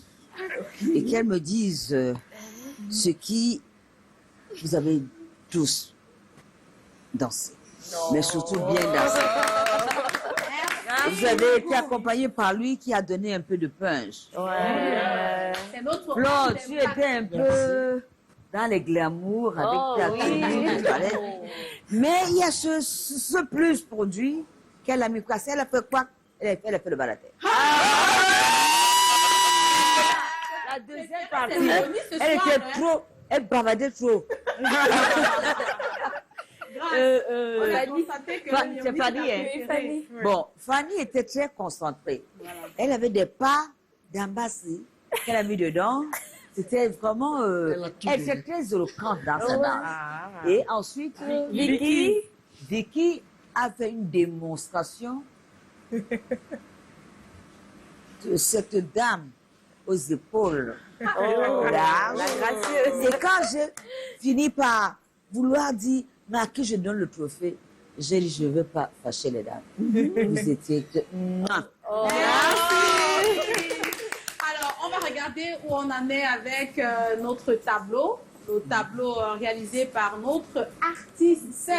et qu'elle me dise ce qui vous avez tous dansé, mais surtout bien dansé. Vous avez été accompagné par lui qui a donné un peu de punch. Flo, tu étais un peu dans les glamours avec ta tenue de toilette. Mais il y a ce plus produit qu'elle a mis quoi? Elle a fait quoi? Elle a fait le balaté. La deuxième partie, elle était trop, elle bavardait trop. C'est Fanny, hein? Bon, Fanny était très concentrée. Elle avait des pas d'ambassade qu'elle a mis dedans. C'était vraiment... elle était très éloquente dans sa danse. Et ensuite, Vicky a fait une démonstration de cette dame aux épaules larges. La gracieuse. Et quand je finis par vouloir dire, mais à qui je donne le trophée, j'ai dit, je ne veux pas fâcher les dames. Vous étiez... Non. Merci. Alors, on va regarder où on en est avec notre tableau. Le tableau réalisé par notre artiste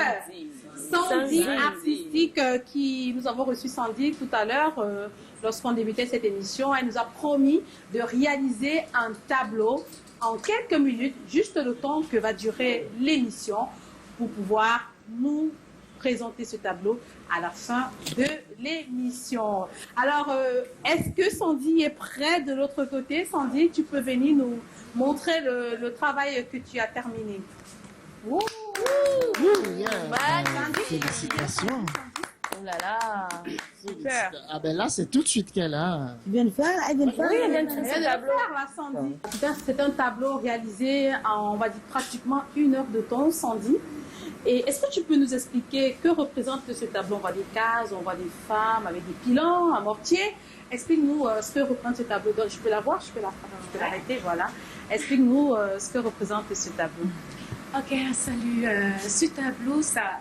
Sandy Artistique, qui nous avons reçu Sandy tout à l'heure lorsqu'on débutait cette émission. Elle nous a promis de réaliser un tableau en quelques minutes, juste le temps que va durer l'émission, pour pouvoir nous présenter ce tableau à la fin de l'émission. Alors, est-ce que Sandy est prête de l'autre côté? Sandy, tu peux venir montrer le travail que tu as terminé. Ouh. Félicitations. Oh là là, super. Ah ben là, c'est tout de suite qu'elle a. Tu viens de faire? Elle vient de faire? Oui, elle vient de faire la Sandy. C'est un tableau réalisé en, on va dire, pratiquement 1 heure de temps, Sandy. Et est-ce que tu peux nous expliquer que représente ce tableau? On voit des cases, on voit des femmes avec des pilons, un mortier. Explique-nous ce que représente ce tableau. Donc, je peux la voir, je peux l'arrêter, voilà. Explique-nous ce que représente ce tableau. Ok, salut. Ce tableau, ça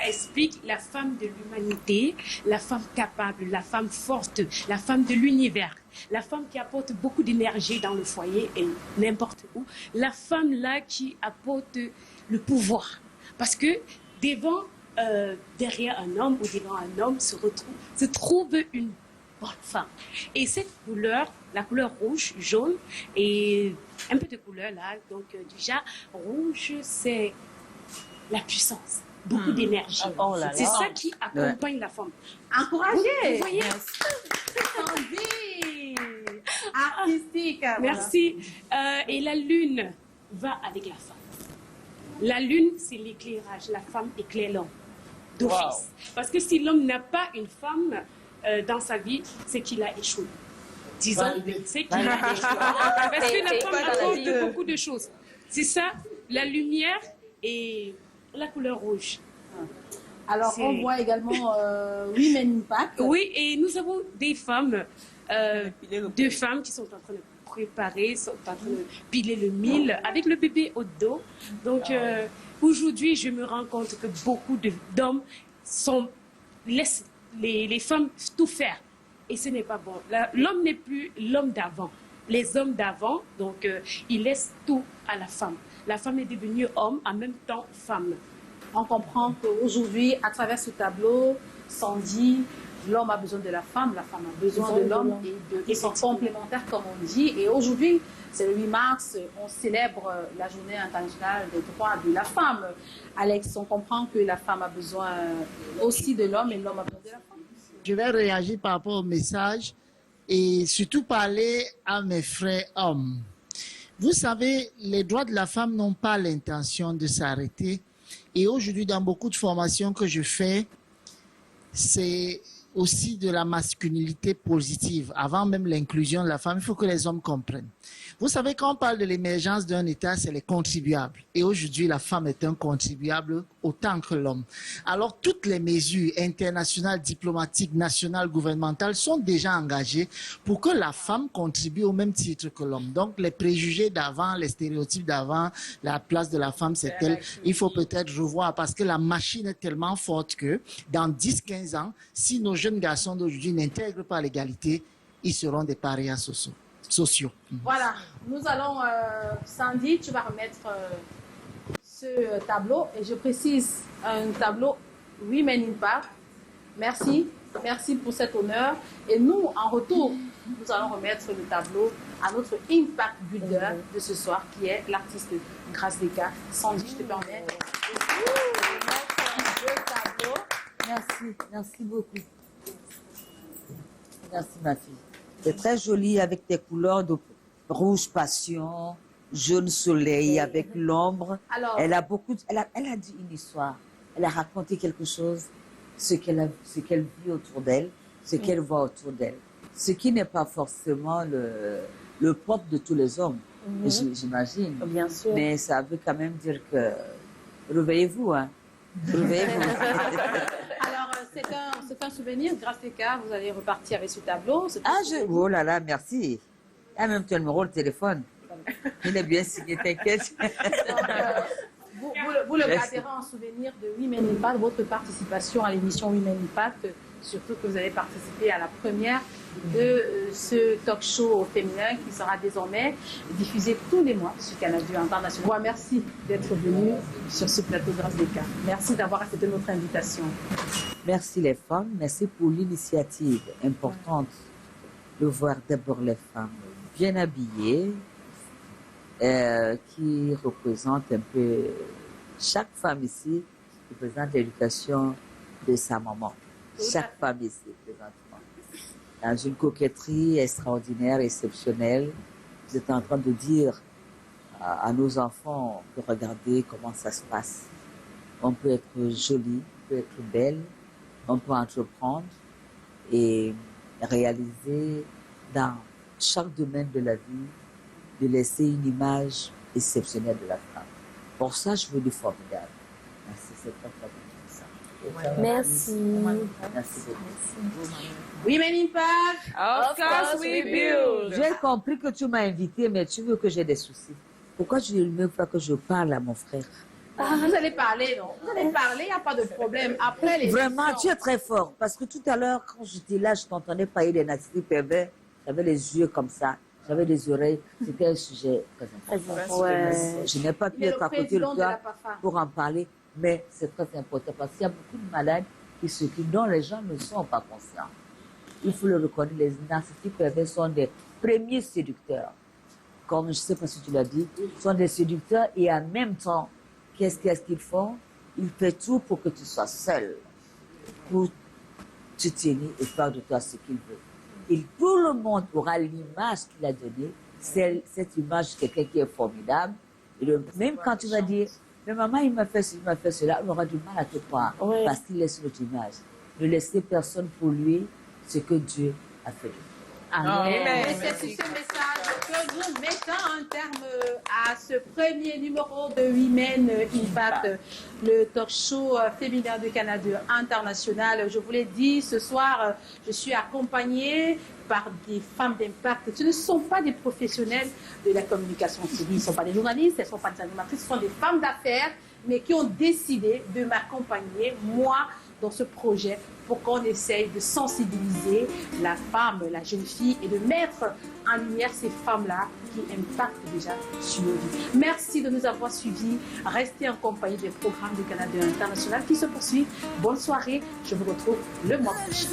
explique la femme de l'humanité, la femme capable, la femme forte, la femme de l'univers, la femme qui apporte beaucoup d'énergie dans le foyer et n'importe où, la femme là qui apporte le pouvoir. Parce que derrière un homme ou devant un homme se trouve une bonne femme. Et cette couleur, la couleur rouge, jaune et un peu de couleur là, donc déjà rouge, c'est la puissance. Beaucoup d'énergie. Oh là là. C'est ça qui accompagne la femme. Encouragée. Vous voyez? Sandy. Artistique. Merci. Et la lune va avec la femme. La lune, c'est l'éclairage. La femme éclaire l'homme d'office. Parce que si l'homme n'a pas une femme dans sa vie, c'est qu'il a échoué. Disons, c'est qu'il a échoué. Parce que la femme apporte beaucoup de choses. C'est ça, la lumière et la couleur rouge. Alors, on voit également Women Impact. Oui, et nous avons des femmes, 2 femmes qui sont en train de préparer, sont en train de piler le mil avec le bébé au dos. Donc, aujourd'hui, je me rends compte que beaucoup d'hommes laissent les femmes tout faire. Et ce n'est pas bon. L'homme n'est plus l'homme d'avant. Les hommes d'avant, donc, ils laissent tout à la femme. La femme est devenue homme, en même temps femme. On comprend qu'aujourd'hui, à travers ce tableau, Sandy, l'homme a besoin de la femme a besoin de l'homme et ils sont complémentaires comme on dit. Et aujourd'hui, c'est le 8 mars, on célèbre la journée internationale des droits de la femme. Alex, on comprend que la femme a besoin aussi de l'homme et l'homme a besoin de la femme. Je vais réagir par rapport au message et surtout parler à mes frères hommes. Vous savez, les droits de la femme n'ont pas l'intention de s'arrêter. Et aujourd'hui, dans beaucoup de formations que je fais, c'est aussi de la masculinité positive. Avant même l'inclusion de la femme, il faut que les hommes comprennent. Vous savez, quand on parle de l'émergence d'un État, c'est les contribuables. Et aujourd'hui, la femme est un contribuable autant que l'homme. Alors, toutes les mesures internationales, diplomatiques, nationales, gouvernementales sont déjà engagées pour que la femme contribue au même titre que l'homme. Donc, les préjugés d'avant, les stéréotypes d'avant, la place de la femme, c'est telle. Il faut peut-être revoir parce que la machine est tellement forte que dans 10-15 ans, si nos jeunes garçons d'aujourd'hui n'intègrent pas l'égalité, ils seront des parias sociaux. Voilà, nous allons, Sandy, tu vas remettre ce tableau et je précise un tableau Women Impact. Merci, merci pour cet honneur. Et nous, en retour, nous allons remettre le tableau à notre Impact Builder de ce soir qui est l'artiste Grace Deka. Sandy, je te permets. Le tableau. Merci beaucoup. Merci ma fille. C'est très joli avec tes couleurs de rouge passion, jaune soleil avec l'ombre. Elle a elle a dit une histoire. Elle a raconté quelque chose, ce qu'elle vit autour d'elle, ce qu'elle voit autour d'elle. Ce qui n'est pas forcément le propre de tous les hommes, j'imagine. Bien sûr. Mais ça veut quand même dire que réveillez-vous, hein. Réveillez-vous. C'est un souvenir. Grâce à Deka, vous allez repartir avec ce tableau. Oh là là, merci. Ah, même tu as le numéro de téléphone. Il est bien signé, t'inquiète. Vous le garderez en souvenir de Women Impact, votre participation à l'émission Women Impact, surtout que vous avez participé à la première de ce talk show féminin qui sera désormais diffusé tous les mois sur Canal International. Merci d'être venu sur ce plateau Grâce Deka. Merci d'avoir accepté notre invitation. Merci les femmes, merci pour l'initiative importante de voir d'abord les femmes bien habillées, qui représentent un peu chaque femme ici, qui représente l'éducation de sa maman. Chaque femme ici, présentement. Dans une coquetterie extraordinaire, exceptionnelle, Vous êtes en train de dire à nos enfants de regarder comment ça se passe. On peut être jolie, on peut être belle, on peut entreprendre et réaliser dans chaque domaine de la vie, de laisser une image exceptionnelle de la femme. Pour ça, je veux du formidable. Merci, c'est très bien ça. Merci. Merci beaucoup. Women Impact. Of course we build. J'ai compris que tu m'as invité, mais tu veux que j'ai des soucis. Pourquoi tu ne veux pas que je parle à mon frère? Vous allez parler, non? Vous allez parler, il n'y a pas de problème. Après les Vraiment, tu es très fort. Parce que tout à l'heure, quand j'étais là, je t'entendais parler des natifs pervers. J'avais les yeux comme ça. J'avais des oreilles. C'était un sujet très important. Ouais. Je n'ai pas pu être à côté de toi pour en parler, mais c'est très important parce qu'il y a beaucoup de malades dont les gens ne sont pas conscients. Il faut le reconnaître, les narcissiques pervers sont des premiers séducteurs. Comme je ne sais pas si tu l'as dit, sont des séducteurs et en même temps, qu'est-ce qu'ils font? Ils font tout pour que tu sois seul, pour te tenir et faire de toi ce qu'il veut. Et tout le monde aura l'image qu'il a donnée, cette image de quelqu'un qui est formidable. Et même quand tu vas dire, mais maman, il m'a fait ceci, il m'a fait cela, on aura du mal à te croire parce qu'il laisse notre image. Ne laissez personne pour lui ce que Dieu a fait de lui. Amen. Et c'est sur ce message que nous mettons un terme à ce premier numéro de Women Impact, le talk show féminin de Canada international. Je vous l'ai dit, ce soir, je suis accompagnée par des femmes d'impact. Ce ne sont pas des professionnels de la communication civile, ce ne sont pas des journalistes, ce ne sont pas des animatrices, ce sont des femmes d'affaires, mais qui ont décidé de m'accompagner, moi, dans ce projet pour qu'on essaye de sensibiliser la femme, la jeune fille et de mettre en lumière ces femmes-là qui impactent déjà sur nos vies. Merci de nous avoir suivis. Restez en compagnie des programmes du Canada international qui se poursuivent. Bonne soirée. Je vous retrouve le mois prochain.